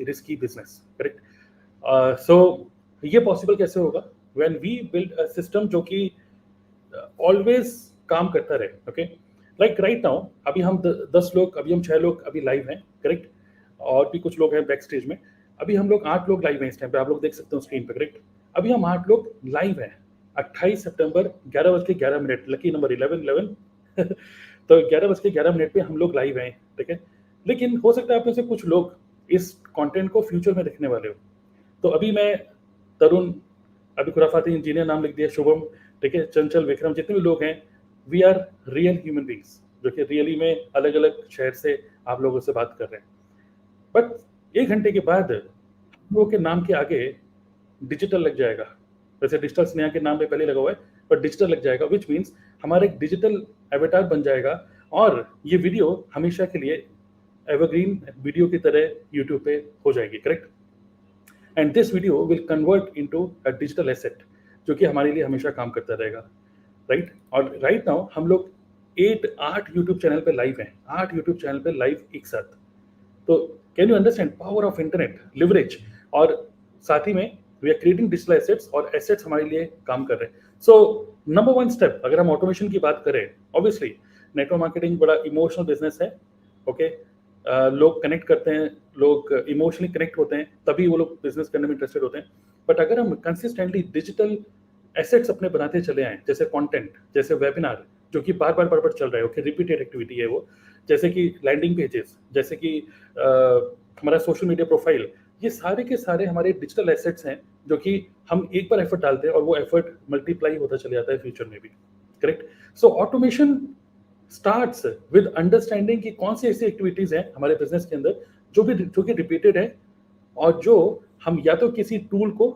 Risky business, correct? So ये possible कैसे होगा? When we build a system जो कि ऑलवेज काम करता रहे, ओके? लाइक राइट नाउ अभी हम 10 लोग, अभी हम 6 लोग अभी लाइव हैं, करेक्ट? और भी कुछ लोग हैं बैक स्टेज में। अभी हम लोग 8 लोग लाइव हैं इस टाइम पे, आप लोग देख सकते हो स्क्रीन पे, करेक्ट? अभी हम 8 लोग लाइव हैं 28 सितंबर 11:11, लकी नंबर 11 तो 11:11 पे हम लोग लाइव हैं, ठीक है? लेकिन हो सकता है आप में से कुछ लोग इस कंटेंट को फ्यूचर में देखने वाले हो। तो अभी मैं तरुण, अभी खुराफाती इंजीनियर नाम लिख दिया, शुभम, ठीक है, चंचल, विक्रम, जितने भी लोग हैं, we are real human beings जो कि रियली में अलग अलग शहर से आप लोगों से बात कर रहे हैं। बट 1 घंटे के बाद हम लोगों के नाम के आगे डिजिटल लग जाएगा। वैसे डिजिटल स्नेहा के नाम पे पहले लगा हुआ है, पर डिजिटल लग जाएगा, विच मीन्स हमारा एक डिजिटल एवेटार बन जाएगा और ये वीडियो हमेशा के लिए एवरग्रीन वीडियो की तरह यूट्यूब पे हो जाएगी, correct? And this video will convert into a digital asset जो कि हमारे लिए हमेशा काम करता रहेगा, राइट? और राइट नाउ हम लोग 8 यूट्यूब चैनल पे लाइव हैं, 8 यूट्यूब चैनल पे लाइव एक साथ। तो can you understand power of internet leverage? और साथ ही में we are creating digital assets और एसेट्स हमारे लिए काम कर रहे हैं। सो नंबर 1 स्टेप अगर हम ऑटोमेशन की बात करें, ऑब्वियसली नेटवर्क मार्केटिंग बड़ा इमोशनल बिजनेस है, ओके? लोग कनेक्ट करते हैं, लोग इमोशनली कनेक्ट होते हैं, तभी वो लोग बिजनेस करने में इंटरेस्टेड होते हैं। बट अगर हम कंसिस्टेंटली डिजिटल एसेट्स अपने बनाते चले आए, जैसे कंटेंट, जैसे वेबिनार जो कि बार बार चल रहा है, ओके, रिपीटेड एक्टिविटी है वो, जैसे कि लैंडिंग पेजेस, जैसे कि हमारा सोशल मीडिया प्रोफाइल, ये सारे के सारे हमारे डिजिटल एसेट्स हैं जो कि हम एक बार एफर्ट डालते हैं और वो एफर्ट मल्टीप्लाई होता चले जाता है फ्यूचर में भी, correct? So automation starts with understanding कि कौन सी ऐसी एक्टिविटीज हैं हमारे बिजनेस के अंदर जो कि रिपीटेड है और जो हम या तो किसी टूल को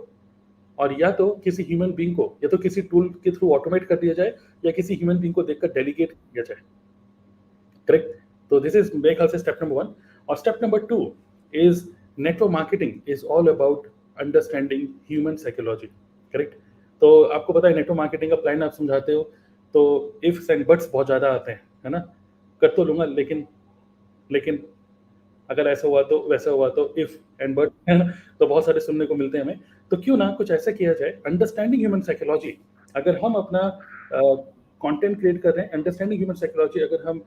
और या तो किसी ह्यूमन बीइंग को या तो किसी टूल के थ्रू ऑटोमेट कर दिया जाए या किसी ह्यूमन बीइंग को देखकर डेलीगेट किया जाए, करेक्ट? तो दिस इज मेरे ख्याल से स्टेप नंबर 1। और step number 2 is network marketing is all about understanding human psychology, correct? तो आपको पता है नेटवर्क मार्केटिंग का प्लान आप समझाते हो तो इफ्स एंड बट्स बहुत ज़्यादा आते हैं, है ना? कर तो लूँगा लेकिन अगर ऐसा हुआ तो वैसा हुआ तो इफ एंड बट, है ना? तो बहुत सारे सुनने को मिलते हैं हमें। तो क्यों ना कुछ ऐसा किया जाए, अंडरस्टैंडिंग ह्यूमन साइकोलॉजी। अगर हम अपना कंटेंट क्रिएट कर रहे हैं, अंडरस्टैंडिंग ह्यूमन साइकोलॉजी, अगर हम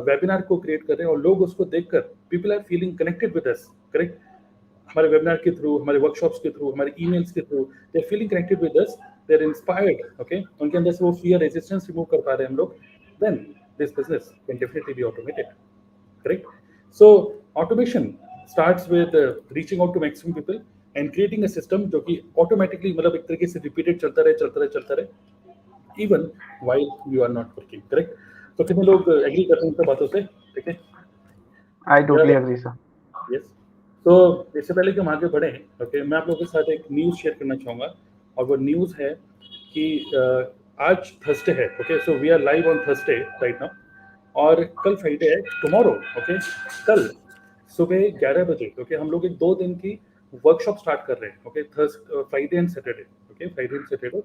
वेबिनार को क्रिएट कर रहे हैं और लोग उसको देखकर people are feeling connected with us, correct? हमारे वेबिनार के थ्रू, हमारे वर्कशॉप्स के थ्रू, हमारे ईमेल्स के through, they are feeling connected with us, they are inspired, okay? उनके अंदर से वो फियर, रेजिस्टेंस रिमूव कर पा रहे हैं हम लोग, then this business can definitely be automated, correct? So automation starts with reaching out to maximum people and creating a system जो कि automatically मतलब एक तरीके से repeated चलता रहे even while you are not working, correct? तो कितने लोग एग्री करते हैं इन सब बातों से, ठीक है? I totally agree, sir. Yes. तो इससे पहले कि हम आगे बढ़ें, ओके, मैं आप लोगों के साथ एक न्यूज़ शेयर करना चाहूँगा और वो न्यूज़ है कि आज थर्सडे है, okay? So we are live on Thursday right now और कल फ्राइडे है, टुमारो, ओके? कल सुबह 11 बजे, ओके, हम लोग एक 2 दिन की वर्कशॉप स्टार्ट कर रहे हैं, okay? Friday and Saturday, okay, Friday and Saturday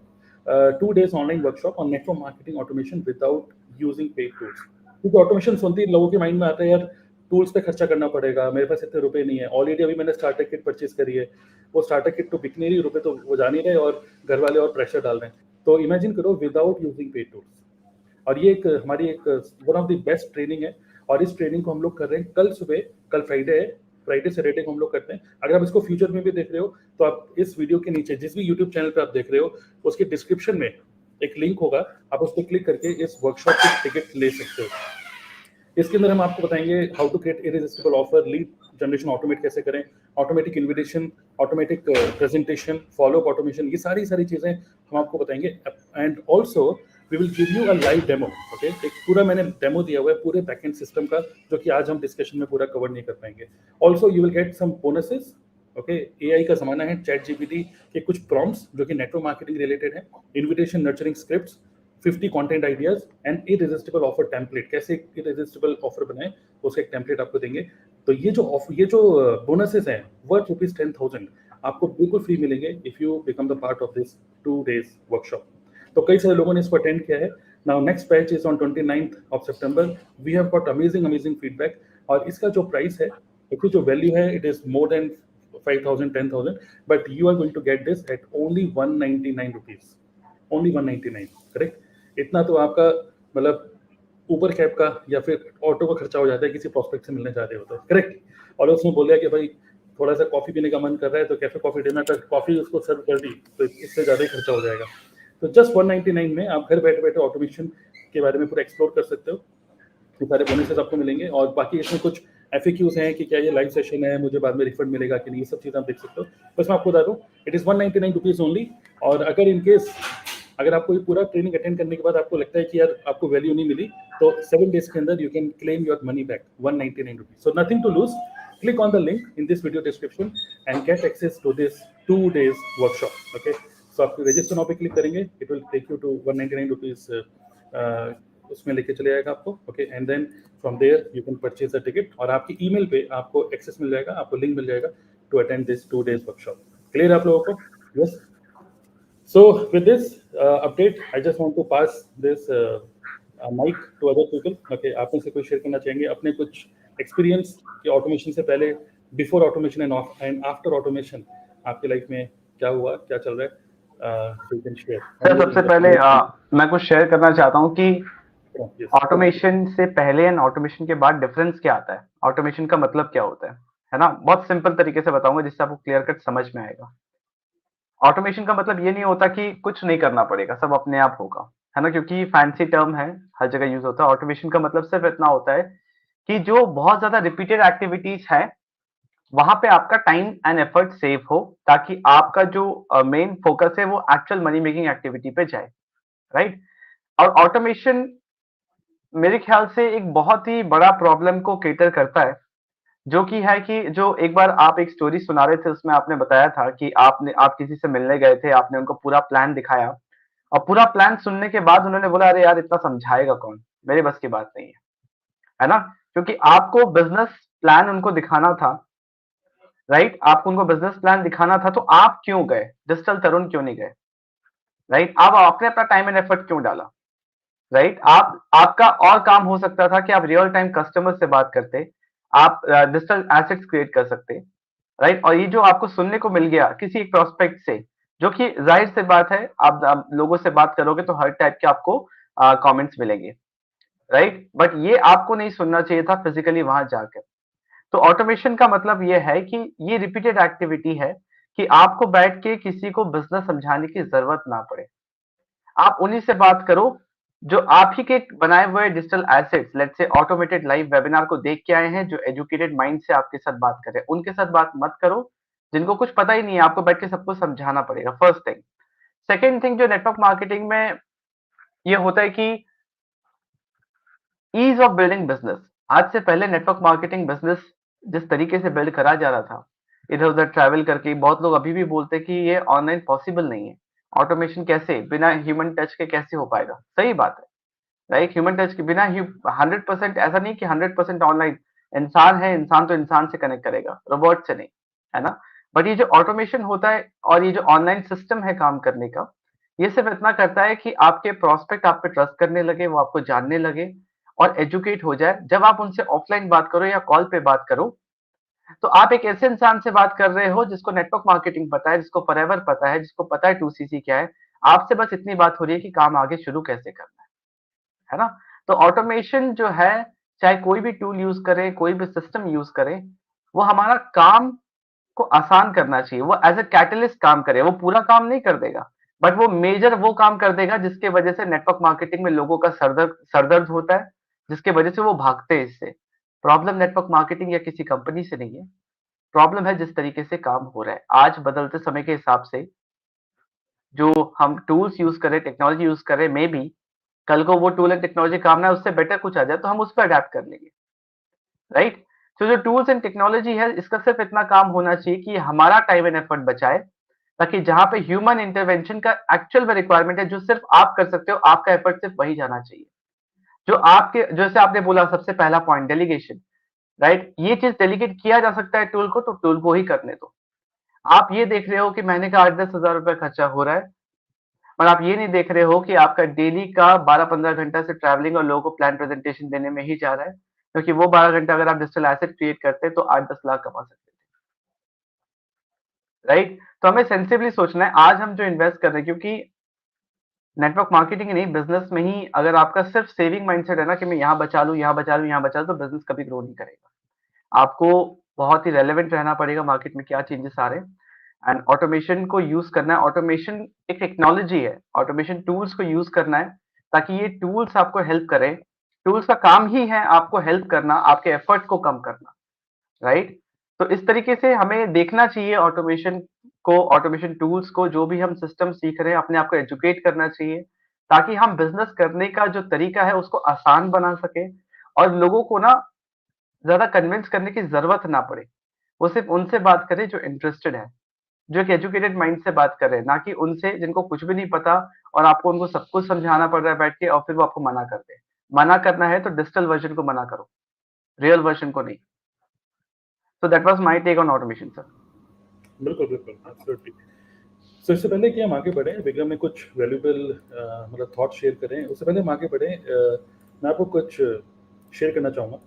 2 days online workshop on network marketing automation without using paid tools. क्योंकि ऑटोमेशन सुनते ही लोगों के माइंड में आता है, यार टूल्स पे खर्चा करना पड़ेगा, मेरे पास इतने रुपए नहीं है, ऑलरेडी अभी मैंने स्टार्टर किट परचेज करी है, वो स्टार्टर किट तो बिकने नहीं, रुपए तो वो जा नहीं रहे और घर वाले और प्रेशर डाल रहे हैं। तो इमेजिन करो विदाउट यूजिंग पेड टूल्स। और ये एक हमारी एक one of the best training है और इस ट्रेनिंग को हम लोग कर रहे हैं कल सुबह, कल फ्राइडे है, फ्राइडे सैटरडे को हम लोग करते हैं। अगर आप इसको फ्यूचर में भी देख रहे हो तो आप इस वीडियो के नीचे जिस भी यूट्यूब चैनल पे आप देख रहे हो उसके डिस्क्रिप्शन में एक लिंक होगा, आप उस पर क्लिक करके इस वर्कशॉप की टिकट ले सकते हो। इसके अंदर हम आपको बताएंगे how to create irresistible offer, lead generation automate कैसे करें, automatic invitation, automatic presentation, follow up automation, ये सारी चीजें हम आपको बताएंगे। And also we will give you a live demo, okay? एक पूरा मैंने डेमो दिया हुआ है पूरे बैकएंड सिस्टम का जो कि आज हम डिस्कशन में पूरा कवर नहीं कर पाएंगे। Also you will get some bonuses, okay? AI का जमाना है, चैट जीपीटी के कुछ प्रॉम्प्ट्स जो कि नेटवर्क मार्केटिंग रिलेटेड है, invitation nurturing scripts, 50 content ideas and irresistible offer template, कैसे इरिजिस्टिबल ऑफर बनाएं उसका एक टेम्पलेट आपको देंगे। तो ये जो बोनसेस हैं वर्थ ₹10,000 आपको बिल्कुल फ्री मिलेंगे if you become the part of this 2 days workshop. तो कई सारे लोगों ने इसको अटेंड किया है। Now next batch is on 29th of September। We have got amazing feedback और इसका जो प्राइस है, इसकी जो वैल्यू है, it is more than 5,000, 10,000, but you are going to get this at only 199 rupees. Only 199, correct? इतना तो आपका मतलब ऊबर कैब का या फिर ऑटो का खर्चा हो जाता है किसी प्रोस्पेक्ट से मिलने जा रहे हो तो, करेक्ट? और उसने बोला कि भाई थोड़ा सा कॉफी पीने का मन कर रहा है तो कैफे कॉफी डिनर तक कॉफी उसको सर्व कर दी तो इससे ज़्यादा ही खर्चा हो जाएगा। तो जस्ट 199 में आप घर बैठे बैठे ऑटोमेशन के बारे में पूरा एक्सप्लोर कर सकते हो। ये सारे बोनसेस आपको मिलेंगे और बाकी इसमें कुछ FAQs हैं कि क्या ये लाइव सेशन है, मुझे बाद में रिफंड मिलेगा कि नहीं, ये सब चीज़ें आप देख सकते हो। बस मैं आपको बता दूँ, इट इज़ 199 रुपीज़ ओनली। और अगर इनकेस अगर आपको ये पूरा ट्रेनिंग अटेंड करने के बाद आपको लगता है कि यार आपको वैल्यू नहीं मिली तो 7 डेज के अंदर you can claim your money back 199 rupees. So nothing to lose, click on the link in this video description and get access to this 2 days workshop. Okay, so आप register now पे click करेंगे, it will take you to 199 rupees उसमें लेके चले जाएगा आपको। Okay, and then from there you can purchase the ticket और आपकी ईमेल पे आपको एक्सेस मिल जाएगा, आपको लिंक मिल जाएगा to attend this 2 days workshop. Clear आप लोगों को? Yes. So with this update, I just want to pass this mic to other people. Okay, आप में से कोई शेयर करना चाहेंगे अपने कुछ एक्सपीरियंस कि ऑटोमेशन से पहले, before automation and after automation आपकी लाइफ में क्या हुआ, क्या चल रहा है? You can share. सर सबसे पहले मैं कुछ शेयर करना चाहता हूँ कि ऑटोमेशन से पहले एंड ऑटोमेशन के बाद डिफरेंस क्या आता है, ऑटोमेशन का मतलब क्या होता है ना? बहुत सिंपल तरीके से बताऊंगा जिससे आपको क्लियर कट समझ में आएगा। ऑटोमेशन का मतलब ये नहीं होता कि कुछ नहीं करना पड़ेगा, सब अपने आप होगा, है ना? क्योंकि फैंसी टर्म है, हर जगह यूज होता है। ऑटोमेशन का मतलब सिर्फ इतना होता है कि जो बहुत ज्यादा रिपीटेड एक्टिविटीज है वहां पे आपका टाइम एंड एफर्ट सेव हो, ताकि आपका जो मेन फोकस है वो एक्चुअल मनी मेकिंग एक्टिविटी पे जाए, राइट? और ऑटोमेशन मेरे ख्याल से एक बहुत ही बड़ा प्रॉब्लम को केटर करता है, जो कि है कि जो एक बार आप एक स्टोरी सुना रहे थे उसमें आपने बताया था कि आप किसी से मिलने गए थे, आपने उनको पूरा प्लान दिखाया और पूरा प्लान सुनने के बाद उन्होंने बोला अरे यार इतना समझाएगा कौन, मेरे बस की बात नहीं है ना? क्योंकि आपको बिजनेस प्लान उनको दिखाना था, राइट? आपको उनको बिजनेस प्लान दिखाना था, तो आप क्यों गए? डिजिटल तरुण क्यों नहीं गए, राइट? आप आपने अपना टाइम एंड एफर्ट क्यों डाला, राइट? आपका और काम हो सकता था कि आप रियल टाइम कस्टमर से बात करते, आप डिजिटल एसेट्स क्रिएट कर सकते, राइट? और ये जो आपको सुनने को मिल गया किसी एक प्रोस्पेक्ट से, जो कि जाहिर सी बात है आप लोगों से बात करोगे तो हर टाइप के आपको कमेंट्स मिलेंगे, राइट? बट ये आपको नहीं सुनना चाहिए था फिजिकली वहां जाकर। तो ऑटोमेशन का मतलब ये है कि ये रिपीटेड एक्टिविटी है कि आपको बैठ के किसी को बिजनेस समझाने की जरूरत ना पड़े। आप उन्हीं से बात करो जो आप ही के बनाए हुए digital assets, let's say automated live webinar को देख के आए हैं, जो एजुकेटेड माइंड से आपके साथ बात कर रहे हैं, उनके साथ बात मत करो जिनको कुछ पता ही नहीं है, आपको बैठ के सबको समझाना पड़ेगा। First thing. सेकेंड थिंग, जो नेटवर्क मार्केटिंग में ये होता है कि ईज ऑफ बिल्डिंग बिजनेस। आज से पहले नेटवर्क मार्केटिंग बिजनेस जिस तरीके से बिल्ड करा जा रहा था, इधर उधर ट्रैवल करके, बहुत लोग अभी भी बोलते हैं कि ये ऑनलाइन पॉसिबल नहीं है। ऑटोमेशन कैसे, बिना ह्यूमन टच के कैसे हो पाएगा? सही बात है, राइट? ह्यूमन टच के बिना 100%, ऐसा नहीं कि 100% ऑनलाइन। इंसान है, इंसान तो इंसान से कनेक्ट करेगा, रोबोट से नहीं, है ना? बट ये जो ऑटोमेशन होता है और ये जो ऑनलाइन सिस्टम है काम करने का, ये सिर्फ इतना करता है कि आपके प्रोस्पेक्ट आप पे ट्रस्ट करने लगे, वो आपको जानने लगे और एजुकेट हो जाए। जब आप उनसे ऑफलाइन बात करो या कॉल पे बात करो, तो आप एक ऐसे इंसान से बात कर रहे हो जिसको नेटवर्क मार्केटिंग पता है, जिसको फॉरएवर पता है, जिसको पता है 2CC क्या है। आपसे बस इतनी बात हो रही है कि काम आगे शुरू कैसे करना है ना? तो ऑटोमेशन जो है, चाहे कोई भी टूल यूज करें, कोई भी सिस्टम यूज करें, वो हमारा काम को आसान करना चाहिए। वो एज ए कैटलिस्ट काम करे, वो पूरा काम नहीं कर देगा, बट वो मेजर वो काम कर देगा जिसके वजह से नेटवर्क मार्केटिंग में लोगों का सरदर्द होता है, जिसके वजह से वो भागते हैं इससे। प्रॉब्लम नेटवर्क मार्केटिंग या किसी कंपनी से नहीं है, प्रॉब्लम है जिस तरीके से काम हो रहा है। आज बदलते समय के हिसाब से जो हम टूल्स यूज करें, टेक्नोलॉजी यूज करें, मे बी कल को वो टूल एंड टेक्नोलॉजी काम ना है, उससे बेटर कुछ आ जाए तो हम उस पर अडेप्ट कर लेंगे, राइट? तो जो टूल्स एंड टेक्नोलॉजी है, इसका सिर्फ इतना काम होना चाहिए कि हमारा टाइम एंड एफर्ट बचाए, ताकि जहां पे ह्यूमन इंटरवेंशन का एक्चुअल में रिक्वायरमेंट है, जो सिर्फ आप कर सकते हो, आपका एफर्ट सिर्फ वही जाना चाहिए। जो आपके, जैसे आपने बोला सबसे पहला पॉइंट, डेलीगेशन, राइट? ये चीज डेलीगेट किया जा सकता है टूल को, तो टूल को ही करने दो। आप ये देख रहे हो कि महीने का 8-10 हजार रुपया खर्चा हो रहा है, और आप ये नहीं देख रहे हो कि आपका डेली का 12-15 घंटा से ट्रैवलिंग और लोगों को प्लान प्रेजेंटेशन देने में ही जा रहा है, क्योंकि वो 12 घंटा अगर आप डिजिटल एसेट क्रिएट करते तो 8-10 लाख कमा सकते थे। राइट? तो हमें सेंसिबली सोचना है आज हम जो इन्वेस्ट कर रहे हैं, क्योंकि नेटवर्क मार्केटिंग ही नहीं, बिजनेस में ही अगर आपका सिर्फ सेविंग माइंडसेट है ना कि मैं यहाँ बचा लूँ, यहाँ बचा लूँ, यहाँ बचा लूँ, तो बिजनेस कभी ग्रो नहीं करेगा। आपको बहुत ही रेलेवेंट रहना पड़ेगा, मार्केट में क्या चेंजेस आ रहे हैं, एंड ऑटोमेशन को यूज करना है। ऑटोमेशन एक टेक्नोलॉजी है, ऑटोमेशन टूल्स को यूज करना है ताकि ये टूल्स आपको हेल्प करें। टूल्स का काम ही है आपको हेल्प करना, आपके एफर्ट को कम करना, राइट? तो इस तरीके से हमें देखना चाहिए ऑटोमेशन को, ऑटोमेशन टूल्स को, जो भी हम सिस्टम सीख रहे हैं अपने आप को एजुकेट करना चाहिए ताकि हम बिजनेस करने का जो तरीका है उसको आसान बना सके और लोगों को ना ज्यादा कन्विंस करने की जरूरत ना पड़े। वो सिर्फ उनसे बात करें जो इंटरेस्टेड है, जो एक एजुकेटेड माइंड से बात कर रहे हैं, ना कि उनसे जिनको कुछ भी नहीं पता और आपको उनको सब कुछ समझाना पड़ रहा है बैठ के और फिर वो आपको मना कर दे। मना करना है तो डिजिटल वर्जन को मना करो, रियल वर्जन को नहीं। So that was my take on automation sir. बिल्कुल बिल्कुल, एब्सोल्युटली। सो इससे पहले कि हम आगे बढ़े, विक्रम ने कुछ वैल्यूबल मतलब थॉट शेयर करें, उससे पहले हम आगे बढ़े, मैं आपको कुछ शेयर करना चाहूँगा,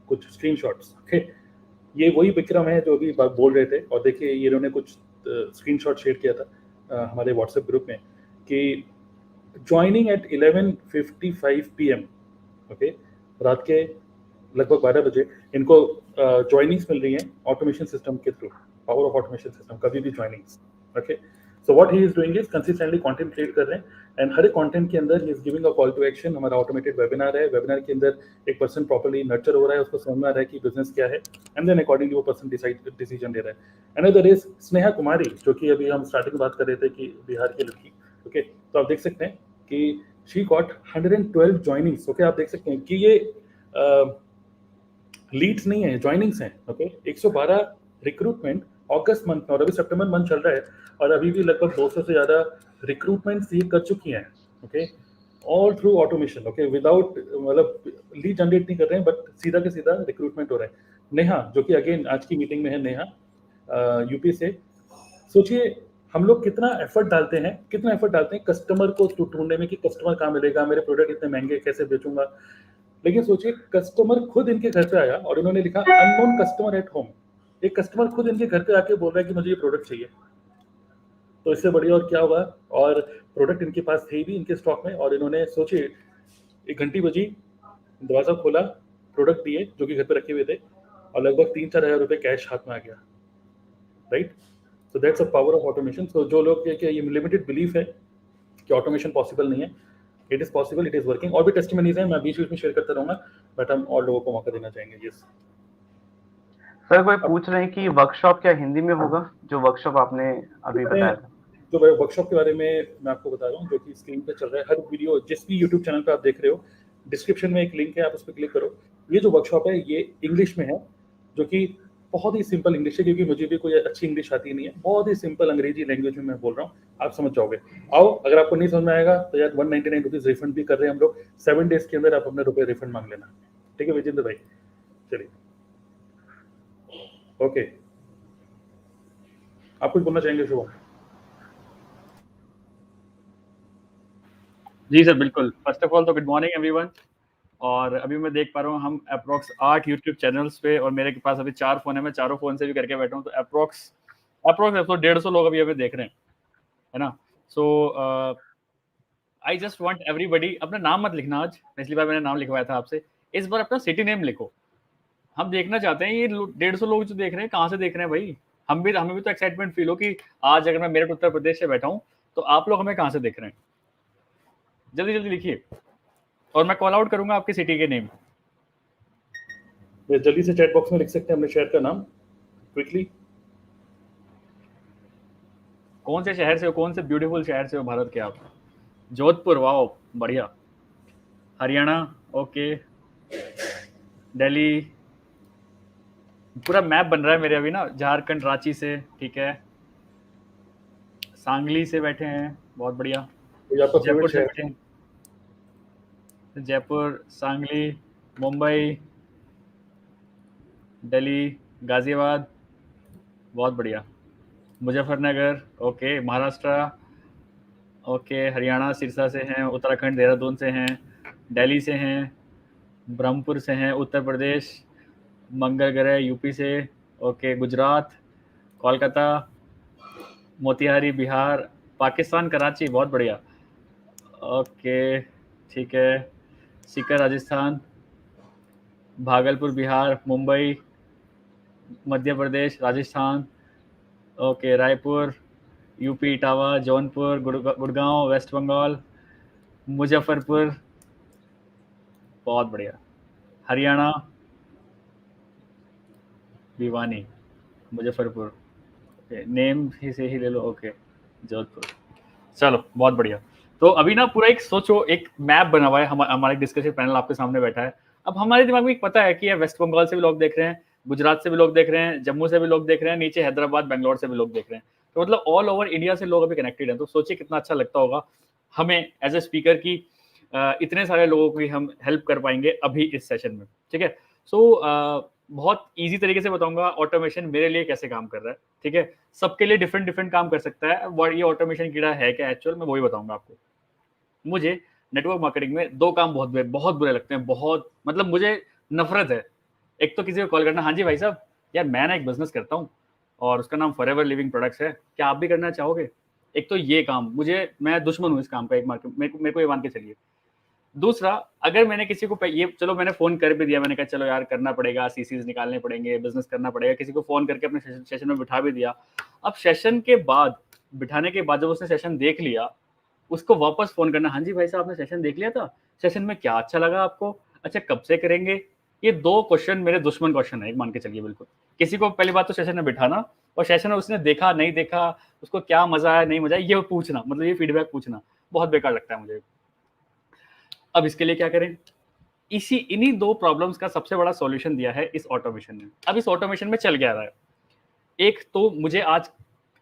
कुछ स्क्रीनशॉट्स। ओके, ये वही विक्रम है जो अभी बात बोल रहे थे, और देखिए ये इन्होंने कुछ स्क्रीनशॉट शेयर किया था हमारे व्हाट्सएप ग्रुप में कि ज्वाइनिंग एट 11:55 PM, ओके, रात के लगभग 12 बजे इनको ज्वाइनिंग्स मिल रही हैं ऑटोमेशन सिस्टम के through, power of automation system, कभी भी joinings. Okay, so what he is doing is consistently content create कर रहे हैं, एंड हर एक कंटेंट के अंदर he is giving a call to action. हमारा ऑटोमेटेड वेबिनार है, वेबिनार के अंदर एक पर्सन प्रॉपर्ली नर्चर हो रहा है, उसको समझ में आ रहा है कि बिजनेस क्या है, एंड देन अकॉर्डिंगली वो पर्सन डिसीजन ले रहा है। अनदर इज स्नेहा कुमारी, जो कि अभी हम स्टार्टिंग में बात कर रहे थे कि बिहार की लड़की। ओके, तो आप देख सकते हैं कि शी गॉट 112 ज्वाइनिंग्स। ओके, आप देख सकते हैं कि ये लीड्स नहीं है, ज्वाइनिंग्स हैं। ओके, 112 रिक्रूटमेंट अगस्त मंथ में, और अभी सितंबर मंथ चल रहा है, और अभी भी लगभग 200 से ज़्यादा रिक्रूटमेंट्स ये कर चुकी हैं। Okay, all through automation. Okay, without मतलब लीड जनरेट नहीं कर रहे हैं, बट सीधा के सीधा रिक्रूटमेंट हो रहा है। नेहा, जो कि अगेन आज की मीटिंग में है, नेहा यूपी से। सोचिए हम लोग कितना एफर्ट डालते हैं, कितना एफर्ट डालते हैं कस्टमर को ढूंढने में कि कस्टमर कहाँ मिलेगा, मेरे प्रोडक्ट इतने महंगे कैसे बेचूंगा। लेकिन सोचिए कस्टमर खुद इनके घर पे आया और इन्होंने लिखा अननोन कस्टमर एट होम। एक कस्टमर खुद इनके घर पे आके बोल रहा है कि मुझे ये प्रोडक्ट चाहिए, तो इससे बढ़िया और क्या होगा। और प्रोडक्ट इनके पास थे भी इनके स्टॉक में, और इन्होंने सोचिए एक घंटी बजी, दरवाजा खोला, प्रोडक्ट दिए जो कि घर पे रखे हुए थे, और लगभग 3-4 हज़ार रुपये कैश हाथ में आ गया। Right, so that's a power of automation. So जो लोग ये लिमिटेड बिलीफ है कि ऑटोमेशन पॉसिबल नहीं है, it is possible, it is working. और भी टेस्टिमनीज हैं, मैं बीच बीच में शेयर करता रहूंगा, बट हम और लोगों को मौका देना चाहेंगे। यस सर कोई पूछ रहे हैं कि वर्कशॉप क्या हिंदी में होगा, जो वर्कशॉप आपने अभी बताया था? जो वर्कशॉप के बारे में मैं आपको बता रहा हूँ, जो कि स्क्रीन पे चल रहा है, हर वीडियो जिस भी यूट्यूब चैनल पे आप देख रहे हो, डिस्क्रिप्शन में एक लिंक है, आप उस पर क्लिक करो। ये जो वर्कशॉप है ये इंग्लिश में है, जो कि बहुत ही सिंपल इंग्लिश है, क्योंकि मुझे भी कोई अच्छी इंग्लिश आती नहीं है, बहुत ही सिंपल अंग्रेजी लैंग्वेज में मैं बोल रहा हूँ, आप समझ जाओगे। आओ, अगर आपको नहीं समझ में आएगा तो यार 199 रुपीज़ रिफंड भी कर रहे हैं हम लोग, 7 डेज के अंदर आप अपने रुपये रिफंड मांग लेना। ठीक है विजेंद्र भाई, चलिए। ओके, आप कुछ बोलना चाहेंगे शुभम? जी सर बिल्कुल। फर्स्ट ऑफ ऑल तो गुड मॉर्निंग एवरीवन। और अभी मैं देख पा रहा हूँ हम अप्रोक्स 8 यूट्यूब चैनल्स पे, और मेरे के पास अभी 4 फोन है, मैं चारों फोन से भी करके बैठा हूँ, तो अप्रोक्स 150 लोग अभी हमें देख रहे हैं, है ना। सो आई जस्ट वांट एवरीबडी, अपना नाम मत लिखना आज, पिछली बार मैंने नाम लिखवाया था आपसे, इस बार अपना सिटी नेम लिखो। हम देखना चाहते हैं ये 150 लोग जो देख रहे हैं कहाँ से देख रहे हैं भाई। हमें भी तो एक्साइटमेंट फील हो कि आज अगर मैं मेरठ उत्तर प्रदेश से बैठा हूँ तो आप लोग हमें कहाँ से देख रहे हैं। जल्दी जल्दी लिखिए, और मैं कॉल आउट करूंगा आपकी सिटी के नेम। जल्दी से चैट बॉक्स में लिख सकते हैं अपने शहर का नाम क्विकली। कौन से शहर से हो, कौन से ब्यूटीफुल शहर से हो भारत के आप? जोधपुर, वाओ बढ़िया। हरियाणा, ओके। दिल्ली, पूरा मैप बन रहा है मेरे अभी ना। झारखंड, रांची से, ठीक है। सांगली से बैठे हैं, बहुत बढ़िया। तो आपका जयपुर फेवरेट से शहर? बैठे हैं, जयपुर, सांगली, मुंबई, दिल्ली, गाजियाबाद, बहुत बढ़िया। मुजफ्फरनगर, ओके। महाराष्ट्र, ओके। हरियाणा सिरसा से हैं, उत्तराखंड देहरादून से हैं, दिल्ली से हैं, ब्रह्मपुर से हैं, उत्तर प्रदेश, मंगलग्रह यूपी से, ओके। गुजरात, कोलकाता, मोतिहारी बिहार, पाकिस्तान कराची, बहुत बढ़िया। ओके ठीक है। Sikar Rajasthan, Bhagalpur Bihar, Mumbai Madhya Pradesh, Rajasthan, okay Raipur UP, Etawah, Jaunpur, Gurgaon west Bengal, Muzaffarpur, बहुत बढ़िया। हरियाणा, भिवानी, मुजफ्फरपुर, नेम ही से ही ले लो। ओके जोधपुर, चलो बहुत बढ़िया। तो अभी ना पूरा एक सोचो, एक मैप बना हुआ है, हमारा डिस्कशन पैनल आपके सामने बैठा है। अब हमारे दिमाग में एक पता है कि वेस्ट बंगाल से भी लोग देख रहे हैं, गुजरात से भी लोग देख रहे हैं, जम्मू से भी लोग देख रहे हैं, नीचे हैदराबाद बेंगलोर से भी लोग देख रहे हैं। तो मतलब ऑल ओवर इंडिया से लोग अभी कनेक्टेड हैं। तो सोचिए कितना अच्छा लगता होगा हमें एज ए स्पीकर की इतने सारे लोगों की हम हेल्प कर पाएंगे अभी इस सेशन में। ठीक है, सो बहुत इजी तरीके से बताऊंगा ऑटोमेशन मेरे लिए कैसे काम कर रहा है। ठीक है, सबके लिए डिफरेंट डिफरेंट काम कर सकता है। ये ऑटोमेशन कीड़ा है क्या एक्चुअल में, वही बताऊंगा आपको। मुझे नेटवर्क मार्केटिंग में दो काम बहुत बुरे लगते हैं, बहुत मतलब मुझे नफरत है। एक तो किसी को कॉल करना, हाँ जी भाई साहब यार मैं ना एक बिजनेस करता हूँ और उसका नाम फॉरएवर लिविंग प्रोडक्ट्स है, क्या आप भी करना चाहोगे? एक तो ये काम मैं दुश्मन हूँ इस काम का, एक मार्केट मेरे को ये मान के चलिए। दूसरा, अगर मैंने किसी को ये चलो मैंने फोन कर भी दिया, मैंने कहा चलो यार करना पड़ेगा, सीसीज निकालने पड़ेंगे, बिजनेस करना पड़ेगा, किसी को फोन करके अपने सेशन में बिठा भी दिया। अब सेशन के बाद, बिठाने के बाद जब उसने सेशन देख लिया, उसको वापस फोन करना, हाँ जी भाई साहब आपने सेशन देख लिया था, सेशन में क्या अच्छा लगा आपको, अच्छा कब से करेंगे? ये दो क्वेश्चन मेरे दुश्मन क्वेश्चन है, मान के चलिए बिल्कुल। किसी को पहली बात तो सेशन में बिठाना, और सेशन में उसने देखा नहीं देखा, उसको क्या मजा आया नहीं मजा आया, ये पूछना, मतलब ये फीडबैक पूछना बहुत बेकार लगता है मुझे। अब इसके लिए क्या करें? इन्हीं दो प्रॉब्लम्स का सबसे बड़ा सॉल्यूशन दिया है इस ऑटोमेशन ने। अब इस ऑटोमेशन में चल क्या रहा है? एक तो मुझे आज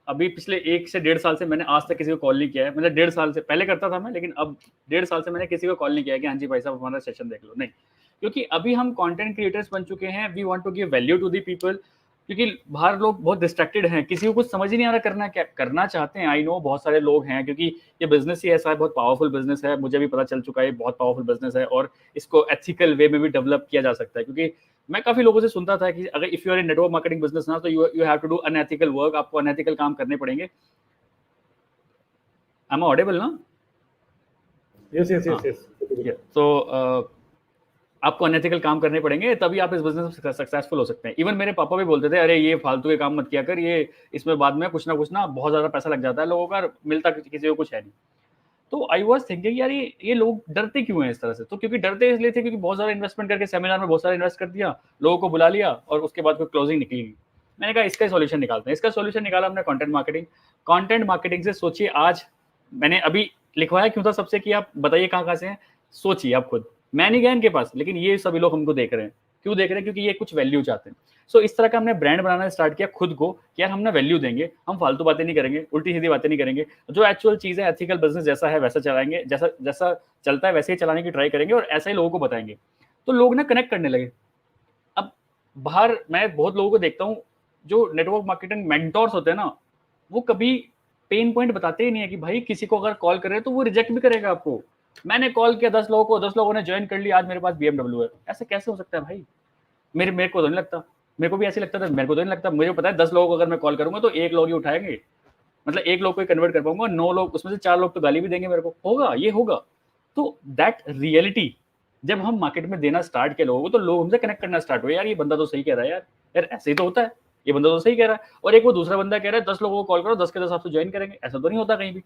अभी पिछले 1 से 1.5 साल से मैंने आज तक किसी को कॉल नहीं किया है, मतलब 1.5 साल से पहले करता था मैं, लेकिन अब 1.5 साल से मैंने किसी को कॉल नहीं किया है कि हाँ जी भाई साहब हमारा सेशन देख लो, नहीं। क्योंकि अभी हम कंटेंट क्रिएटर्स बन चुके हैं, we want to give value to the people. क्योंकि बाहर लोग बहुत डिस्ट्रैक्टेड हैं, किसी को कुछ समझ ही नहीं आ रहा करना क्या करना चाहते हैं। आई नो बहुत सारे लोग हैं, क्योंकि ये बिजनेस ही ऐसा है, बहुत पावरफुल बिजनेस है, मुझे भी पता चल चुका है बहुत पावरफुल बिजनेस है, और इसको एथिकल वे में भी डेवलप किया जा सकता है। क्योंकि मैं काफी लोगों से सुनता था कि अगर if you are in network marketing business ना, तो you have to do unethical work, आपको अनएथिकल काम करने पड़ेंगे। am I audible ना? yes. तो आपको अनएथिकल काम करने पड़ेंगे, तभी आप इस बिजनेस में सक्सेसफुल हो सकते हैं। इवन मेरे पापा भी बोलते थे अरे ये फालतू के काम मत किया कर, ये इसमें बाद में कुछ ना बहुत ज्यादा पैसा लग जाता है लोगों का, मिलता किसी को कुछ है नहीं। तो आई वॉज थिंकिंग यार ये लोग डरते क्यों हैं इस तरह से? तो क्योंकि डरते इसलिए थे क्योंकि बहुत सारा इन्वेस्टमेंट करके सेमिनार में बहुत सारा इन्वेस्ट कर दिया, लोगों को बुला लिया और उसके बाद कोई क्लोजिंग निकली नहीं। मैंने कहा इसका सॉल्यूशन निकालते हैं। इसका सॉल्यूशन निकाला हमने कंटेंट मार्केटिंग। कंटेंट मार्केटिंग से सोचिए, आज मैंने अभी लिखवाया क्यों था सबसे कि आप बताइए कहाँ से हैं, सोचिए आप खुद। मैं नहीं गया इनके पास, लेकिन ये सभी लोग हमको देख रहे हैं। क्यों देख रहे हैं? क्योंकि ये कुछ वैल्यू चाहते हैं। सो इस तरह का हमने ब्रांड बनाना स्टार्ट किया खुद को कि यार हम ना वैल्यू देंगे, हम फालतू बातें नहीं करेंगे, उल्टी सीधी बातें नहीं करेंगे, जो एक्चुअल चीजें एथिकल बिजनेस जैसा है वैसा चलाएंगे, जैसा जैसा चलता है वैसे ही चलाने की ट्राई करेंगे और ऐसा ही लोगों को बताएंगे। तो लोग ना कनेक्ट करने लगे। अब बाहर मैं बहुत लोगों को देखता हूँ जो नेटवर्क मार्केटिंग मेंटोर्स होते हैं ना, वो कभी पेन पॉइंट बताते ही नहीं है कि भाई किसी को अगर कॉल करे तो वो रिजेक्ट भी करेगा आपको। मैंने कॉल किया 10 लोगों को, 10 लोगों ने ज्वाइन कर लिया, आज मेरे पास BMW है। ऐसा कैसे हो सकता है भाई? मेरे को तो नहीं लगता, मेरे को भी ऐसे लगता था, मेरे को तो नहीं लगता। मुझे पता है 10 लोगों को अगर मैं कॉल करूंगा तो 1 लोग ही उठाएंगे, मतलब 1 लोग को कन्वर्ट कर पाऊंगा, 9 लोग उसमें से 4 लोग तो गाली भी देंगे मेरे को, होगा ये होगा। तो दैट रियलिटी जब हम मार्केट में देना स्टार्ट किया लोगों को, तो लोग हमसे कनेक्ट करना स्टार्ट हुए, यार ये बंदा तो सही कह रहा है, यार ऐसे ही तो होता है, ये बंदा तो सही कह रहा है। और एक वो दूसरा बंदा कह रहा है 10 लोगों को कॉल करो, 10 के 10 आपसे ज्वाइन करेंगे, ऐसा तो नहीं होता कहीं भी,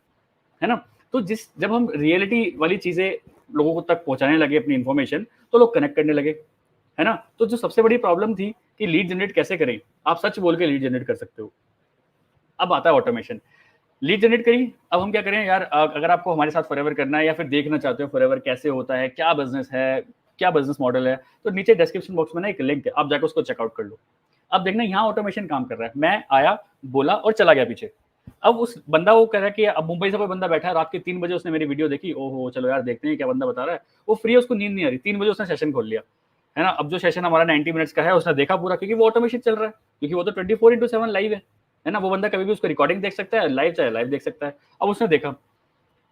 है ना? तो जब हम रियलिटी वाली चीजें लोगों को तक पहुंचाने लगे अपनी इन्फॉर्मेशन, तो लोग कनेक्ट करने लगे, है ना? तो जो सबसे बड़ी प्रॉब्लम थी कि लीड जनरेट कैसे करें, आप सच बोल के लीड जनरेट कर सकते हो। अब आता है ऑटोमेशन। लीड जनरेट करी, अब हम क्या करें यार? अगर आपको हमारे साथ फॉरएवर करना है या फिर देखना चाहते हो फॉरएवर कैसे होता है, क्या बिजनेस है, क्या बिजनेस मॉडल है, तो नीचे डिस्क्रिप्शन बॉक्स में ना एक लिंक है, आप जाकर उसको चेकआउट कर लो। अब देखना यहाँ ऑटोमेशन काम कर रहा है। मैं आया, बोला और चला गया पीछे। अब उस बंदा वो कह रहा है कि अब मुंबई से कोई बंदा बैठा है, रात के 3 बजे उसने मेरी वीडियो देखी, ओहो चलो यार देखते हैं क्या बंदा बता रहा है। वो फ्री है, उसको नींद नहीं आ रही, 3 बजे उसने सेशन खोल लिया, है ना? अब जो सेशन हमारा 90 मिनट्स का है उसने देखा पूरा, क्योंकि वो ऑटोमेशन चल रहा है, क्योंकि वो तो 24/7 लाइव है ना? वो बंदा कभी भी उसको रिकॉर्डिंग देख सकता है, लाइव चाहे लाइव देख सकता है। अब उसने देखा,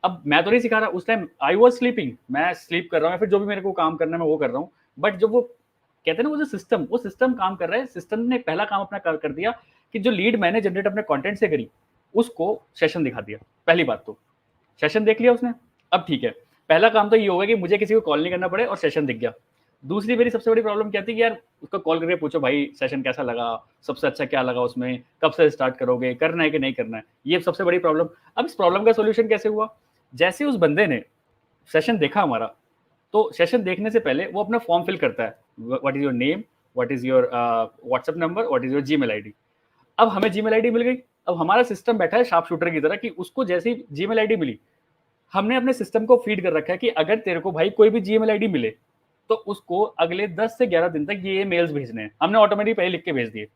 अब मैं तो नहीं सिखा रहा, उस टाइम आई वाज स्लीपिंग, मैं स्लीप कर रहा हूँ या फिर जो भी मेरे को काम करना है मैं वो कर रहा हूँ। बट जब वो कहते हैं ना वो जो सिस्टम काम कर रहा है, सिस्टम ने पहला काम अपना कर दिया कि जो लीड मैंने जनरेट अपने कंटेंट से करी उसको सेशन दिखा दिया। पहली बात तो सेशन देख लिया उसने, अब ठीक है, पहला काम तो ये होगा कि मुझे किसी को कॉल नहीं करना पड़े और सेशन दिख गया। दूसरी मेरी सबसे बड़ी प्रॉब्लम क्या थी कि यार उसको कॉल करके पूछो भाई सेशन कैसा लगा, सबसे अच्छा क्या लगा उसमें, कब से स्टार्ट करोगे, करना है कि नहीं करना है, ये सबसे बड़ी प्रॉब्लम। अब इस प्रॉब्लम का सोल्यूशन कैसे हुआ, जैसे उस बंदे ने सेशन देखा हमारा, तो सेशन देखने से पहले वो अपना फॉर्म फिल करता है, what is your name, what is your WhatsApp number, what is your Gmail ID. अब हमें जीमेल आईडी मिल गई, अब हमारा सिस्टम बैठा है शार्प शूटर की तरह कि उसको जैसे ही जीमेल आईडी मिली, हमने अपने सिस्टम को फीड कर रखा है कि अगर तेरे को भाई कोई भी जीमेल आईडी मिले तो उसको अगले 10 से 11 दिन तक ये मेल्स भेजने हैं। हमने ऑटोमेटिक पहले लिख के भेज दिए।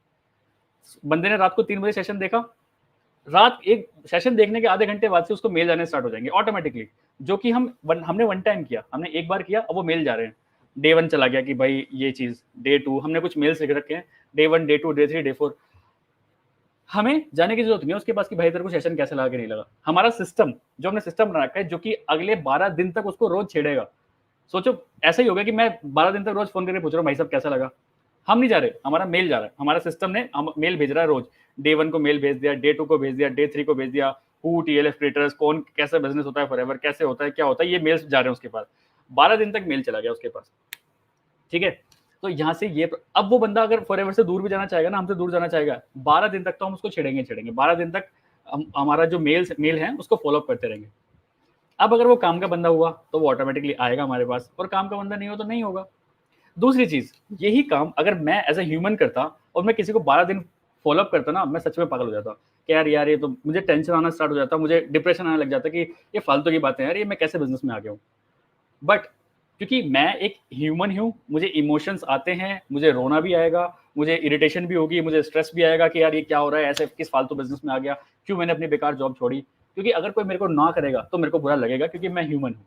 बंदे ने रात को 3 बजे सेशन देखा, रात एक सेशन देखने के आधे घंटे बाद से उसको मेल जाने स्टार्ट हो जाएंगे ऑटोमेटिकली, जो कि हमने वन टाइम किया, हमने एक बार किया, अब वो मेल जा रहे हैं। डे 1 चला गया कि भाई ये चीज, डे 2 हमने कुछ मेल्स लिख रखे हैं, डे 1, डे 2, डे 3, डे 4। हमें जाने की जरूरत नहीं है उसके पास कि भाई तेरे को सेशन कैसा लगा कि नहीं लगा। हमारा सिस्टम, जो हमने सिस्टम बना रखा है, जो कि अगले 12 दिन तक उसको रोज छेड़ेगा। सोचो ऐसा ही होगा कि मैं 12 दिन तक रोज फोन करके पूछ रहा हूँ भाई साहब कैसा लगा। हम नहीं जा रहे, हमारा मेल जा रहा है, हमारा सिस्टम ने मेल भेज रहा है रोज। डे 1 को मेल भेज दिया, डे 2 को भेज दिया, डे 3 को भेज दिया, हु TLF क्रिएटर्स, कौन कैसा बिजनेस होता है फॉरएवर, कैसे होता है, क्या होता है, ये मेल्स जा रहे हैं उसके पास। 12 दिन तक मेल चला गया उसके पास, ठीक है। तो यहाँ से ये, अब वो बंदा अगर फॉरएवर से दूर भी जाना चाहेगा ना, हमसे दूर जाना चाहेगा, 12 दिन तक तो हम उसको छेड़ेंगे 12 दिन तक हमारा जो मेल है उसको फॉलो अप करते रहेंगे। अब अगर वो काम का बंदा हुआ तो वो ऑटोमेटिकली आएगा हमारे पास, और काम का बंदा नहीं हो तो नहीं होगा। दूसरी चीज, यही काम अगर मैं एज ए ह्यूमन करता और मैं किसी को 12 दिन फॉलो अप करता ना, मैं सच में पागल हो जाता कि यार ये तो मुझे टेंशन आना स्टार्ट हो जाता, मुझे डिप्रेशन आने लग जाता कि ये फालतू की बातें हैं यार, ये मैं कैसे बिजनेस में आ गया हूँ। बट क्योंकि मैं एक ह्यूमन हूँ, मुझे इमोशंस आते हैं, मुझे रोना भी आएगा, मुझे इरिटेशन भी होगी, मुझे स्ट्रेस भी आएगा कि यार ये क्या हो रहा है, ऐसे किस फालतू बिजनेस में आ गया, क्यों मैंने अपनी बेकार जॉब छोड़ी। क्योंकि अगर कोई मेरे को ना करेगा तो मेरे को बुरा लगेगा, क्योंकि मैं ह्यूमन हूँ।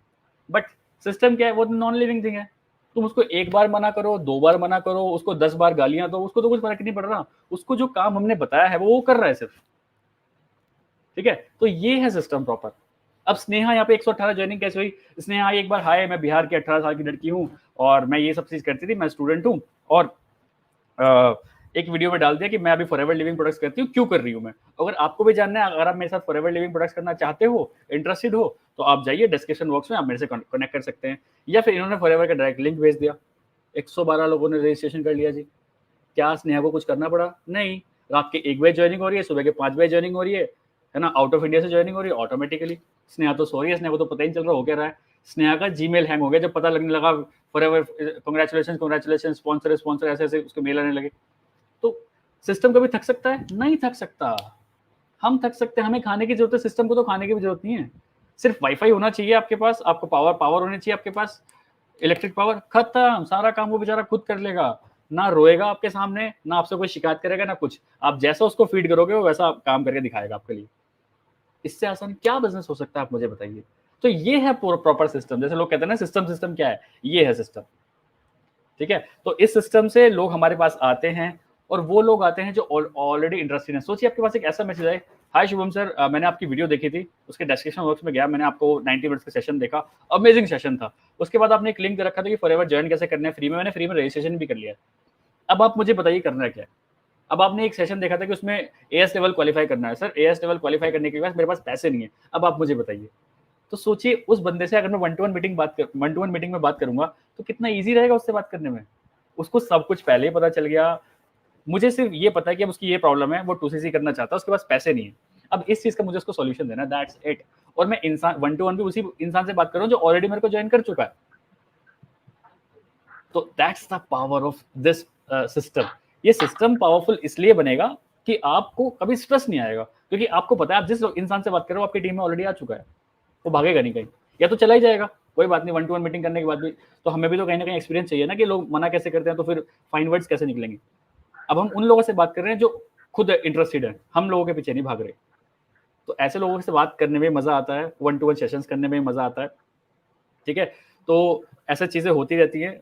बट सिस्टम क्या है, वो नॉन लिविंग थिंग है। तुम उसको एक बार मना करो, 2 बार मना करो, उसको 10 बार गालियां दो, उसको तो कुछ फर्क नहीं पड़ रहा। उसको जो काम हमने बताया है वो कर रहा है सिर्फ, ठीक है। तो ये है सिस्टम प्रॉपर। अब स्नेहा यहाँ पे 118 ज्वाइनिंग कैसे हुई? स्नेहा आई एक बार, हाय मैं बिहार की 18 साल की लड़की हूँ और मैं ये सब चीज करती थी, मैं स्टूडेंट हूँ, और एक वीडियो में डाल दिया कि मैं अभी फॉरएवर लिविंग प्रोडक्ट्स करती हूँ, क्यों कर रही हूँ मैं। अगर आपको भी जानना है, अगर आप मेरे साथ फॉरएवर लिविंग प्रोडक्ट्स करना चाहते हो, इंटरेस्टेड हो, तो आप जाइए डिस्क्रिप्शन बॉक्स में, आप मेरे से कनेक्ट कर सकते हैं। या फिर इन्होंने फॉरएवर का डायरेक्ट लिंक भेज दिया, 112 लोगों ने रजिस्ट्रेशन कर लिया जी। क्या स्नेहा को कुछ करना पड़ा? नहीं। रात के 1 बजे ज्वाइनिंग हो रही है, सुबह के 5 बजे ज्वाइनिंग हो रही है ना, आउट ऑफ इंडिया से ज्वाइनिंग हो रही है ऑटोमेटिकली। स्नेहा तो सो रही है, स्नेहा को तो पता ही नहीं चल रहा हो क्या रहा है। स्नेहा का जीमेल हैंग हो गया जब पता लगने लगा फॉरएवर कांग्रेचुलेशन, स्पॉन्सर ऐसे ऐसे उसके मेल आने लगे। तो सिस्टम कभी थक सकता है? नहीं थक सकता। हम थक सकते हैं, हमें खाने की जरूरत है, सिस्टम को तो खाने की भी जरूरत नहीं है। सिर्फ वाईफाई होना चाहिए आपके पास, आपको पावर होनी चाहिए आपके पास, इलेक्ट्रिक पावर, खत्म, सारा काम वो बेचारा खुद कर लेगा। ना रोएगा आपके सामने, ना आपसे कोई शिकायत करेगा, ना कुछ। आप जैसा उसको फीड करोगे वो वैसा काम करके दिखाएगा आपके लिए। इससे आसान क्या बिजनेस हो सकता है, आप मुझे बताइए। तो ये है प्रॉपर सिस्टम। जैसे लोग कहते हैं ना सिस्टम क्या है, ये है सिस्टम, ठीक है। तो इस सिस्टम से लोग हमारे पास आते हैं, और वो लोग आते हैं जो ऑलरेडी इंटरेस्टेड हैं। सोचिए आपके पास एक ऐसा मैसेज आए, हाय शुभम सर, मैंने आपकी वीडियो देखी थी, उसके डिस्क्रिप्शन बॉक्स में गया, मैंने आपको 90 मिनट्स का सेशन देखा, अमेजिंग सेशन था। उसके बाद आपने एक लिंक दे रखा था कि फॉरएवर ज्वाइन कैसे करना है फ्री में, मैंने फ्री में रजिस्ट्रेशन भी कर लिया। अब आप मुझे बताइए करना है क्या है। अब आपने एक सेशन देखा था कि उसमें AS लेवल क्वालिफाई करना है। सर AS लेवल क्वालिफाई करने के बाद मेरे पास पैसे नहीं है, अब आप मुझे बताइए। तो सोचिए उस बंदे से अगर मैं 1-to-1 मीटिंग में बात करूंगा तो कितना ईजी रहेगा उससे बात करने में। उसको सब कुछ पहले ही पता चल गया। मुझे सिर्फ ये पता है कि अब उसकी ये प्रॉब्लम है, वो 2CC करना चाहता है, उसके पास पैसे नहीं है। अब इस चीज का मुझे उसको सॉल्यूशन देना, दैट्स इट। और मैं इंसान 1-to-1 भी उसी इंसान से बात कर रहा हूँ जो ऑलरेडी मेरे को ज्वाइन कर चुका है। तो that's the power of this system. ये सिस्टम पावरफुल इसलिए बनेगा कि आपको कभी स्ट्रेस नहीं आएगा, क्योंकि आपको पता है आप जिस इंसान से बात कर रहे हो आपकी टीम में ऑलरेडी आ चुका है, वो भागेगा नहीं कहीं, या तो चला ही जाएगा, कोई बात नहीं। 1-to-1 मीटिंग करने के बाद भी तो हमें भी तो कहीं ना कहीं एक्सपीरियंस चाहिए ना कि लोग मना कैसे करते हैं, तो फिर फाइन वर्ड्स कैसे निकलेंगे। अब हम उन लोगों से बात कर रहे हैं जो खुद इंटरेस्टेड है, हम लोगों के पीछे नहीं भाग रहे। तो ऐसे लोगों से बात करने में मजा आता है, 1-to-1 सेशंस करने में मजा आता है, ठीक है। तो ऐसा चीजें होती रहती है।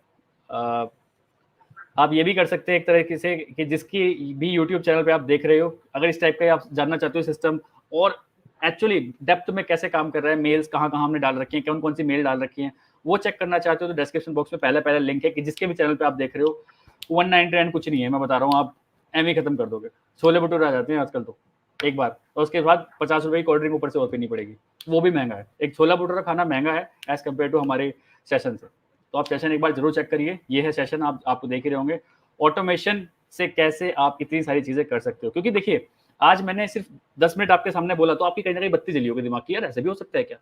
आप ये भी कर सकते हैं एक तरीके से कि जिसकी भी यूट्यूब चैनल पे आप देख रहे हो, अगर इस टाइप का आप जानना चाहते हो सिस्टम और एक्चुअली डेप्थ में कैसे काम कर रहा है, मेल्स कहाँ कहाँ हमने डाल रखी हैं, कौन कौन सी मेल डाल रखी हैं, वो चेक करना चाहते हो तो डिस्क्रिप्शन बॉक्स में पहले लिंक है कि जिसके भी चैनल पे आप देख रहे हो 199 कुछ नहीं है, मैं बता रहा हूँ, आप एम ही खत्म कर दोगे। छोले भटूरे आ जाते हैं आजकल तो, एक बार, और उसके बाद 50 रुपए की कोल्ड ड्रिंक ऊपर से और पीनी पड़ेगी, वो भी महंगा है। एक छोला भटूरा खाना महंगा है एज कम्पेयर टू हमारे सेशन से। तो आप सेशन एक बार जरूर चेक करिए, ये है सेशन, आप देख ही रहे होंगे ऑटोमेशन से कैसे आप इतनी सारी चीजें कर सकते हो। क्योंकि देखिए आज मैंने सिर्फ 10 मिनट आपके सामने बोला तो आपकी कहीं ना कहीं बत्ती जली होगी दिमाग की, यार ऐसे भी हो सकता है क्या।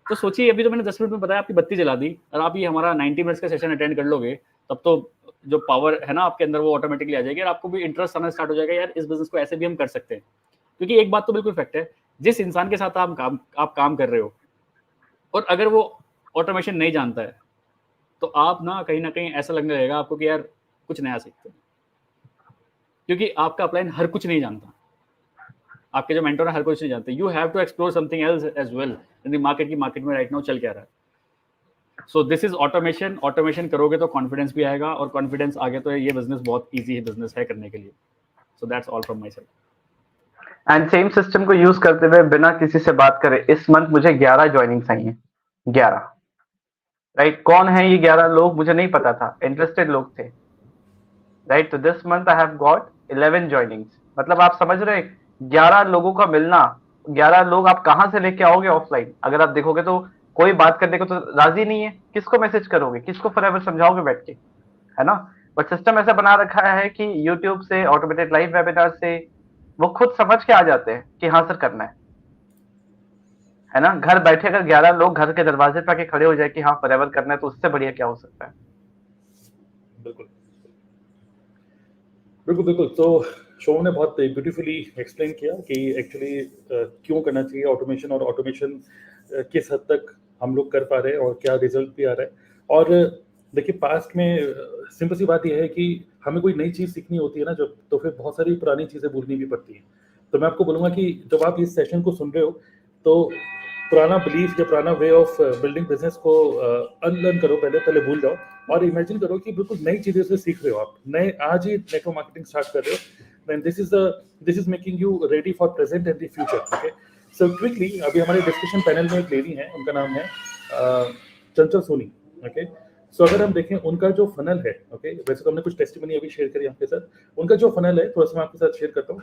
तो सोचिए अभी तो मैंने 10 मिनट में बताया, आपकी बत्ती जला दी, और आप ये हमारा 90 मिनट्स का सेशन अटेंड कर लोगे, तब तो जो पावर है ना आपके अंदर वो ऑटोमेटिकली आ जाएगी और आपको भी इंटरेस्ट आना स्टार्ट हो जाएगा, यार इस बिजनेस को ऐसे भी हम कर सकते हैं। क्योंकि एक बात तो बिल्कुल फैक्ट है, जिस इंसान के साथ आप काम कर रहे हो और अगर वो ऑटोमेशन नहीं जानता है तो आप ना कहीं ऐसा लगने लगेगा आपको कि यार कुछ नया सीखते हैं, क्योंकि आपका अपलाइन हर कुछ नहीं जानता, आपके जो मेंटर है हर कुछ नहीं जानते। You have to explore something else as well in the market, की मार्केट में राइट नाउ चल क्या रहा है। So this is automation. Automation करोगे तो कॉन्फिडेंस भी आएगा, और कॉन्फिडेंस आ गया तो ये बिजनेस बहुत ईजी है, बिजनेस है करने के लिए। So that's all from my side. And same system को यूज करते हुए बिना किसी से बात करे इस मंथ मुझे 11 ज्वाइनिंग्स आई हैं। 11, राइट। कौन है ये 11 लोग मुझे नहीं पता था, इंटरेस्टेड लोग थे, राइट। तो this month I have got 11 joinings. मतलब आप समझ रहे हैं 11 लोगों का मिलना। 11 लोग आप कहां से लेके आओगे ऑफलाइन? अगर आप देखोगे तो कोई बात करने को तो राजी नहीं है, किसको मैसेज करोगे, किसको फॉरएवर समझाओगे बैठ के, है ना। बट सिस्टम ऐसा बना रखा है कि यूट्यूब से, ऑटोमेटेड लाइव वेबिनार से वो खुद समझ के आ जाते हैं कि हाँ सर करना है ना। घर बैठे अगर 11 लोग घर के दरवाजे पे आके खड़े हो जाए कि हाँ फॉरएवर करना है, तो उससे बढ़िया क्या हो सकता है। बिल्कुल बिल्कुल बिल्कुल। तो शोम ने बहुत ब्यूटीफुली एक्सप्लेन किया कि एक्चुअली क्यों करना चाहिए ऑटोमेशन, और ऑटोमेशन किस हद तक हम लोग कर पा रहे हैं और क्या रिजल्ट भी आ रहा है। और देखिए पास्ट में सिंपल सी बात यह है कि हमें कोई नई चीज़ सीखनी होती है ना जब, तो फिर बहुत सारी पुरानी चीज़ें भूलनी भी पड़ती हैं। तो मैं आपको बोलूँगा कि जब आप इस सेशन को सुन रहे हो तो पुराना बिलीफ या पुराना वे ऑफ बिल्डिंग बिजनेस को अनलर्न करो, पहले भूल जाओ और इमेजिन करो कि बिल्कुल नई चीज़ें से सीख रहे हो आप, नए आज ही नेटवर्क मार्केटिंग स्टार्ट कर रहे हो। then this is making you ready for present and the future. Okay, so quickly अभी हमारे डिस्कशन पैनल में एक लेडी हैं, उनका नाम है चंचल सोनी। ओके, सो अगर हम देखें उनका जो फनल है, ओके, वैसे तो हमने कुछ टेस्टिमनी अभी शेयर करी आपके साथ, उनका जो फनल है थोड़ा सा मैं आपके साथ शेयर करता हूँ।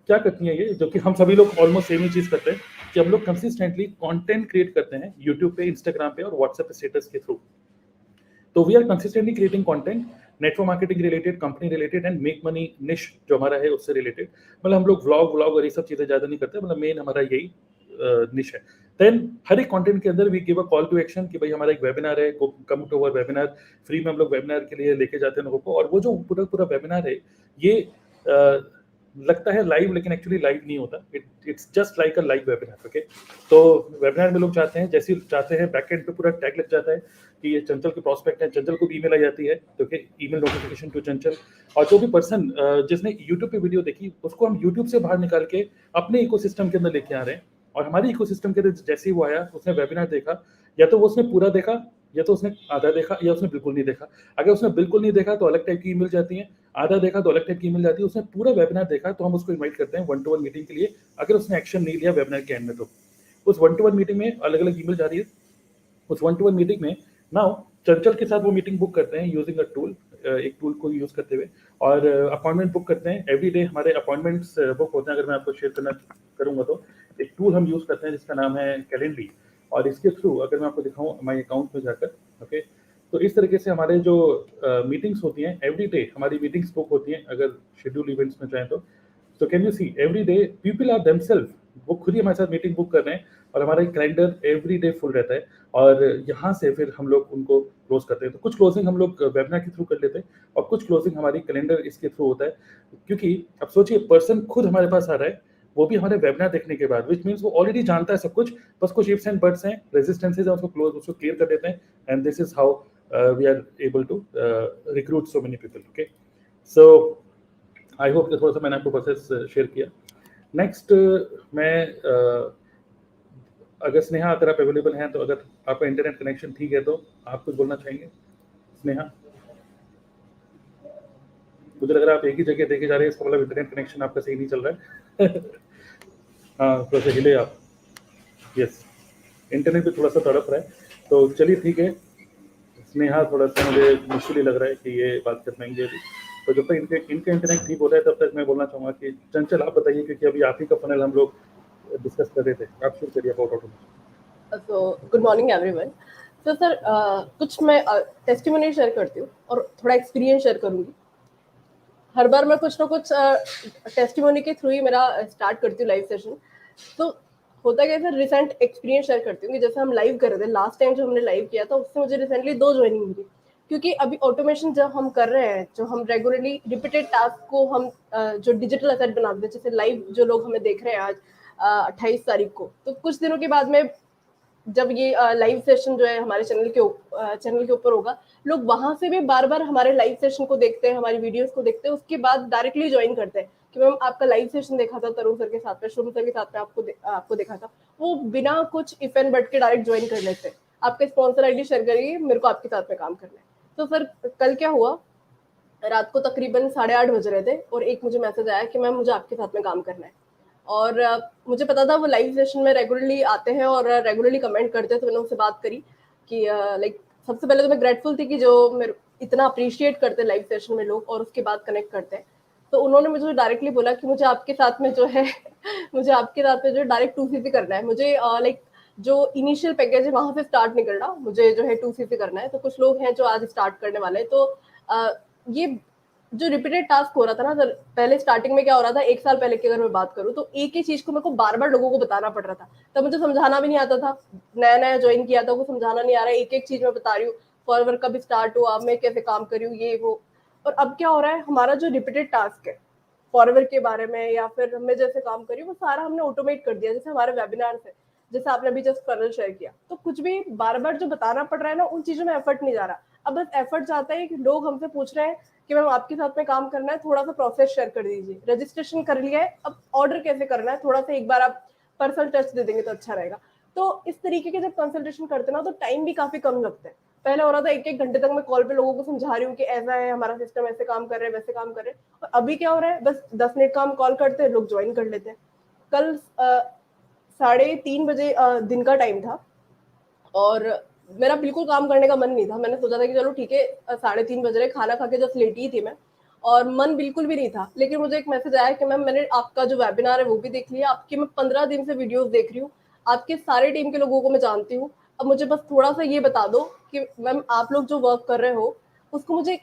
क्या करती हैं ये, जो कि हम सभी लोग ऑलमोस्ट सेम ही चीज़ करते हैं, कि हम लोग कंसिस्टेंटली कंटेंट क्रिएट करते हैं यूट्यूब पे, इंस्टाग्राम पे और व्हाट्सएप पे स्टेटस के थ्रू। तो we are consistently creating content network marketing related, company related and make money niche जो हमारा है उससे रिलेटेड। मतलब हम लोग व्लॉग और ये सब चीज़ें ज़्यादा नहीं करते, मतलब मेन हमारा यही निश है। देन हर एक कंटेंट के अंदर we give a call to action कि भाई हमारा एक वेबिनार है, come to our webinar, free में हम लोग वेबिनार के लिए लेके जाते हैं लोगों को। और वो जो पूरा वेबिनार है ये लगता है लाइव, लेकिन एक्चुअली लाइव नहीं होता, it's just like a live webinar. Okay, तो वेबिनार में लोग चाहते हैं, जैसे चाहते हैं बैकएंड पे पूरा टैग लग जाता है कि ये चंचल के प्रॉस्पेक्ट है, चंचल को भी ईमेल आ जाती है, ओके, ईमेल नोटिफिकेशन टू चंचल। और जो भी पर्सन जिसने यूट्यूब पे वीडियो देखी उसको हम यूट्यूब से बाहर निकाल के अपने इकोसिस्टम के अंदर लेके आ रहे हैं। और हमारे इकोसिस्टम के अंदर जैसे ही वो आया, उसने वेबिनार देखा, या तो वो उसने पूरा देखा, या तो उसने आधा देखा, या उसने बिल्कुल नहीं देखा। अगर उसने बिल्कुल नहीं देखा तो अलग टाइप की ईमेल जाती है, आधा देखा तो अलग टाइप की ईमेल जाती है। उसने पूरा वेबिनार देखा तो हम उसको इनवाइट करते हैं 1-to-1 मीटिंग के लिए। अगर उसने एक्शन नहीं लिया वेबिनार के एंड में, तो उस 1-to-1 मीटिंग में अलग अलग ईमेल जा रही है। उस 1-to-1 मीटिंग में नाउ चंचल के साथ वो मीटिंग बुक करते हैं यूजिंग अ टूल, एक टूल को यूज करते हुए, और अपॉइंटमेंट बुक करते हैं। एवरी डे हमारे अपॉइंटमेंट्स बुक होते हैं। अगर मैं आपको शेयर करना करूंगा तो एक टूल हम यूज करते हैं जिसका नाम है कैलेंडरी, और इसके थ्रू अगर मैं आपको दिखाऊं माई अकाउंट में जाकर, ओके, तो इस तरीके से हमारे जो मीटिंग्स होती हैं, एवरी डे हमारी मीटिंग्स बुक होती हैं अगर शेड्यूल इवेंट्स में जाएं तो। So can you see every day people are themselves, वो खुद ही हमारे साथ मीटिंग बुक कर रहे हैं, और हमारा कैलेंडर एवरी डे फुल रहता है। और यहाँ से फिर हम लोग उनको क्लोज करते हैं। तो कुछ क्लोजिंग हम लोग वेबिनार के थ्रू कर लेते हैं और कुछ क्लोजिंग हमारी कैलेंडर इसके थ्रू होता है। क्योंकि अब सोचिए पर्सन खुद हमारे पास आ रहा है, वो भी हमारे वेबिनार देखने के बाद, विच मीन्स वो ऑलरेडी जानता है सब कुछ, बस कुछ इफ्स एंड बट्स हैं, रेजिस्टेंसेज हैं, उसको क्लियर कर देते हैं। And this is how we are able to recruit so many people. Okay, so I hope कि थोड़ा सा मैंने आपको प्रोसेस शेयर किया। नेक्स्ट मैं अगर स्नेहा अगर आप अवेलेबल हैं, तो अगर आपका इंटरनेट कनेक्शन ठीक है तो आप कुछ बोलना चाहेंगे स्नेहा? मुझे लग रहा है आप एक ही जगह देखे जा रहे हैं, इसका मतलब इंटरनेट कनेक्शन आपका सही नहीं चल रहा है। हाँ, थोड़ा सा हिले आप। यस, इंटरनेट पे थोड़ा सा तड़प रहा है। तो चलिए ठीक है स्नेहा, थोड़ा सा मुझे मुश्किल ही लग रहा है कि ये बात कर पाएंगे अभी। तो जब तक इनके इंटरनेट ठीक होता है तब तक मैं बोलना चाहूँगा कि चंचल आप बताइए, क्योंकि अभी आप ही का फनल हम लोग डिस्कस कर रहे थे, आप शुरू करिए about automation. So good morning everyone. तो सर कुछ मैं टेस्टिमोनी शेयर करती हूँ और थोड़ा एक्सपीरियंस शेयर करूँगी। हर बार मैं कुछ ना कुछ टेस्टिमोनी के थ्रू ही मेरा स्टार्ट करती हूँ लाइव सेशन। तो होता क्या है सर, रिसेंट एक्सपीरियंस शेयर करती हूँ कि जैसे हम लाइव कर रहे थे लास्ट टाइम जो हमने लाइव किया था, उससे मुझे रिसेंटली 2 ज्वाइनिंग मिली। क्योंकि अभी ऑटोमेशन जब हम कर रहे हैं, जो हम रेगुलरली रिपीटेड टास्क को हम जो डिजिटल असेट बनाते हैं, जैसे लाइव जो लोग हमें देख रहे हैं आज 28 तारीख को, तो कुछ दिनों के बाद में जब ये लाइव सेशन जो है हमारे चैनल के ऊपर होगा, लोग वहां से भी बार बार हमारे लाइव सेशन को देखते हैं, हमारी वीडियोस को देखते हैं, उसके बाद डायरेक्टली ज्वाइन करते हैं कि मैम आपका लाइव सेशन देखा था तरुण सर के साथ में, शुभम सर के साथ में आपको देखा था। वो बिना कुछ इफ एंड बट के डायरेक्ट ज्वाइन कर लेते हैं। आपके स्पॉन्सर आईडी शेयर करिए, मेरे को आपके साथ में काम करना है। तो सर कल क्या हुआ, रात को तकरीबन 8:30 बज रहे थे और एक मुझे मैसेज आया कि मैम मुझे आपके साथ में काम करना है। और मुझे पता था वो लाइव सेशन में रेगुलरली आते हैं और रेगुलरली कमेंट करते हैं, तो मैंने उनसे बात करी कि लाइक सबसे पहले तो मैं ग्रेटफुल थी कि जो मेरे इतना अप्रिशिएट करते हैं लाइव सेशन में लोग और उसके बाद कनेक्ट करते हैं। तो उन्होंने मुझे डायरेक्टली बोला कि मुझे आपके साथ में जो है मुझे आपके साथ में जो डायरेक्ट 2cc करना है। मुझे लाइक जो इनिशियल पैकेज है वहां से स्टार्ट नहीं करना, मुझे जो है 2cc करना है। तो कुछ लोग हैं जो आज स्टार्ट करने वाले हैं। तो ये जो रिपीटेड टास्क हो रहा था ना सर, पहले स्टार्टिंग में क्या हो रहा था, 1 साल पहले की अगर मैं बात करूं तो एक ही चीज को मेरे को बार बार लोगों को बताना पड़ रहा था। तब मुझे समझाना भी नहीं आता था, नया नया ज्वाइन किया था, वो समझाना नहीं आ रहा है, एक एक चीज मैं बता रही हूँ, फॉरवर्ड कब स्टार्ट हुआ, मैं कैसे काम कर रही हूँ, ये वो। और अब क्या हो रहा है, हमारा जो रिपीटेड टास्क है फॉरवर्ड के बारे में या फिर मैं जैसे काम कर रही हूँ, वो सारा हमने ऑटोमेट कर दिया। जैसे हमारे वेबिनार है, जैसे आपने अभी जस्ट फनल शेयर किया, तो कुछ भी बार बार जो बताना पड़ रहा है ना, उन चीजों में एफर्ट नहीं जा रहा। अब बस एफर्ट जाता है कि लोग हमसे पूछ रहे हैं कि मैम आपके साथ में काम करना है, थोड़ा सा प्रोसेस शेयर कर दीजिए, रजिस्ट्रेशन कर लिया है, अब ऑर्डर कैसे करना है, थोड़ा सा एक बार आप पर्सनल टच दे देंगे तो अच्छा रहेगा। तो इस तरीके के जब कंसल्टेशन करते ना, तो टाइम भी काफी कम लगता है। पहले हो रहा था 1-1 घंटे तक मैं कॉल पे लोगों को समझा रही हूँ कि ऐसा है हमारा सिस्टम, ऐसे काम कर रहे हैं, वैसे काम कर रहे हैं। और अभी क्या हो रहा है, बस 10 मिनट का हम कॉल करते हैं, लोग ज्वाइन कर लेते हैं। कल 3:30 बजे दिन का टाइम था और मेरा बिल्कुल काम करने का मन नहीं था। मैंने सोचा था कि चलो ठीक है, 3:30 बज रहे, खाना खा के जस्ट लेटी ही थी मैं और मन बिल्कुल भी नहीं था। लेकिन मुझे एक मैसेज आया कि मैम मैंने आपका जो वेबिनार है वो भी देख लिया, आपकी मैं 15 दिन से वीडियोस देख रही हूँ, आपके सारे टीम के लोगों को मैं जानती हूँ। अब मुझे बस थोड़ा सा ये बता दो कि मैम आप लोग जो वर्क कर रहे हो उसको मुझे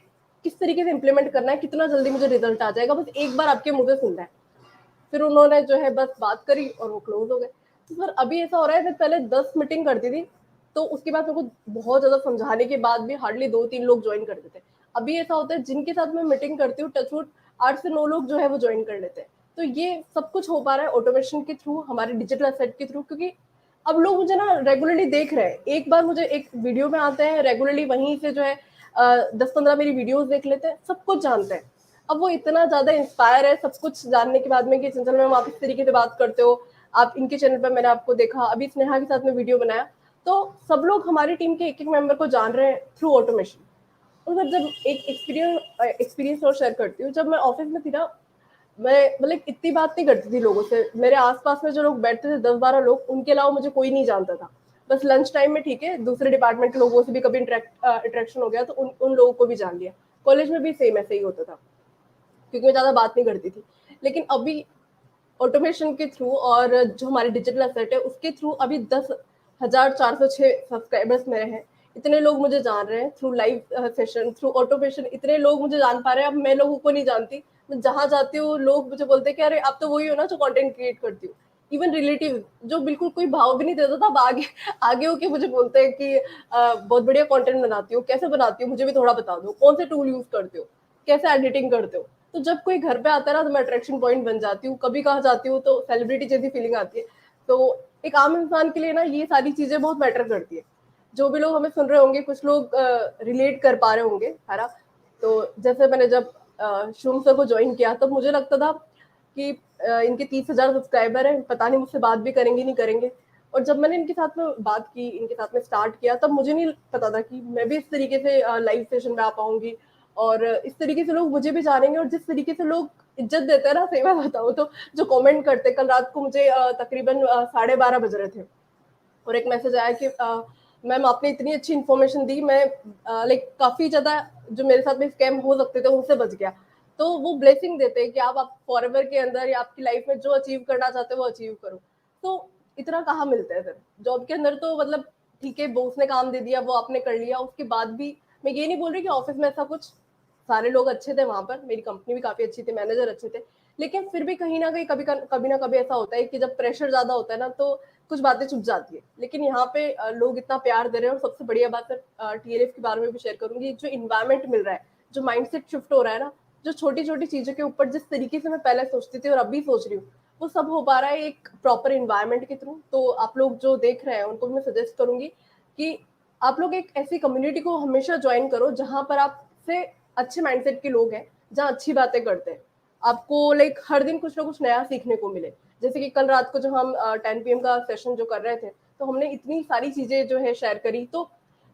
किस तरीके से इम्प्लीमेंट करना है, कितना जल्दी मुझे रिजल्ट आ जाएगा, बस एक बार आपके मुंह से सुनना है। फिर उन्होंने जो है बस बात करी और वो क्लोज हो गए। तो सर अभी ऐसा हो रहा है, मैं पहले 10 मीटिंग करती थी, तो उसके बाद मेरे को बहुत ज्यादा समझाने के बाद भी हार्डली 2-3 लोग ज्वाइन करते थे। अभी ऐसा होता है, जिनके साथ मैं मीटिंग करती हूँ, टचवुड 8 से 9 लोग जो है वो ज्वाइन कर लेते हैं। तो ये सब कुछ हो पा रहा है ऑटोमेशन के थ्रू, हमारे डिजिटल एसेट के थ्रू, क्योंकि अब लोग मुझे ना रेगुलरली देख रहे हैं। एक बार मुझे एक वीडियो में आते हैं, रेगुलरली वहीं से जो है 10-15 मेरी वीडियोस देख लेते हैं, सब कुछ जानते हैं। अब वो इतना ज्यादा इंस्पायर है सब कुछ जानने के बाद में कि चंचल मैम आप इस तरीके से बात करते हो, आप इनके चैनल पर मैंने आपको देखा, अभी स्नेहा के साथ में वीडियो बनाया, तो सब लोग हमारी टीम के एक एक मेंबर को जान रहे हैं थ्रू ऑटोमेशन। और सर जब एक एक्सपीरियंस और शेयर करती हूँ, जब मैं ऑफिस में थी ना, मैं मतलब इतनी बात नहीं करती थी लोगों से। मेरे आसपास में जो लोग बैठते थे 10-12 लोग, उनके अलावा मुझे कोई नहीं जानता था। बस लंच टाइम में ठीक है, दूसरे डिपार्टमेंट के लोगों से भी कभी इंटरेक्शन हो गया तो उन लोगों को भी जान लिया। कॉलेज में भी सेम ऐसे ही होता था, क्योंकि मैं ज्यादा बात नहीं करती थी। लेकिन अभी ऑटोमेशन के थ्रू और जो हमारे डिजिटल एसेट है उसके थ्रू अभी 10,406 सब्सक्राइबर्स मेरे हैं। इतने लोग मुझे जान रहे हैं through live session, through automation, इतने लोग मुझे जान पा रहे हैं। अब मैं लोगों को नहीं जानती, मैं जहाँ जाती हूँ लोग मुझे बोलते हैं कि अरे आप तो वही हो ना जो कंटेंट क्रिएट करती हो। इवन रिलेटिव जो बिल्कुल कोई भाव भी नहीं देता था, अब आगे आगे होके मुझे बोलते हैं कि बहुत बढ़िया कंटेंट बनाती हो, कैसे बनाती हो, मुझे भी थोड़ा बता दो, कौन से टूल यूज करते हो, कैसे एडिटिंग करते हो। तो जब कोई घर पे आता है ना, तो मैं अट्रैक्शन पॉइंट बन जाती हूँ। कभी कहाँ जाती हूँ तो सेलिब्रिटी जैसी फीलिंग आती है। तो एक आम इंसान के लिए ना ये सारी चीजें बहुत मैटर करती है। जो भी लोग हमें सुन रहे होंगे, कुछ लोग रिलेट कर पा रहे होंगे, है ना। तो जैसे मैंने जब शुभम सर को ज्वाइन किया तब मुझे लगता था कि इनके 30,000 सब्सक्राइबर है, पता नहीं मुझसे बात भी करेंगे नहीं करेंगे। और जब मैंने इनके साथ में बात की, इनके साथ में स्टार्ट किया, तब मुझे नहीं पता था कि मैं भी इस तरीके से लाइव सेशन में आ पाऊंगी और इस तरीके से लोग मुझे भी जानेंगे। और जिस तरीके से लोग इज्जत देते हैं ना, सही बात बताऊं तो, जो कमेंट करते, कल रात को मुझे तकरीबन 12:30 बज रहे थे और एक मैसेज आया कि मैम आपने इतनी अच्छी इन्फॉर्मेशन दी, मैं लाइक काफी ज्यादा जो मेरे साथ में स्कैम हो सकते थे उनसे बच गया। तो वो ब्लेसिंग देते हैं कि आप फॉरएवर के अंदर या आपकी लाइफ में जो अचीव करना चाहते हो वो अचीव करो। तो इतना कहाँ मिलता है फिर जॉब के अंदर। तो मतलब ठीक है, बॉस ने काम दे दिया, वो आपने कर लिया, उसके बाद भी मैं ये नहीं बोल रही कि ऑफिस में ऐसा कुछ, सारे लोग अच्छे थे वहां पर, मेरी कंपनी भी काफी अच्छी थी, मैनेजर अच्छे थे, लेकिन फिर भी कहीं ना कहीं कभी ना कभी ऐसा होता है कि जब प्रेशर ज्यादा होता है ना तो कुछ बातें छुप जाती है। लेकिन यहाँ पे लोग इतना प्यार दे रहे हैं। और सबसे बढ़िया बात है, TLF के बारे में भी शेयर करूंगी, जो इन्वायरमेंट मिल रहा है, जो माइंडसेट शिफ्ट हो रहा है ना, जो छोटी छोटी चीजों के ऊपर जिस तरीके से मैं पहले सोचती थी और अभी सोच रही हूँ, वो सब हो पा रहा है एक प्रॉपर इन्वायरमेंट के थ्रू। तो आप लोग जो देख रहे हैं उनको मैं सजेस्ट करूंगी कि आप लोग एक ऐसी कम्युनिटी को हमेशा ज्वाइन करो जहां पर आपसे अच्छे माइंडसेट के लोग हैं, जहाँ अच्छी बातें करते हैं, आपको लाइक हर दिन कुछ ना कुछ नया सीखने को मिले। जैसे कि कल रात को जो हम 10 PM का सेशन जो कर रहे थे, तो हमने इतनी सारी चीजें जो है शेयर करी। तो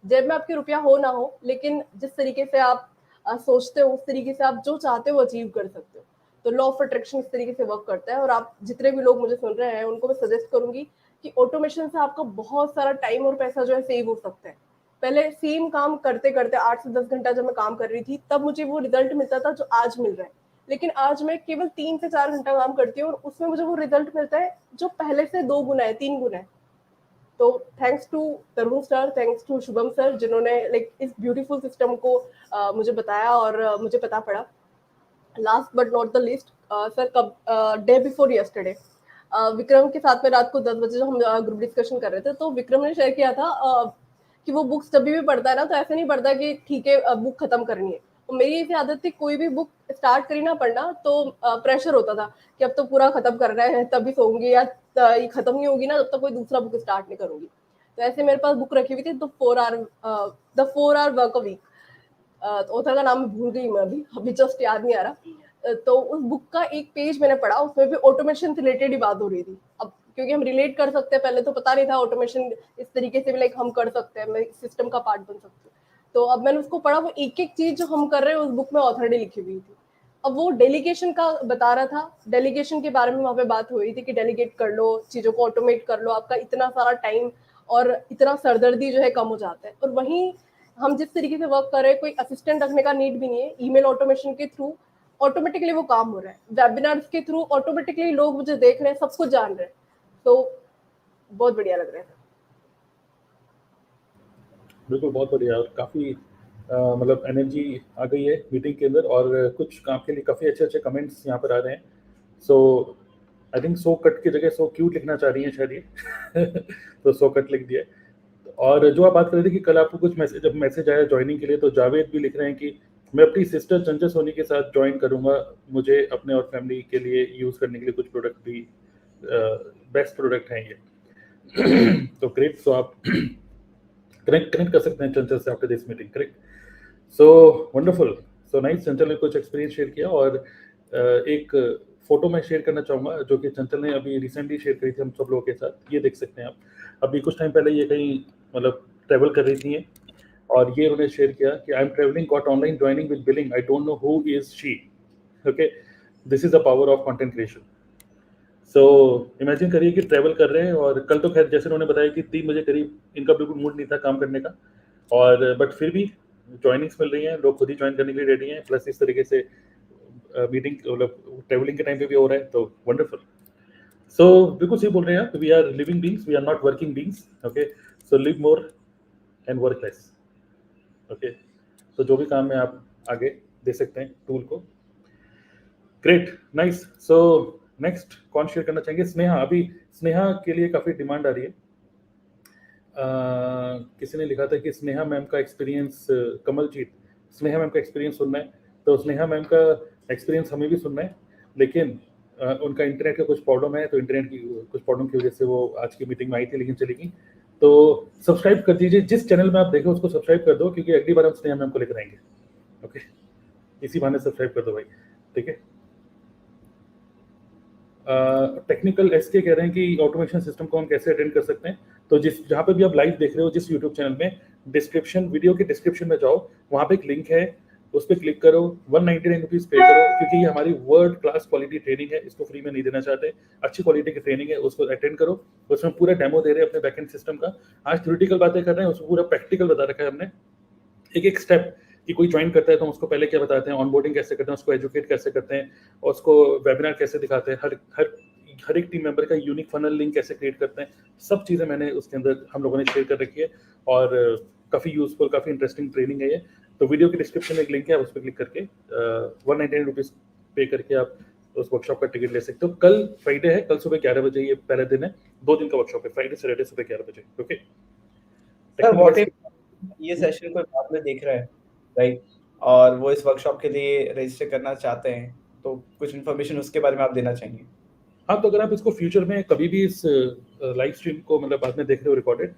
जेब में आपके रुपया हो ना हो, लेकिन जिस तरीके से आप सोचते हो उस तरीके से आप जो चाहते हो अचीव कर सकते हो। तो लॉ ऑफ अट्रैक्शन इस तरीके से वर्क करता है। और आप जितने भी लोग मुझे सुन रहे हैं उनको मैं सजेस्ट करूंगी कि ऑटोमेशन से आपका बहुत सारा टाइम और पैसा जो है सेव हो सकता है। पहले सेम काम करते करते 8 से 10 घंटा जब मैं काम कर रही थी, तब मुझे वो रिजल्ट मिलता था जो आज मिल रहा है। लेकिन आज मैं केवल 3 से 4 घंटा काम करती हूँ और उसमें मुझे वो रिजल्ट मिलता है जो पहले से 2 गुना है, 3 गुना है। तो thanks to Tarun sir, thanks to Shubham sir, जिन्होंने लाइक इस ब्यूटीफुल सिस्टम को मुझे बताया और मुझे पता पड़ा। Last but not the least sir, कब डे बिफोर यस्टरडे विक्रम के साथ में रात को 10 बजे जो हम ग्रुप डिस्कशन कर रहे थे, तो विक्रम ने शेयर किया था कि वो बुक्स जब भी पढ़ता है ना, तो ऐसे नहीं पढ़ता कि ठीक है बुक खत्म करनी है। तो मेरी ऐसी आदत थी, कोई भी बुक स्टार्ट करी ना पढ़ना तो प्रेशर होता था कि अब तो पूरा खत्म करना है तभी सोऊंगी, या ये खत्म नहीं होगी ना तब तक कोई दूसरा बुक स्टार्ट नहीं करूंगी। तो ऐसे मेरे पास बुक रखी हुई थी, the 4 hour work a week, author का नाम भूल गई मैं, अभी जस्ट याद नहीं आ रहा। तो उस बुक का एक पेज मैंने पढ़ा, उसमें भी ऑटोमेशन से रिलेटेड ही बात हो रही थी। अब क्योंकि हम रिलेट कर सकते हैं, पहले तो पता नहीं था ऑटोमेशन इस तरीके से भी लाइक हम कर सकते हैं, मैं सिस्टम का पार्ट बन सकती हूँ। तो अब मैंने उसको पढ़ा, वो एक एक चीज जो हम कर रहे हैं उस बुक में ऑथर ने लिखी हुई थी। अब वो डेलीगेशन का बता रहा था, डेलीगेशन के बारे में वहां पे बात हो रही थी कि डेलीगेट कर लो, चीजों को ऑटोमेट कर लो, आपका इतना सारा टाइम और इतना सरदर्दी जो है कम हो जाता है। और वहीं हम जिस तरीके से वर्क कर रहे हैं, कोई असिस्टेंट रखने का नीड भी नहीं है, ईमेल ऑटोमेशन के थ्रू ऑटोमेटिकली वो काम हो रहा है, वेबिनार्स के थ्रू ऑटोमेटिकली लोग मुझे देख रहे हैं, सब कुछ जान रहे हैं। तो बहुत बढ़िया लग रहा है। बिल्कुल, बहुत बढ़िया। और काफ़ी मतलब एनर्जी आ गई है मीटिंग के अंदर, और कुछ काम के लिए काफ़ी अच्छे अच्छे कमेंट्स यहाँ पर आ रहे हैं। सो आई थिंक सो कट की जगह सो क्यूट लिखना चाह रही हैं शायद ये तो सो कट लिख दिया है। और जो आप बात कर रहे थे कि कल आपको कुछ मैसेज आया ज्वाइनिंग के लिए, तो जावेद भी लिख रहे हैं कि मैं अपनी सिस्टर चंचल सोनी के साथ ज्वाइन करूंगा, मुझे अपने और फैमिली के लिए यूज़ करने के लिए कुछ प्रोडक्ट भी बेस्ट प्रोडक्ट हैं ये तो ग्रेट। सो आप कनेक्ट कर सकते हैं चंचल से after this meeting, correct. So wonderful, so nice. चंचल ने कुछ एक्सपीरियंस शेयर किया, और एक फोटो मैं शेयर करना चाहूँगा जो कि चंचल ने अभी रिसेंटली शेयर करी थी हम सब लोगों के साथ। ये देख सकते हैं आप, अभी कुछ टाइम पहले ये कहीं मतलब ट्रैवल कर रही थी, और ये उन्होंने शेयर किया कि I am travelling, got online joining with billing, I don't know who is she. Okay, this is the power of content creation. So imagine करिए कि ट्रैवल कर रहे हैं, और कल तो खैर जैसे उन्होंने बताया कि 3 बजे करीब इनका बिल्कुल मूड नहीं था काम करने का, और बट फिर भी ज्वाइनिंग्स मिल रही हैं, लोग खुद ही ज्वाइन करने के लिए रेडी हैं, प्लस इस तरीके से मीटिंग मतलब ट्रैवलिंग के टाइम पे भी हो रहा है, तो वंडरफुल। सो बिल्कुल सही बोल रहे हैं आप, we are living beings, we are not working beings. Okay, so live more and work less. Okay, तो जो भी काम है आप आगे दे सकते हैं टूल को। Great, nice. सो नेक्स्ट कौन शेयर करना चाहेंगे? स्नेहा। अभी स्नेहा के लिए काफ़ी डिमांड आ रही है। किसी ने लिखा था कि स्नेहा मैम का एक्सपीरियंस, कमलजीत, स्नेहा मैम का एक्सपीरियंस सुनना है। तो स्नेहा मैम का एक्सपीरियंस हमें भी सुनना है, लेकिन उनका इंटरनेट का कुछ प्रॉब्लम है, तो इंटरनेट की कुछ प्रॉब्लम की वजह से वो आज की मीटिंग में आई थी, लेकिन चलेगी। तो सब्सक्राइब कर दीजिए, जिस चैनल में आप देखें उसको सब्सक्राइब कर दो, क्योंकि अगली बार हम स्नेहा मैम को लेकर आएंगे। ओके, इसी बहाने सब्सक्राइब कर दो भाई, ठीक है। टेक्निकल एसके कह रहे हैं कि ऑटोमेशन सिस्टम को हम कैसे अटेंड कर सकते हैं। तो जहाँ पे भी आप लाइव देख रहे हो, जिस यूट्यूब चैनल में, डिस्क्रिप्शन, वीडियो के डिस्क्रिप्शन में जाओ, वहाँ पे एक लिंक है, उस पर क्लिक करो, 199 रुपीज़ पे करो, क्योंकि ये हमारी वर्ल्ड क्लास क्वालिटी ट्रेनिंग है, इसको फ्री में नहीं देना चाहते। अच्छी क्वालिटी की ट्रेनिंग है, उसको अटेंड करो। उसमें पूरा डेमो दे रहे हैं अपने बैकएंड सिस्टम का। आज थ्योरेटिकल बातें कर रहे हैं, उसमें पूरा प्रैक्टिकल बता रखा है हमने, एक एक स्टेप कि कोई ज्वाइन करता है तो हम उसको पहले क्या बताते हैं, ऑनबोर्डिंग कैसे करते हैं, उसको एजुकेट कैसे करते हैं, और उसको वेबिनार कैसे दिखाते हैं, हर एक टीम मेंबर का यूनिक फनल लिंक कैसे क्रिएट करते हैं, सब चीज़ें मैंने उसके अंदर हम लोगों ने शेयर कर रखी है। और काफ़ी यूजफुल, काफ़ी इंटरेस्टिंग ट्रेनिंग है ये। तो वीडियो की डिस्क्रिप्शन में एक लिंक है, आप उस पर क्लिक करके 199 रुपीज़ पे करके आप उस वर्कशॉप का टिकट ले सकते हो। कल फ्राइडे है, कल सुबह 11 बजे ये पहला दिन है, 2 दिन का वर्कशॉप है, फ्राइडे सैटरडे सुबह 11 बजे। ओके सर, व्हाट इफ ये सेशन कोई बाद में देख रहा है, राइट, और वो इस वर्कशॉप के लिए रजिस्टर करना चाहते हैं, तो कुछ इन्फॉर्मेशन उसके बारे में आप देना चाहेंगे? हाँ, तो अगर आप इसको फ्यूचर में कभी भी इस लाइव स्ट्रीम को मतलब बाद में देख रहे हो रिकॉर्डेड,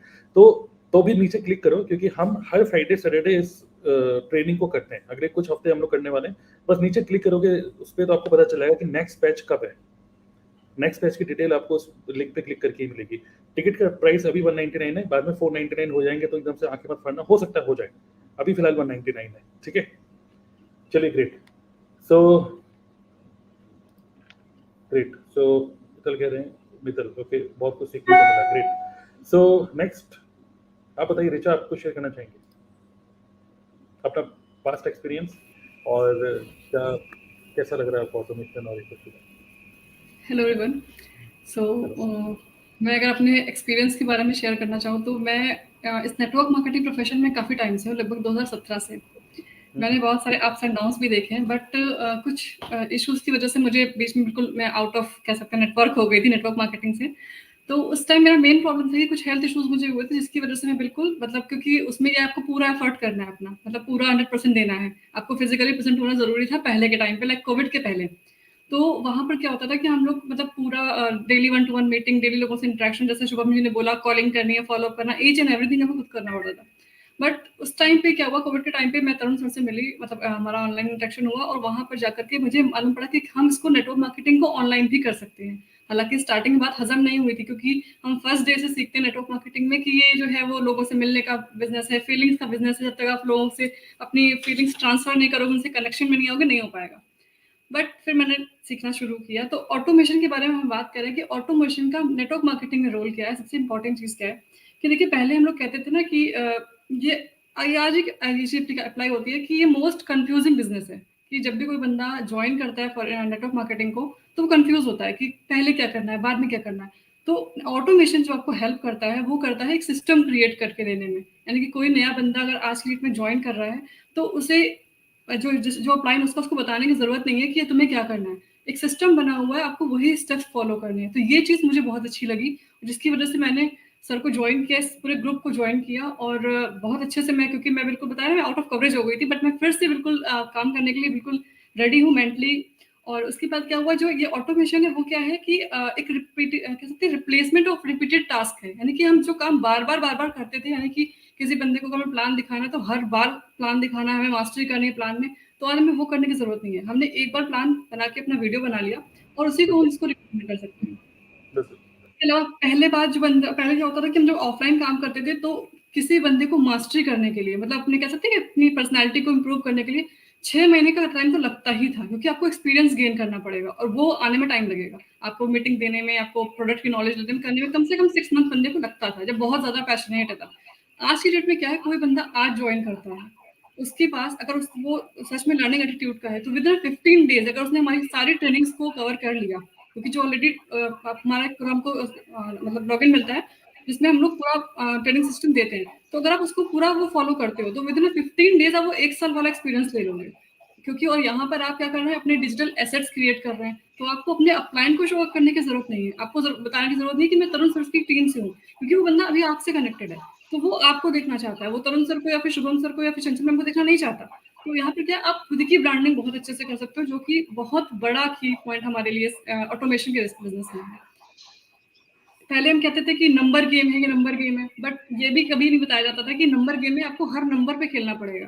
तो भी नीचे क्लिक करो, क्योंकि हम हर फ्राइडे सैटरडे इस ट्रेनिंग को करते हैं। अगले कुछ हफ्ते हम लोग करने वाले हैं, बस नीचे क्लिक करोगे उस पर तो आपको पता चलेगा कि नेक्स्ट बैच कब है। नेक्स्ट बैच की डिटेल आपको उस लिंक पे क्लिक करके ही मिलेगी। टिकट का प्राइस अभी 199 है, बाद में 499 हो जाएंगे, तो एकदम से आंखें मत फाड़ना, हो सकता है हो जाए, अभी फिलहाल 199 है। ठीक है, चलिए ग्रेट। सो मित्तल कह रहे हैं, मित्तल ओके, बहुत कुछ सीखने को मिला, ग्रेट। सो नेक्स्ट आप बताइए, रिचा, आप कुछ शेयर करना चाहेंगे अपना पास्ट एक्सपीरियंस, और कैसा लग रहा है आपको ऑटोमेशन और ये सब? Hello everyone. सो मैं अगर अपने एक्सपीरियंस के बारे में शेयर करना चाहूँ तो मैं इस नेटवर्क मार्केटिंग प्रोफेशन में काफ़ी टाइम से हूँ, लगभग 2017 से। मैंने बहुत सारे अप्स एंड डाउन्स भी देखे हैं, बट कुछ इश्यूज की वजह से मुझे बीच में बिल्कुल मैं आउट ऑफ कह सकते हैं नेटवर्क हो गई थी नेटवर्क मार्केटिंग से। तो उस टाइम मेरा मेन प्रॉब्लम था कि कुछ हेल्थ इश्यूज मुझे हुए थे, जिसकी वजह से मैं बिल्कुल मतलब, क्योंकि उसमें ये आपको पूरा एफर्ट करना है अपना, मतलब पूरा 100% देना है आपको, फिजिकली प्रेजेंट होना जरूरी था पहले के टाइम पे, लाइक कोविड के पहले। तो वहाँ पर क्या होता था कि हम लोग मतलब पूरा डेली 1-to-1 मीटिंग, डेली लोगों से इंटरेक्शन, जैसे शुभम जी ने बोला, कॉलिंग करनी है, फॉलो अप करना, ईच एंड एवरीथिंग हमें खुद करना पड़ता था। बट उस टाइम पे क्या हुआ, कोविड के टाइम पे मैं तरुण सर से मिली, मतलब हमारा ऑनलाइन इंटरेक्शन हुआ, और वहाँ पर जाकर के मुझे मालूम पड़ा कि हम इसको नेटवर्क मार्केटिंग को ऑनलाइन भी कर सकते हैं। हालांकि स्टार्टिंग में बात हजम नहीं हुई थी, क्योंकि हम फर्स्ट डे से सीखते हैं नेटवर्क मार्केटिंग में कि ये जो है वो लोगों से मिलने का बिजनेस है, फीलिंग्स का बिजनेस है। जब तक आप लोगों से अपनी फीलिंग्स ट्रांसफर नहीं करोगे, उनसे कनेक्शन में नहीं आओगे, नहीं हो पाएगा। बट फिर मैंने सीखना शुरू किया। तो ऑटोमेशन के बारे में हम बात करें कि ऑटोमेशन का नेटवर्क मार्केटिंग में रोल क्या है, सबसे इंपॉर्टेंट चीज़ क्या है कि देखिए, पहले हम लोग कहते थे ना कि ये आज ही अप्लाई होती है कि ये मोस्ट कंफ्यूजिंग बिजनेस है, कि जब भी कोई बंदा ज्वाइन करता है नेटवर्क मार्केटिंग को, तो वो कंफ्यूज होता है कि पहले क्या करना है, बाद में क्या करना है। तो ऑटोमेशन जो आपको हेल्प करता है, वो करता है एक सिस्टम क्रिएट करके देने में। यानी कि कोई नया बंदा अगर आज की डेट में ज्वाइन कर रहा है, तो उसे जो अपलाइन उसको बताने की जरूरत नहीं है कि तुम्हें क्या करना है। एक सिस्टम बना हुआ है, आपको वही स्टेप्स फॉलो करने हैं। तो ये चीज़ मुझे बहुत अच्छी लगी, जिसकी वजह से मैंने सर को ज्वाइन किया, इस पूरे ग्रुप को ज्वाइन किया, और बहुत अच्छे से मैं, क्योंकि मैं बिल्कुल बताया मैं आउट ऑफ कवरेज हो गई थी, बट मैं फिर से बिल्कुल काम करने के लिए बिल्कुल रेडी हूँ मेंटली। और उसके बाद क्या हुआ, जो ये ऑटोमेशन है वो क्या है कि एक कह सकते हैं रिप्लेसमेंट ऑफ रिपीटेड टास्क है। यानी कि हम जो काम बार बार करते थे, यानी कि किसी बंदे को हमें प्लान दिखाना है तो हर बार प्लान दिखाना है, हमें मास्टरी करनी है प्लान में, तो आज हमें वो करने की जरूरत नहीं है। हमने एक बार प्लान बना के अपना वीडियो बना लिया, और उसी को हम इसको रिकॉर्ड कर सकते हैं। इसके अलावा पहले क्या होता था कि हम जब ऑफलाइन काम करते थे, तो किसी बंदे को मास्टरी करने के लिए, मतलब अपने कह सकते हैं कि अपनी पर्सनैलिटी को इम्प्रूव करने के लिए 6 महीने का टाइम तो लगता ही था, क्योंकि आपको एक्सपीरियंस गेन करना पड़ेगा, और वो आने में टाइम लगेगा। आपको मीटिंग देने में, आपको प्रोडक्ट की नॉलेज करने में कम से कम 6 मंथ बंदे को लगता था, जब बहुत ज्यादा पैशनेट था। आज की डेट में क्या है, कोई बंदा आज ज्वाइन करता है, उसके पास अगर वो सच में लर्निंग एटीट्यूड का है, तो विद इन 15 डेज अगर उसने हमारी सारी ट्रेनिंग्स को कवर कर लिया, क्योंकि जो ऑलरेडी हमारा हमको मतलब लॉगिन मिलता है, जिसमें हम लोग पूरा ट्रेनिंग सिस्टम देते हैं, तो अगर आप उसको पूरा वो फॉलो करते हो, तो विद इन 15 डेज आप वो 1 साल वाला एक्सपीरियंस ले लोगे। क्योंकि और यहाँ पर आप क्या कर रहे हैं, अपने डिजिटल एसेट्स क्रिएट कर रहे हैं, तो आपको अपने अपलाइन को शो अप करने की जरूरत नहीं है, आपको बताने की जरूरत नहीं कि मैं तरुण सर की टीम से हूँ, क्योंकि वो बंदा अभी आपसे कनेक्टेड है, तो वो आपको देखना चाहता है, वो तरुण सर को या फिर शुभम सर को या फिर चंचल मैम को देखना नहीं चाहता। तो यहाँ पे क्या आप खुद की ब्रांडिंग बहुत अच्छे से कर सकते हो, जो कि बहुत बड़ा की पॉइंट हमारे लिए ऑटोमेशन के बिजनेस में है। पहले हम कहते थे कि नंबर गेम है, ये नंबर गेम है, बट ये भी कभी नहीं बताया जाता था कि नंबर गेम में आपको हर नंबर पे खेलना पड़ेगा,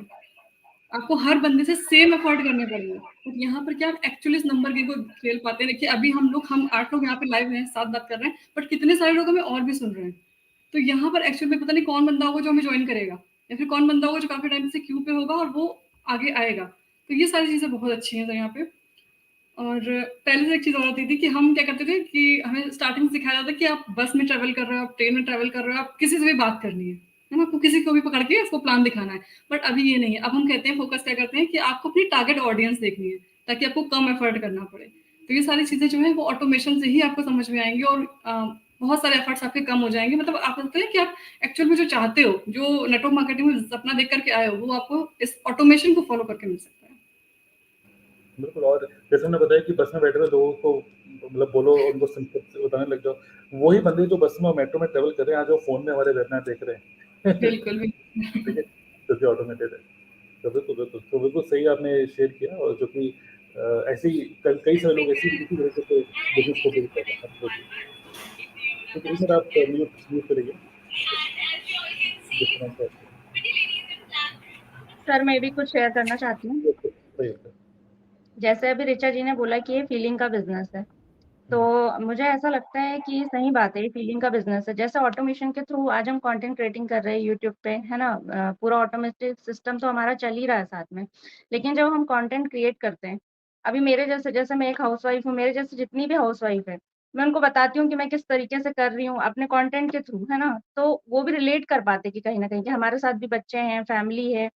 आपको हर बंदे से सेम एफर्ट करने पड़ेंगे। तो यहाँ पर क्या आप एक्चुअली इस नंबर गेम को खेल पाते हैं। देखिए, अभी हम 8 लोग यहाँ पे लाइव हैं, साथ बात कर रहे हैं, बट कितने सारे लोग हमें और भी सुन रहे हैं। तो यहाँ पर एक्चुअली में पता नहीं कौन बंदा होगा जो हमें ज्वाइन करेगा, या फिर कौन बंदा होगा जो काफी टाइम से क्यू पे होगा और वो आगे आएगा। तो ये सारी चीजें बहुत अच्छी हैं यहाँ पे। और पहले से एक चीज और होती थी कि हम क्या करते थे कि हमें स्टार्टिंग में सिखाया जाता कि आप बस में ट्रेवल कर रहे हो, आप ट्रेन में ट्रेवल कर रहे हो, आप किसी से भी बात करनी है, है ना, आपको किसी को भी पकड़ के उसको प्लान दिखाना है। बट अभी ये नहीं है, अब हम कहते हैं फोकस क्या करते हैं कि आपको अपनी टारगेट ऑडियंस देखनी है ताकि आपको कम एफर्ट करना पड़े। तो ये सारी चीजें जो है वो ऑटोमेशन से ही आपको समझ में आएंगी और बहुत सारे एफर्ट्स आपके कम हो जाएंगे। मतलब आप कहते हैं कि आप एक्चुअल में जो चाहते हो, जो नेटवर्क मार्केटिंग में सपना देख करके आए हो, वो आपको इस ऑटोमेशन को फॉलो करके मिल सकता है। बिल्कुल। और जैसे हमने बताया कि बस में बैठे हुए लोगों को मतलब बोलो, उनको सिम्पल बताने लग जाओ, वही बंदे जो बस में मेट्रो में ट्रेवल कर रहे हैं आज वो फोन में हमारे वेबिनार देख रहे हैं। बिल्कुल ठीक है, जो कि ऑटोमेटेड है। तो बिल्कुल सही आपने शेयर किया। और जो कि ऐसी कई सारे लोग ऐसी इसी तरीके से बिजनेस को बिल्ड कर रहे हैं। तो एक मिनट आप म्यूट करिए। सर मैं भी कुछ शेयर करना चाहती हूँ। सही है। जैसे अभी ऋचा जी ने बोला कि ये फीलिंग का बिजनेस है, तो मुझे ऐसा लगता है कि सही बात है, ये फीलिंग का बिजनेस है। जैसे ऑटोमेशन के थ्रू आज हम कंटेंट क्रिएटिंग कर रहे हैं यूट्यूब पे, है ना, पूरा ऑटोमेटिक सिस्टम तो हमारा चल ही रहा है साथ में। लेकिन जब हम कंटेंट क्रिएट करते हैं, अभी मेरे जैसे, जैसे मैं एक हाउसवाइफ हूँ, मेरे जैसे जितनी भी हाउसवाइफ है, मैं उनको बताती हूँ कि मैं किस तरीके से कर रही हूँ अपने कंटेंट के थ्रू, है ना, तो वो भी रिलेट कर पाते कि कहीं ना कहीं कि हमारे साथ भी बच्चे हैं, फैमिली है,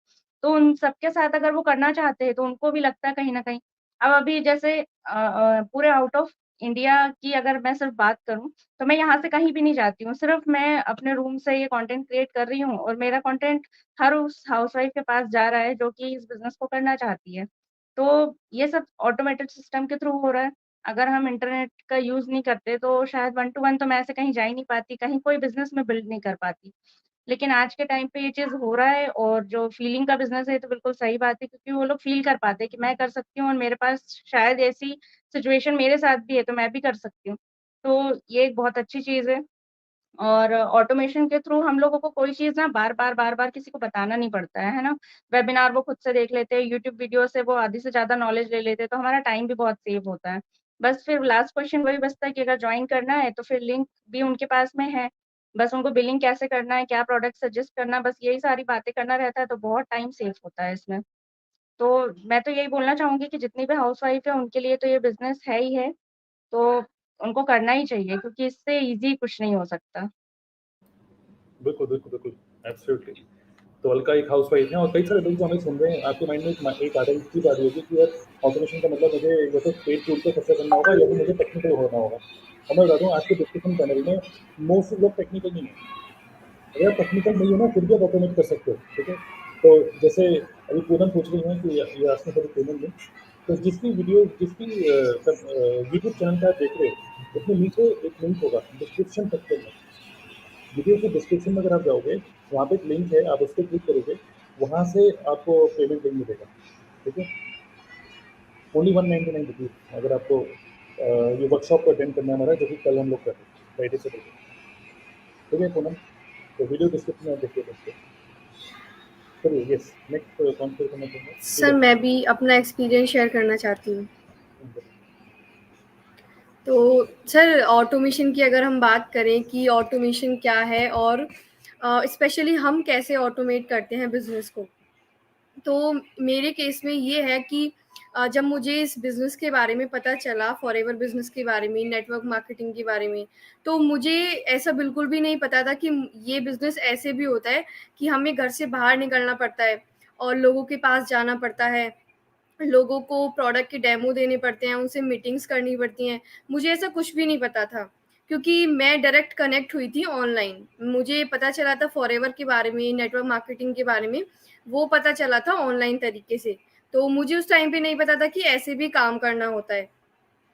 तो उन सबके साथ अगर वो करना चाहते हैं तो उनको भी लगता है कहीं ना कहीं। अब अभी जैसे पूरे आउट ऑफ इंडिया की अगर मैं सिर्फ बात करूं, तो मैं यहाँ से कहीं भी नहीं जाती हूँ, सिर्फ मैं अपने रूम से ये कंटेंट क्रिएट कर रही हूँ और मेरा कंटेंट हर उस हाउसवाइफ के पास जा रहा है जो कि इस बिजनेस को करना चाहती है। तो ये सब ऑटोमेटेड सिस्टम के थ्रू हो रहा है। अगर हम इंटरनेट का यूज नहीं करते तो शायद 1 to 1 तो मैं ऐसे कहीं जा ही नहीं पाती, कहीं कोई बिजनेस में बिल्ड नहीं कर पाती। लेकिन आज के टाइम पे ये चीज़ हो रहा है, और जो फीलिंग का बिज़नेस है, ये तो बिल्कुल सही बात है, क्योंकि वो लोग फ़ील कर पाते हैं कि मैं कर सकती हूँ और मेरे पास शायद ऐसी सिचुएशन मेरे साथ भी है, तो मैं भी कर सकती हूँ। तो ये एक बहुत अच्छी चीज़ है। और ऑटोमेशन के थ्रू हम लोगों को कोई चीज़ ना बार-बार किसी को बताना नहीं पड़ता है ना? वेबिनार वो खुद से देख लेते हैं, यूट्यूब वीडियो से वो आधी से ज़्यादा नॉलेज ले लेते हैं, तो हमारा टाइम भी बहुत सेव होता है। बस फिर लास्ट क्वेश्चन वही बचता है कि अगर जॉइन करना है, तो फिर लिंक भी उनके पास में है। बस उनको बिलिंग कैसे करना है, क्या प्रोडक्ट सजेस्ट करना है, बस यही सारी बातें करना रहता है, तो बहुत टाइम सेव होता है इसमें। तो मैं तो यही बोलना चाहूँगी कि जितनी भी हाउसवाइफ है, उनके लिए तो ये बिज़नेस है ही है, तो उनको करना ही चाहिए, क्योंकि इससे ईज़ी कुछ नहीं हो सकता। बिल्कुल एब्सोल्युटली। तो अलका एक हाउसवाइफ है, और कई सारे लोग जो हमें सुन रहे हैं, आपके माइंड में एक आ रही होगी कि यार ऑटोमेशन का मतलब मुझे या तो पेड टूल पे खर्चा करना होगा या फिर मुझे टेक्निकल होना होगा। और मैं बता दूँ आज के डिस्कशन पैनल में मोस्ट लोग टेक्निकल नहीं है। अगर आप टेक्निकल नहीं हो ना, फिर भी आप ऑटोमेट कर सकते हो। ठीक है, तो जैसे अभी पूनम पूछ रही है कि ये आसने कभी पेमेंट में, तो जिसकी यूट्यूब चैनल का आप देख रहे हो, उसमें नीचे एक लिंक होगा डिस्क्रिप्शन सेक्शन में। वीडियो के डिस्क्रिप्शन में अगर आप जाओगे, वहाँ पे एक लिंक है, आप उस पर क्लिक करोगे, वहाँ से आपको पेमेंट लिंक मिलेगा। ठीक है, ओनली 199 रुपीज़ अगर आपको ये वर्कशॉप को अटेंड करना है हमारा, जो कि कल हम लोग कर रहे हैं फ्राइडे से। ठीक है पूनम, तो वीडियो डिस्क्रिप्शन में आप देखिए दोस्तों। चलिए, यस, नेक्स्ट कौन से करना चाहूँगा? सर मैं भी अपना एक्सपीरियंस शेयर करना चाहती हूँ। तो सर ऑटोमेशन की अगर हम बात करें कि ऑटोमेशन क्या है और स्पेशली हम कैसे ऑटोमेट करते हैं बिजनेस को, तो मेरे केस में ये है कि जब मुझे इस बिज़नेस के बारे में पता चला, फॉरएवर बिज़नेस के बारे में, नेटवर्क मार्केटिंग के बारे में, तो मुझे ऐसा बिल्कुल भी नहीं पता था कि ये बिज़नेस ऐसे भी होता है कि हमें घर से बाहर निकलना पड़ता है और लोगों के पास जाना पड़ता है, लोगों को प्रोडक्ट के डेमो देने पड़ते हैं, उनसे मीटिंग्स करनी पड़ती हैं। मुझे ऐसा कुछ भी नहीं पता था, क्योंकि मैं डायरेक्ट कनेक्ट हुई थी ऑनलाइन। मुझे पता चला था फॉरएवर के बारे में, नेटवर्क मार्केटिंग के बारे में, वो पता चला था ऑनलाइन तरीके से। तो मुझे उस टाइम पे नहीं पता था कि ऐसे भी काम करना होता है।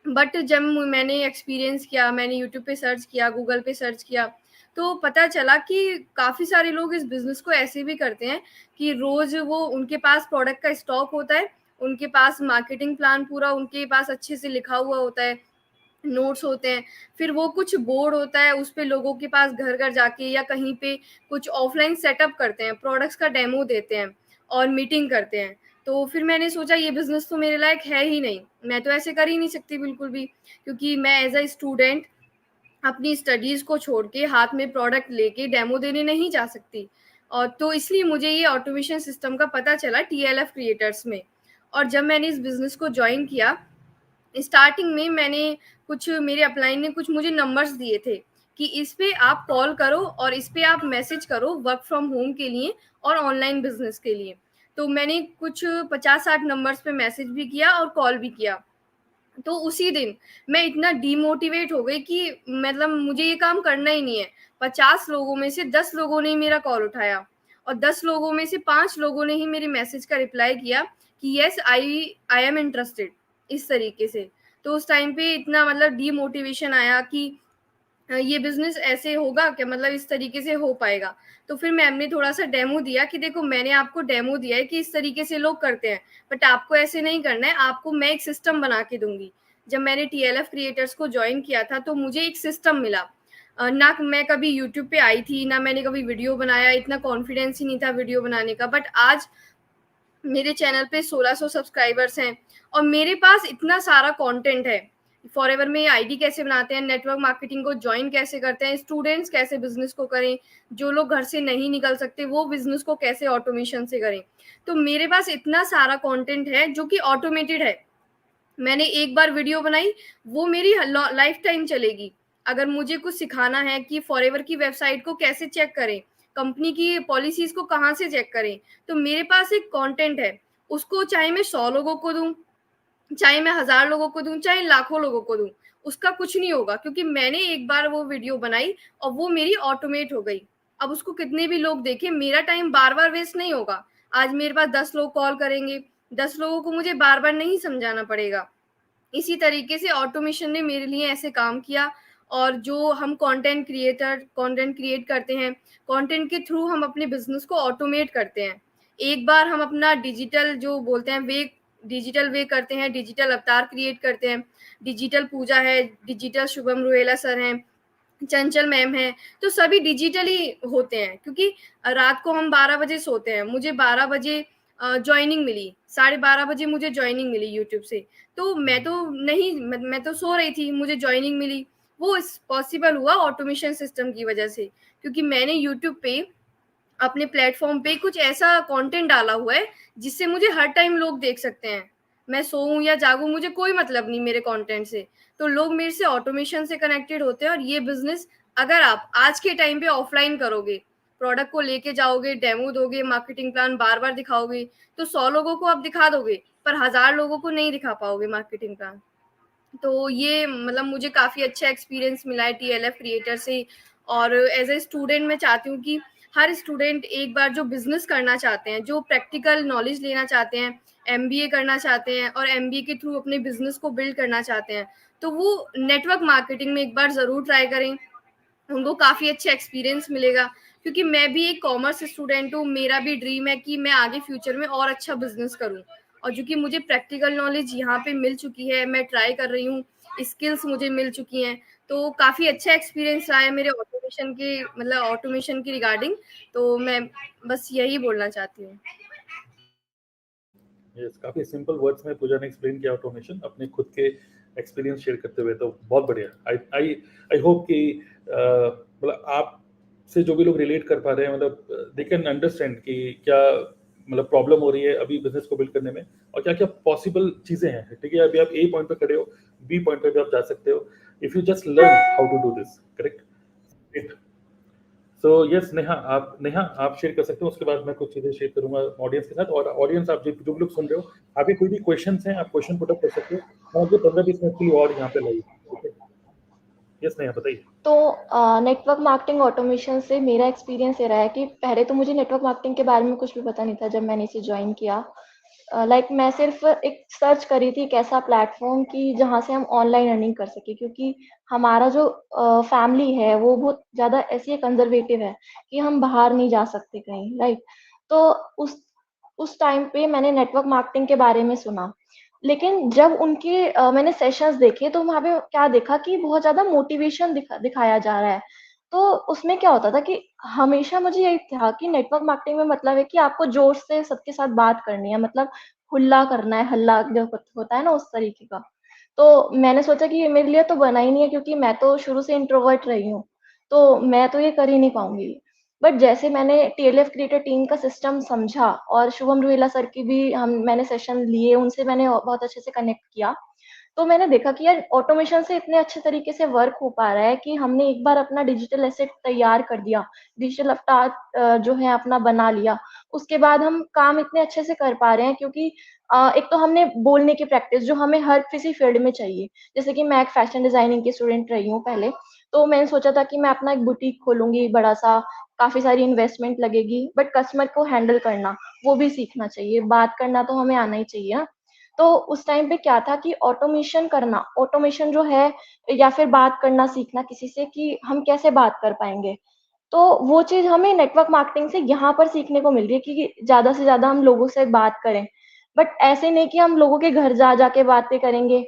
बट जब मैंने एक्सपीरियंस किया, मैंने यूट्यूब पे सर्च किया, गूगल पे सर्च किया, तो पता चला कि काफ़ी सारे लोग इस बिज़नेस को ऐसे भी करते हैं कि रोज़ वो उनके पास प्रोडक्ट का स्टॉक होता है, उनके पास मार्केटिंग प्लान पूरा उनके पास अच्छे से लिखा हुआ होता है, नोट्स होते हैं, फिर वो कुछ बोर्ड होता है, उस पे लोगों के पास घर-घर जाके या कहीं पे कुछ ऑफ़लाइन सेटअप करते हैं, प्रोडक्ट्स का डेमो देते हैं और मीटिंग करते हैं। तो फिर मैंने सोचा ये बिज़नेस तो मेरे लायक है ही नहीं, मैं तो ऐसे कर ही नहीं सकती बिल्कुल भी, क्योंकि मैं एज़ अ स्टूडेंट अपनी स्टडीज़ को छोड़ के हाथ में प्रोडक्ट लेके डेमो देने नहीं जा सकती। और तो इसलिए मुझे ये ऑटोमेशन सिस्टम का पता चला टीएलएफ क्रिएटर्स में। और जब मैंने इस बिज़नेस को जॉइन किया, स्टार्टिंग में मैंने कुछ मेरे अपलाइन ने कुछ मुझे नंबर्स दिए थे कि इस पे आप कॉल करो और इस पे आप मैसेज करो वर्क फ्रॉम होम के लिए और ऑनलाइन बिजनेस के लिए। तो मैंने कुछ 50-60 नंबर्स पे मैसेज भी किया और कॉल भी किया। तो उसी दिन मैं इतना डीमोटिवेट हो गई कि मतलब मुझे ये काम करना ही नहीं है। 50 लोगों में से 10 लोगों ने ही मेरा कॉल उठाया और 10 लोगों में से 5 लोगों ने ही मेरे मैसेज का रिप्लाई किया कि यस आई एम इंटरेस्टेड, इस तरीके से। तो उस टाइम पे इतना मतलब डीमोटिवेशन आया कि ये बिजनेस ऐसे होगा क्या, मतलब इस तरीके से हो पाएगा। तो फिर मैम ने थोड़ा सा डेमो दिया कि देखो मैंने आपको डेमो दिया है कि इस तरीके से लोग करते हैं, बट आपको ऐसे नहीं करना है, आपको मैं एक सिस्टम बना के दूंगी। जब मैंने TLF क्रिएटर्स को ज्वाइन किया था तो मुझे एक सिस्टम मिला। ना मैं कभी यूट्यूब पे आई थी, ना मैंने कभी वीडियो बनाया, इतना कॉन्फिडेंस ही नहीं था वीडियो बनाने का, बट आज मेरे चैनल पे 1600 सब्सक्राइबर्स हैं और मेरे पास इतना सारा कंटेंट है। फॉरएवर में आईडी कैसे बनाते हैं, नेटवर्क मार्केटिंग को ज्वाइन कैसे करते हैं, स्टूडेंट्स कैसे बिजनेस को करें, जो लोग घर से नहीं निकल सकते वो बिजनेस को कैसे ऑटोमेशन से करें। तो मेरे पास इतना सारा कंटेंट है जो कि ऑटोमेटेड है। मैंने एक बार वीडियो बनाई, वो मेरी लाइफ टाइम चलेगी। अगर मुझे कुछ सिखाना है कि फॉरएवर की वेबसाइट को कैसे चेक करें, कंपनी की पॉलिसीज को कहाँ से चेक करें, तो मेरे पास एक कंटेंट है। उसको चाहे मैं 100 लोगों को दूं, चाहे मैं 1000 लोगों को दूं, चाहे लाखों लोगों को दूं, उसका कुछ नहीं होगा, क्योंकि मैंने एक बार वो वीडियो बनाई और वो मेरी ऑटोमेट हो गई। अब उसको कितने भी लोग देखें, मेरा टाइम बार बार वेस्ट नहीं होगा। आज मेरे पास 10 लोग कॉल करेंगे, 10 लोगों को मुझे बार बार नहीं समझाना पड़ेगा। इसी तरीके से ऑटोमेशन ने मेरे लिए ऐसे काम किया। और जो हम कंटेंट क्रिएट करते हैं, कंटेंट के थ्रू हम अपने बिजनेस को ऑटोमेट करते हैं। एक बार हम अपना डिजिटल जो बोलते हैं डिजिटल वे करते हैं, डिजिटल अवतार क्रिएट करते हैं। डिजिटल पूजा है, डिजिटल शुभम रुहेला सर हैं, चंचल मैम है, तो सभी डिजिटली होते हैं। क्योंकि रात को हम 12 बजे सोते हैं, मुझे 12 बजे ज्वाइनिंग मिली, 12:30 बजे मुझे ज्वाइनिंग मिली यूट्यूब से। तो मैं तो सो रही थी, मुझे ज्वाइनिंग मिली। वो पॉसिबल हुआ ऑटोमेशन सिस्टम की वजह से, क्योंकि मैंने यूट्यूब पे अपने प्लेटफॉर्म पे कुछ ऐसा कंटेंट डाला हुआ है जिससे मुझे हर टाइम लोग देख सकते हैं। मैं सोऊं या जागूं, मुझे कोई मतलब नहीं मेरे कंटेंट से। तो लोग मेरे से ऑटोमेशन से कनेक्टेड होते हैं। और ये बिजनेस अगर आप आज के टाइम पे ऑफलाइन करोगे, प्रोडक्ट को लेके जाओगे, डेमो दोगे, मार्केटिंग प्लान बार बार दिखाओगे, तो 100 लोगों को आप दिखा दोगे, पर 1000 लोगों को नहीं दिखा पाओगे मार्केटिंग प्लान। तो ये मतलब मुझे काफ़ी अच्छा एक्सपीरियंस मिला है TLF क्रिएटर से। और एज ए स्टूडेंट मैं चाहती हूँ कि हर स्टूडेंट एक बार जो बिजनेस करना चाहते हैं, जो प्रैक्टिकल नॉलेज लेना चाहते हैं, MBA करना चाहते हैं और MBA के थ्रू अपने बिजनेस को बिल्ड करना चाहते हैं, तो वो नेटवर्क मार्केटिंग में एक बार ज़रूर ट्राई करें। उनको काफ़ी अच्छा एक्सपीरियंस मिलेगा। क्योंकि मैं भी एक कॉमर्स स्टूडेंट हूँ, मेरा भी ड्रीम है कि मैं आगे फ्यूचर में और अच्छा बिजनेस करूँ। और जो कि मुझे प्रैक्टिकल नॉलेज यहाँ पे मिल चुकी है, मैं ट्राई कर रही हूँ, स्किल्स मुझे मिल चुकी हैं, तो काफ़ी अच्छा एक्सपीरियंस रहा है मेरे ऑटोमेशन की रिगार्डिंग। तो मैं बस यही बोलना चाहती हूँ। यस, काफी सिंपल वर्ड्स में पूजा ने एक्सप्लेन किया ऑटोमेशन अपने खुद के एक्सपीरियंस शेयर करते हुए। तो बहुत बढ़िया। आई होप कि मतलब आप से जो भी लोग रिलेट कर पा रहे हैं, मतलब दे कैन अंडरस्टैंड कि क्या मतलब प्रॉब्लम हो रही है अभी बिजनेस को बिल्ड करने में और क्या क्या पॉसिबल चीजें हैं। ठीक है, अभी आप A पॉइंट पे खड़े हो, B पॉइंट पे भी आप जा सकते हो if you just learn how to do this. Correct. So yes Neha आप शेयर कर सकते हो, उसके बाद मैं कुछ चीजें शेयर करूंगा ऑडियंस के साथ। और ऑडियंस आप जो भी लोग सुन रहे हो, आपके कोई भी क्वेश्चंस हैं आप क्वेश्चन पुट अप कर सकते हो। और जो 15-20 मिनट के लिए और यहाँ पे लाइव। ठीक है, यस नेहा बताइए। तो नेटवर्क मार्केटिंग ऑटोमेशन से मेरा एक्सपीरियंस ये रहा है कि पहले तो मुझे नेटवर्क मार्केटिंग के बारे में कुछ भी पता नहीं था जब मैंने इसे ज्वाइन किया। मैं सिर्फ एक सर्च करी थी एक ऐसा प्लेटफॉर्म कि जहाँ से हम ऑनलाइन अर्निंग कर सके, क्योंकि हमारा जो फैमिली है वो बहुत ज़्यादा ऐसी कंजर्वेटिव है कि हम बाहर नहीं जा सकते कहीं, राइट। तो उस टाइम पे मैंने नेटवर्क मार्केटिंग के बारे में सुना, लेकिन जब उनके मैंने सेशंस देखे तो वहाँ पे क्या देखा कि बहुत ज़्यादा मोटिवेशन दिखाया जा रहा है। तो उसमें क्या होता था कि हमेशा मुझे यही था कि नेटवर्क मार्केटिंग में मतलब है कि आपको जोर से सबके साथ बात करनी है, मतलब हुल्ला करना है, हल्ला जो होता है ना उस तरीके का। तो मैंने सोचा कि ये मेरे लिए तो बना ही नहीं है, क्योंकि मैं तो शुरू से इंट्रोवर्ट रही हूँ, तो मैं तो ये कर ही नहीं पाऊँगी। बट जैसे मैंने TLF क्रिएटर टीम का सिस्टम समझा और शुभम रुहेला सर की भी मैंने सेशन लिए, उनसे मैंने बहुत अच्छे से कनेक्ट किया। तो मैंने देखा कि यार ऑटोमेशन से इतने अच्छे तरीके से वर्क हो पा रहा है कि हमने एक बार अपना डिजिटल एसेट तैयार कर दिया, डिजिटल अवतार जो है अपना बना लिया। उसके बाद हम काम इतने अच्छे से कर पा रहे हैं क्योंकि एक तो हमने बोलने की प्रैक्टिस जो हमें हर किसी फील्ड में चाहिए। जैसे कि मैं एक फैशन डिज़ाइनिंग की स्टूडेंट रही हूँ पहले, तो मैंने सोचा था कि मैं अपना एक बुटीक खोलूँगी बड़ा-सा, काफ़ी सारी इन्वेस्टमेंट लगेगी, बट कस्टमर को हैंडल करना, वो भी सीखना चाहिए, बात करना तो हमें आना ही चाहिए ना। तो उस टाइम पे क्या था कि ऑटोमेशन करना, ऑटोमेशन जो है या फिर बात करना सीखना किसी से कि हम कैसे बात कर पाएँगे। तो वो चीज़ हमें नेटवर्क मार्केटिंग से यहाँ पर सीखने को मिल रही है कि ज़्यादा से ज़्यादा हम लोगों से बात करें। बट ऐसे नहीं कि हम लोगों के घर जा के बातें करेंगे।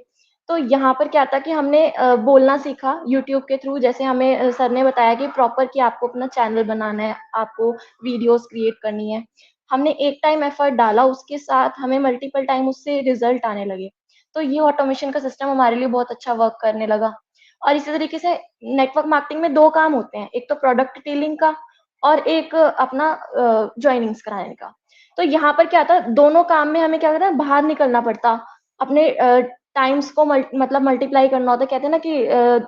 तो यहाँ पर क्या था कि हमने बोलना सीखा यूट्यूब के थ्रू, जैसे हमें सर ने बताया कि प्रॉपर कि आपको अपना चैनल बनाना है, आपको वीडियोज़ क्रिएट करनी है। हमने एक टाइम एफर्ट डाला, उसके साथ हमें मल्टीपल टाइम उससे रिज़ल्ट आने लगे। तो ये ऑटोमेशन का सिस्टम हमारे लिए बहुत अच्छा वर्क करने लगा। और इसी तरीके से नेटवर्क मार्केटिंग में 2 काम होते हैं, एक तो प्रोडक्ट डिटेलिंग का और एक अपना जॉइनिंग्स कराने का। तो यहाँ पर क्या था, दोनों काम में हमें क्या करना है, बाहर निकलना पड़ता, अपने टाइम्स को मतलब मल्टीप्लाई करना होता है। कहते हैं ना कि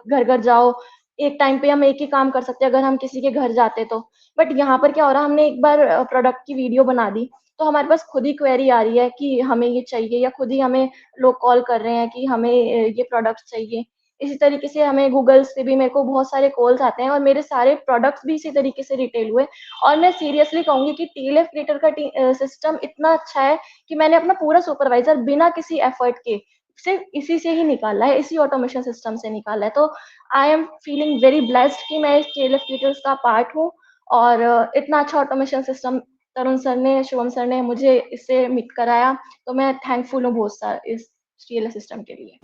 घर-घर जाओ, एक टाइम पे हम एक ही काम कर सकते हैं अगर हम किसी के घर जाते तो। बट यहाँ पर क्या हो रहा है, हमने एक बार प्रोडक्ट की वीडियो बना दी, तो हमारे पास खुद ही क्वेरी आ रही है कि हमें ये चाहिए, या खुद ही हमें लोग कॉल कर रहे हैं कि हमें ये प्रोडक्ट चाहिए। इसी तरीके से हमें गूगल से भी मेरे को बहुत सारे कॉल्स आते हैं और मेरे सारे प्रोडक्ट्स भी इसी तरीके से रिटेल हुए। और मैं सीरियसली कहूँगी कि टीएलएफ क्रिएटर का सिस्टम इतना अच्छा है कि मैंने अपना पूरा सुपरवाइज़र बिना किसी एफर्ट के सिर्फ़ इसी से ही निकाला है, इसी ऑटोमेशन सिस्टम से निकाला है। तो I am feeling very blessed कि मैं इस टीएलएफ क्रिएटर्स का पार्ट हूँ और इतना अच्छा ऑटोमेशन सिस्टम तरुण सर ने, शुभम सर ने मुझे इससे मीट कराया, तो मैं थैंकफुल हूँ बहुत सा इस टीएलएफ सिस्टम के लिए।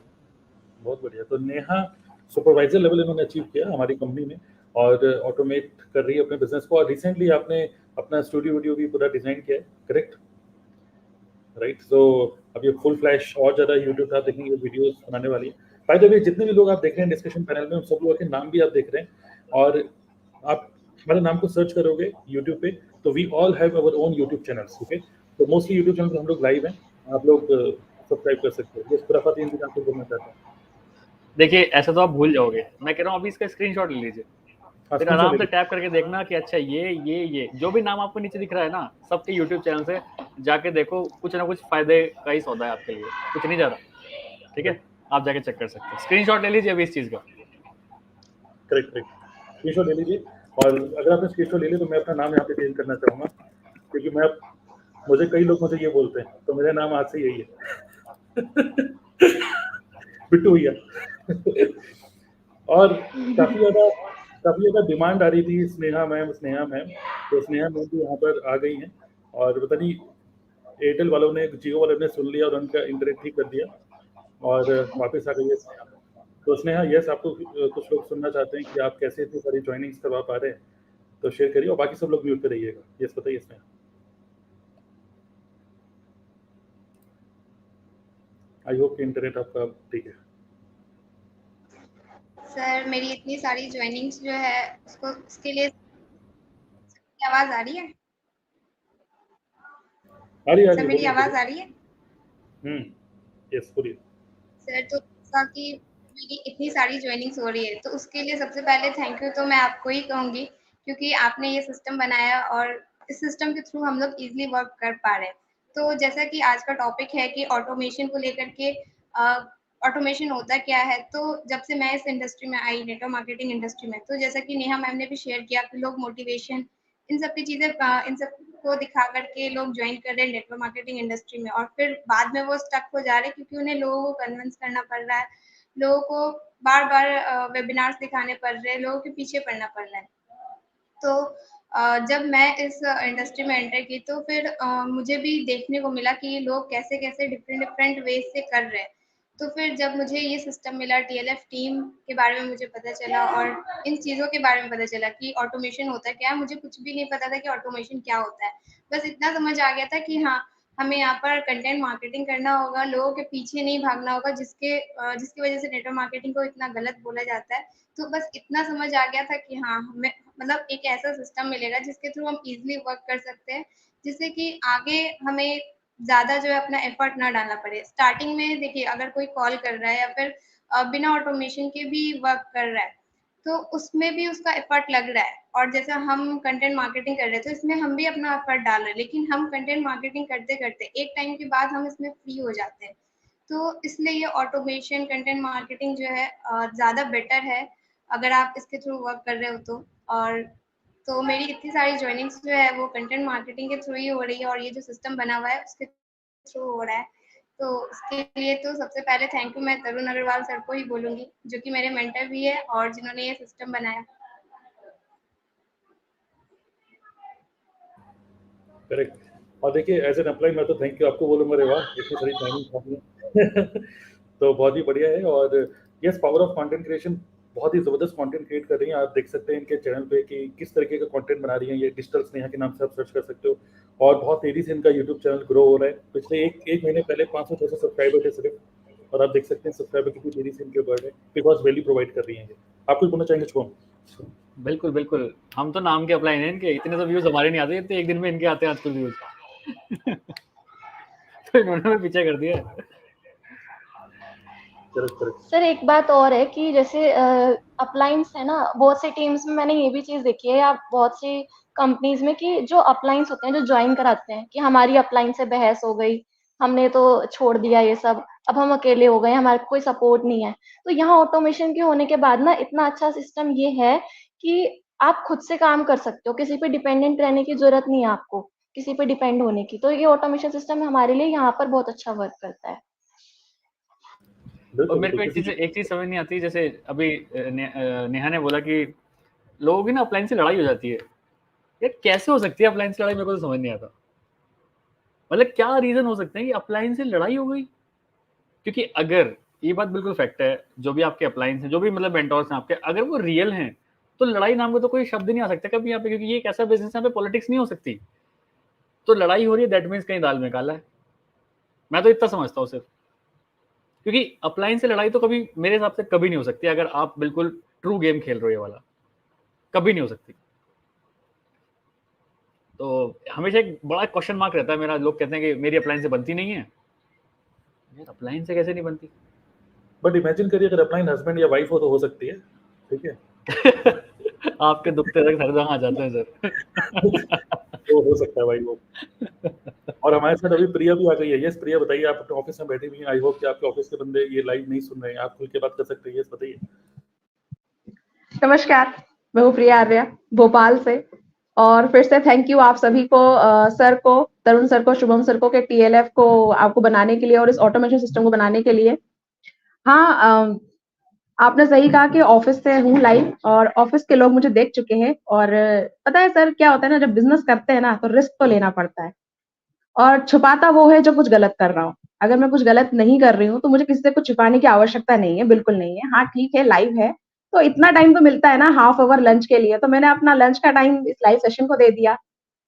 बहुत बढ़िया। तो नेहा सुपरवाइजर लेवल इन्होंने अचीव किया हमारी कंपनी में और ऑटोमेट कर रही है अपने बिजनेस को, और रिसेंटली आपने अपना स्टूडियो वीडियो भी पूरा डिजाइन किया है, करेक्ट? राइट। सो अब ये फुल फ्लैश और ज़्यादा यूट्यूब पे आप देखेंगे वीडियोस बनाने वाली है। बाय द वे, जितने भी लोग आप देख रहे हैं डिस्कशन पैनल में, उन सब लोगों के नाम भी आप देख रहे हैं, और आप हमारे नाम को सर्च करोगे यूट्यूब पे तो we all have our own YouTube channels. Okay, तो मोस्टली यूट्यूब चैनल पे हम लोग लाइव हैं, आप लोग सब्सक्राइब कर सकते हो। ये खुराफाती इंसान आपको बोलना चाहता हूँ। देखिए ऐसा तो आप भूल जाओगे, मैं कह रहा हूँ अभी इसका स्क्रीनशॉट ले लीजिए, फिर आराम से टैप करके देखना कि अच्छा ये जो भी नाम आपको नीचे दिख रहा है ना, सबके यूट्यूब चैनल से जाके देखो, कुछ ना कुछ फायदे का ही सौदा है आपके लिए, कुछ नहीं ज़्यादा। ठीक है, आप जाके चेक कर सकते हैं। स्क्रीनशॉट ले लीजिए अभी इस चीज़ का। करेक्ट, स्क्रीनशॉट ले लीजिए। और अगर आपने स्क्रीनशॉट ले लिया तो मैं अपना नाम यहाँ पे चेंज करना चाहूँगा, क्योंकि मुझे कई लोग मुझे ये बोलते हैं, तो मेरा नाम आज से यही है बिट्टू भैया और काफ़ी ज़्यादा डिमांड आ रही थी स्नेहा मैम, तो स्नेहा मैम भी यहाँ पर आ गई हैं, और पता नहीं एयरटेल वालों ने, जियो वालों ने सुन लिया और उनका इंटरनेट ठीक कर दिया और वापस आ गई है स्नेहा। तो स्नेहा, यस, आपको कुछ लोग सुनना चाहते हैं कि आप कैसे इतनी सारी ज्वाइनिंग्स करवा पा रहे हैं, तो शेयर करिए, और बाकी सब लोग म्यूट पे रहिएगा। यस, बताइए स्नेहा। आई होप कि इंटरनेट आपका ठीक है। सर मेरी इतनी सारी ज्वाइनिंग्स जो है उसके लिए आवाज आ रही है? सर मेरी आवाज आ रही है? यस, बोलिए सर। तो जैसा कि मेरी इतनी सारी ज्वाइनिंग्स हो रही है, तो उसके लिए सबसे पहले थैंक यू तो मैं आपको ही कहूँगी, क्योंकि आपने ये सिस्टम बनाया और इस सिस्टम के थ्रू हम लोग इजीली वर्क कर पा रहे हैं। तो जैसा कि आज का टॉपिक है कि ऑटोमेशन को लेकर के ऑटोमेशन होता क्या है, तो जब से मैं इस इंडस्ट्री में आई, नेटवर्क मार्केटिंग इंडस्ट्री में, तो जैसा कि नेहा मैम ने भी शेयर किया कि लोग मोटिवेशन इन सब की चीज़ें इन सब को दिखा करके लोग ज्वाइन कर रहे हैं नेटवर्क मार्केटिंग इंडस्ट्री में, और फिर बाद में वो स्टक हो जा रहे हैं क्योंकि उन्हें लोगों को कन्विंस करना पड़ रहा है, लोगों को बार-बार वेबिनार्स दिखाने पड़ रहे हैं, लोगों के पीछे पड़ना पड़ रहा है। तो जब मैं इस इंडस्ट्री में एंटर की तो फिर मुझे भी देखने को मिला कि लोग कैसे-कैसे डिफरेंट वेज़ से कर रहे हैं। तो फिर जब मुझे ये सिस्टम मिला, टीएलएफ टीम के बारे में मुझे पता चला और इन चीज़ों के बारे में पता चला कि ऑटोमेशन होता क्या है। मुझे कुछ भी नहीं पता था कि ऑटोमेशन क्या होता है। बस इतना समझ आ गया था कि हाँ, हमें यहाँ पर कंटेंट मार्केटिंग करना होगा, लोगों के पीछे नहीं भागना होगा, जिसकी वजह से नेटवर्क मार्केटिंग को इतना गलत बोला जाता है। तो बस इतना समझ आ गया था कि हाँ, हमें मतलब एक ऐसा सिस्टम मिलेगा जिसके थ्रू हम ईज़िली वर्क कर सकते हैं, जिससे कि आगे हमें ज़्यादा जो है अपना एफर्ट ना डालना पड़े। स्टार्टिंग में देखिए अगर कोई कॉल कर रहा है या फिर बिना ऑटोमेशन के भी वर्क कर रहा है, तो उसमें भी उसका एफर्ट लग रहा है। और जैसे हम कंटेंट मार्केटिंग कर रहे थे, इसमें हम भी अपना एफर्ट डाल रहे हैं, लेकिन हम कंटेंट मार्केटिंग करते-करते एक टाइम के बाद हम इसमें फ्री हो जाते हैं। तो इसलिए ये ऑटोमेशन कंटेंट मार्केटिंग जो है ज़्यादा बेटर है, अगर आप इसके थ्रू वर्क कर रहे हो तो। और तो मेरी इतनी सारी जॉइनिंग्स जो है वो कंटेंट मार्केटिंग के थ्रू ही हो रही है, और ये जो सिस्टम बना हुआ है उसके थ्रू हो रहा है। तो उसके लिए तो सबसे पहले थैंक यू मैं तरुण अग्रवाल सर को ही बोलूँगी, जो कि मेरे मेंटर भी है और जिन्होंने ये सिस्टम बनाया। करेक्ट। और देखिए एज एन एम्प्लॉय मैं तो थैंक यू आपको बोलूँगा, रे वाह इतनी सारी टाइमिंग तो बहुत ही बढ़िया है। और yes, power of content creation, बहुत ही ज़बरदस्त कंटेंट क्रिएट कर रही हैं। आप देख सकते हैं इनके चैनल पे कि किस तरीके का कंटेंट बना रही हैं। ये डिजिटल स्नेहा के नाम से आप सर्च कर सकते हो, और बहुत तेज़ी से इनका यूट्यूब चैनल ग्रो हो रहा है। पिछले एक महीने पहले 500-600 सब्सक्राइबर थे सिर्फ, और आप देख सकते हैं सब्सक्राइबर कितनी तेज़ी से इनके बढ़ रहे हैं, बिकॉज वैल्यू प्रोवाइड कर रही हैं ये। आप कुछ बोलना चाहेंगे शुभम? बिल्कुल बिल्कुल, हम तो नाम के अप्लाई हैं इनके, इतने तो व्यूज हमारे नहीं आते, इतने एक दिन में इनके आते हैं आजकल व्यूज। तो इन्होंने भी पीछे कर दिया। सर एक बात और है कि जैसे अपलाइंस है ना, बहुत सी टीम्स में मैंने ये भी चीज देखी है, या बहुत सी कंपनीज में, कि जो अपलाइंस होते हैं जो ज्वाइन कराते हैं कि हमारी अपलाइन से बहस हो गई, हमने तो छोड़ दिया ये सब, अब हम अकेले हो गए, हमारे कोई सपोर्ट नहीं है। तो यहाँ ऑटोमेशन के होने के बाद ना इतना अच्छा सिस्टम ये है कि आप खुद से काम कर सकते हो, किसी पे डिपेंडेंट रहने की जरूरत नहीं है आपको, किसी पे डिपेंड होने की। तो ये ऑटोमेशन सिस्टम हमारे लिए यहाँ पर बहुत अच्छा वर्क करता है। और मेरे को एक चीज समझ नहीं आती, जैसे अभी नेहा ने बोला कि लोगों की ना अपलाइन से लड़ाई हो जाती है। ये कैसे हो सकती है अपलाइन से लड़ाई, मेरे को तो समझ नहीं आता। मतलब क्या रीजन हो सकते हैं कि अपलाइन से लड़ाई हो गई? क्योंकि अगर ये बात बिल्कुल फैक्ट है, जो भी आपके अपलाइंस हैं, जो भी मतलब मेंटोर्स हैं आपके, अगर वो रियल हैं तो लड़ाई नाम का तो कोई शब्द नहीं आ सकता कभी यहाँ पे, क्योंकि ये एक ऐसा बिजनेस है, यहाँ पे पॉलिटिक्स नहीं हो सकती। तो लड़ाई हो रही है, दैट मीन्स कहीं दाल में काला है। मैं तो इतना समझता हूँ सिर्फ, क्योंकि अपलाइन से लड़ाई तो कभी मेरे हिसाब से कभी नहीं हो सकती अगर आप बिल्कुल ट्रू गेम खेल रहे हो, ये वाला कभी नहीं हो सकती। तो हमेशा एक बड़ा क्वेश्चन मार्क रहता है मेरा, लोग कहते हैं कि मेरी अपलाइन से बनती नहीं है। यार अपलाइन से कैसे नहीं बनती? बट इमेजिन करिए अगर अपलाइन हस्बैंड या वाइफ हो तो हो सकती है, ठीक है? आपके दुखते तक हर जगह आ जाते हैं सर। तो हो सकता है भाई वो। और हमारे साथ अभी प्रिया भी आ गई है। यस प्रिया बताइए, आप अपने ऑफिस में बैठी हुई हैं, आई होप कि आपके ऑफिस के बंदे ये लाइव नहीं सुन रहे हैं, आप खुल के बात कर सकते हैं। यस बताइए। नमस्कार, मैं हूँ प्रिया आर्या भोपाल से, और फिर से थैंक यू आप सभी को, सर को, तरुण सर को, शुभम सर को, के TLF को आपको बनाने के लिए और इस ऑटोमेशन सिस्टम को बनाने के लिए। हाँ, आपने सही कहा कि ऑफिस से हूँ लाइव, और ऑफिस के लोग मुझे देख चुके हैं। और पता है सर क्या होता है ना, जब बिजनेस करते हैं ना तो रिस्क तो लेना पड़ता है, और छुपाता वो है जो कुछ गलत कर रहा हूँ। अगर मैं कुछ गलत नहीं कर रही हूँ तो मुझे किसी से कुछ छुपाने की आवश्यकता नहीं है, बिल्कुल नहीं है। हाँ ठीक है, लाइव है तो इतना टाइम तो मिलता है ना, हाफ आवर लंच के लिए, तो मैंने अपना लंच का टाइम इस लाइव सेशन को दे दिया।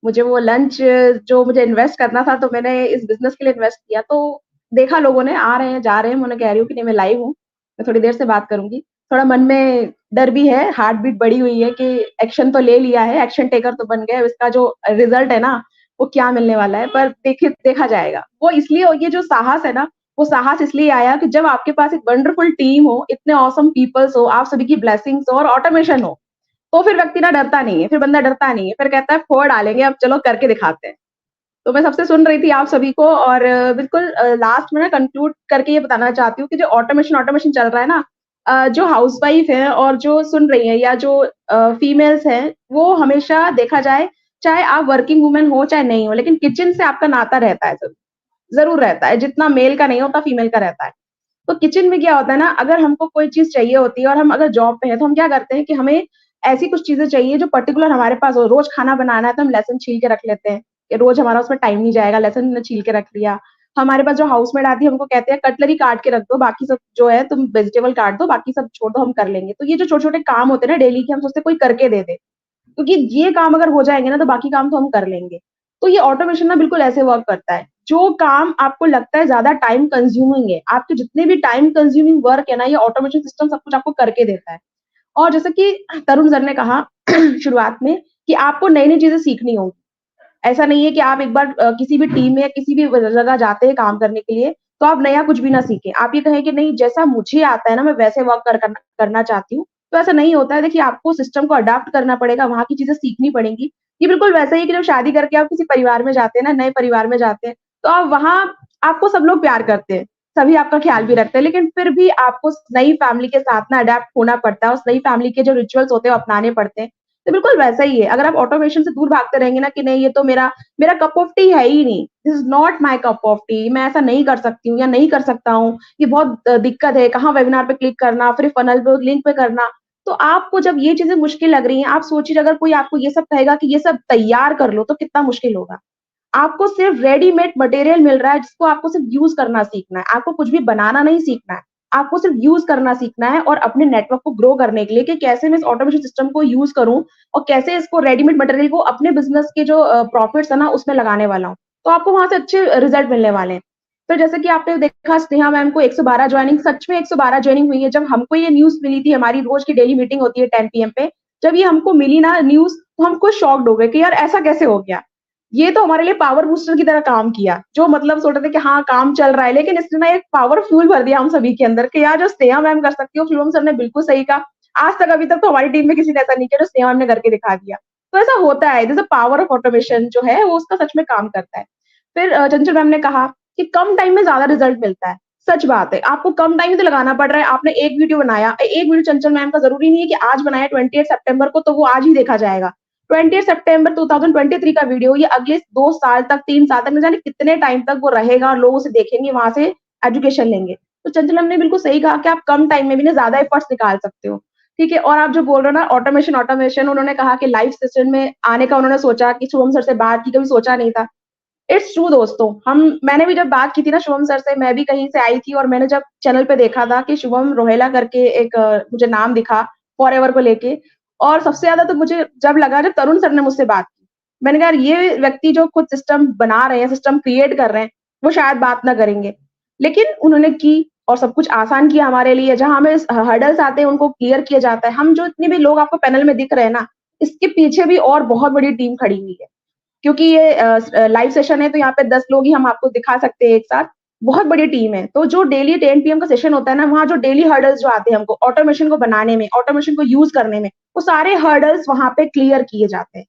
मुझे वो लंच जो मुझे इन्वेस्ट करना था तो मैंने इस बिजनेस के लिए इन्वेस्ट किया। तो देखा लोगों ने, आ रहे हैं जा रहे हैं, मैं कह रही हूँ कि नहीं मैं लाइव हूँ, मैं थोड़ी देर से बात करूंगी। थोड़ा मन में डर भी है, हार्ट बीट बढ़ी हुई है कि एक्शन तो ले लिया है, एक्शन टेकर तो बन गए, इसका जो रिजल्ट है ना वो क्या मिलने वाला है, पर देखा जाएगा। वो इसलिए, ये जो साहस है ना, वो साहस इसलिए आया कि जब आपके पास एक वंडरफुल टीम हो, इतने ऑसम पीपल्स हो, आप सभी की ब्लेसिंग्स हो और ऑटोमेशन हो, तो फिर व्यक्ति ना डरता नहीं है, फिर बंदा डरता नहीं है, फिर कहता है फोड़ डालेंगे, अब चलो करके दिखाते हैं। तो मैं सबसे सुन रही थी आप सभी को, और बिल्कुल लास्ट में ना कंक्लूड करके ये बताना चाहती हूँ कि जो ऑटोमेशन चल रहा है ना, जो हाउसवाइफ है और जो सुन रही है, या जो फीमेल्स हैं, वो हमेशा देखा जाए, चाहे आप वर्किंग वुमेन हो चाहे नहीं हो, लेकिन किचन से आपका नाता रहता है, जरूर रहता है, जितना मेल का नहीं होता फीमेल का रहता है। तो किचन में क्या होता है ना, अगर हमको कोई चीज चाहिए होती है और हम अगर जॉब पे है तो हम क्या करते हैं कि हमें ऐसी कुछ चीजें चाहिए जो पर्टिकुलर हमारे पास हो। रोज खाना बनाना है तो हम लहसुन छील के रख लेते हैं, कि रोज हमारा उसमें टाइम नहीं जाएगा, लहसुन छील के रख लिया। हमारे पास जो हाउसमेड आती है हमको कहते हैं कटलरी काट के रख दो, बाकी सब जो है तुम वेजिटेबल काट दो, बाकी सब छोड़ दो, हम कर लेंगे। तो ये जो छोटे छोटे काम होते हैं ना डेली के, हम सोचते कोई करके दे दे, क्योंकि ये काम अगर हो जाएंगे ना तो बाकी काम तो हम कर लेंगे। तो ये ऑटोमेशन ना बिल्कुल ऐसे वर्क करता है। जो काम आपको लगता है ज्यादा टाइम कंज्यूमिंग है, आपके जितने भी टाइम कंज्यूमिंग वर्क है ना, ये ऑटोमेशन सिस्टम सब कुछ आपको करके देता है। और जैसे कि तरुण सर ने कहा शुरुआत में कि आपको नई नई चीजें सीखनी होगी, ऐसा नहीं है कि आप एक बार किसी भी टीम में या किसी भी जगह जाते हैं काम करने के लिए, तो आप नया कुछ भी ना सीखें। आप ये कहें कि नहीं, जैसा मुझे आता है ना, मैं वैसे वर्क करना चाहती हूँ, तो ऐसा नहीं होता है। देखिए, आपको सिस्टम को अडॉप्ट करना पड़ेगा, वहाँ की चीज़ें सीखनी पड़ेंगी। ये बिल्कुल वैसा ही है कि जब शादी करके आप किसी परिवार में जाते हैं ना, नए परिवार में जाते हैं, तो आप वहाँ आपको सब लोग प्यार करते हैं, सभी आपका ख्याल भी रखते हैं, लेकिन फिर भी आपको उस नई फैमिली के साथ ना अडॉप्ट होना पड़ता है, उस नई फैमिली के जो रिचुअल्स होते हैं वो अपनाने पड़ते हैं। तो बिल्कुल वैसा ही है, अगर आप ऑटोमेशन से दूर भागते रहेंगे ना कि नहीं ये तो मेरा मेरा कप ऑफ टी है ही नहीं, this is not my cup of T, मैं ऐसा नहीं कर सकती हूँ या नहीं कर सकता हूँ, ये बहुत दिक्कत है, कहाँ वेबिनार पे क्लिक करना, फिर फनल पे लिंक पे करना। तो आपको जब ये चीज़ें मुश्किल लग रही हैं, आप सोचिए अगर कोई आपको ये सब कहेगा कि ये सब तैयार कर लो, तो कितना मुश्किल होगा। आपको सिर्फ रेडीमेड मटेरियल मिल रहा है जिसको आपको सिर्फ यूज़ करना सीखना है। आपको कुछ भी बनाना नहीं सीखना है। आपको सिर्फ यूज़ करना सीखना है और अपने नेटवर्क को ग्रो करने के लिए कि कैसे मैं इस ऑटोमेशन सिस्टम को यूज़ करूँ और कैसे इसको रेडीमेड मटेरियल को अपने बिज़नेस के जो प्रॉफिट्स है ना उसमें लगाने वाला हूँ। तो आपको वहाँ से अच्छे रिजल्ट मिलने वाले हैं। तो जैसे कि आपने देखा स्नेहा मैम को 112 जॉइनिंग, सच में 112 जॉइनिंग हुई है। जब हमको ये न्यूज़ मिली थी, हमारी रोज़ की डेली मीटिंग होती है 10 पीएम पे, जब ये हमको मिली ना न्यूज़, तो हम खुद शॉक्ड हो गए कि यार ऐसा कैसे हो गया? ये तो हमारे लिए पावर बूस्टर की तरह काम किया, जो मतलब सोच रहे थे कि हाँ, काम चल रहा है, लेकिन इसने ना एक पावर फ्यूल भर दिया हम सभी के अंदर कि यार जो स्नेहा मैम कर सकती है, शुभम सर ने बिल्कुल सही कहा। आज तक अभी तक तो हमारी टीम में किसी ने ऐसा नहीं किया जो स्नेहा मैम ने करके दिखा दिया। तो ऐसा होता है, जैसे पावर ऑफ ऑटोमेशन जो है वो उसका सच में काम करता है। फिर चंचल मैम ने कहा कि कम टाइम में ज़्यादा रिजल्ट मिलता है। सच बात है, आपको कम टाइम तो लगाना पड़ रहा है। आपने एक वीडियो बनाया, एक वीडियो चंचल मैम का ज़रूरी नहीं है कि आज बनाया 28 सितंबर को तो वो आज ही देखा जाएगा। 20 सितंबर 2023 का वीडियो ये अगले 2 साल तक, 3 साल तक, न जाने कितने टाइम तक वो रहेगा और लोग उसे देखेंगे, वहाँ से एजुकेशन लेंगे। तो चंचल मैम ने बिल्कुल सही कहा कि आप कम टाइम में भी ना ज़्यादा एफर्ट्स निकाल सकते हो, ठीक है? और आप जो बोल रहे हो ना ऑटोमेशन, उन्होंने कहा कि लाइव सेशन में आने का उन्होंने सोचा कि शुभम सर से बात की, कभी सोचा नहीं था। इट्स ट्रू दोस्तों, मैंने भी जब बात की थी ना शुभम सर से, मैं भी कहीं से आई थी और मैंने जब चैनल पे देखा था कि शुभम रोहेला करके एक मुझे नाम दिखा फॉरएवर को लेके, और सबसे ज़्यादा तो मुझे जब लगा जब तरुण सर ने मुझसे बात की। मैंने कहा यार ये व्यक्ति जो खुद सिस्टम बना रहे हैं, सिस्टम क्रिएट कर रहे हैं, वो शायद बात ना करेंगे। लेकिन उन्होंने की और सब कुछ आसान किया हमारे लिए, जहाँ हमें हर्डल्स आते हैं उनको क्लियर किया जाता है। हम जो इतने भी लोग आपको पैनल में दिख रहे हैं ना, इसके पीछे भी और बहुत बड़ी टीम खड़ी हुई है। क्योंकि ये लाइव सेशन है तो यहाँ पे 10 लोग ही हम आपको दिखा सकते हैं एक साथ, बहुत बड़ी टीम है। तो जो डेली 10 पीएम का सेशन होता है ना, वहाँ जो डेली हर्डल्स जो आते हैं हमको ऑटोमेशन को बनाने में, ऑटोमेशन को यूज़ करने में, वो सारे हर्डल्स वहाँ पे क्लियर किए जाते हैं,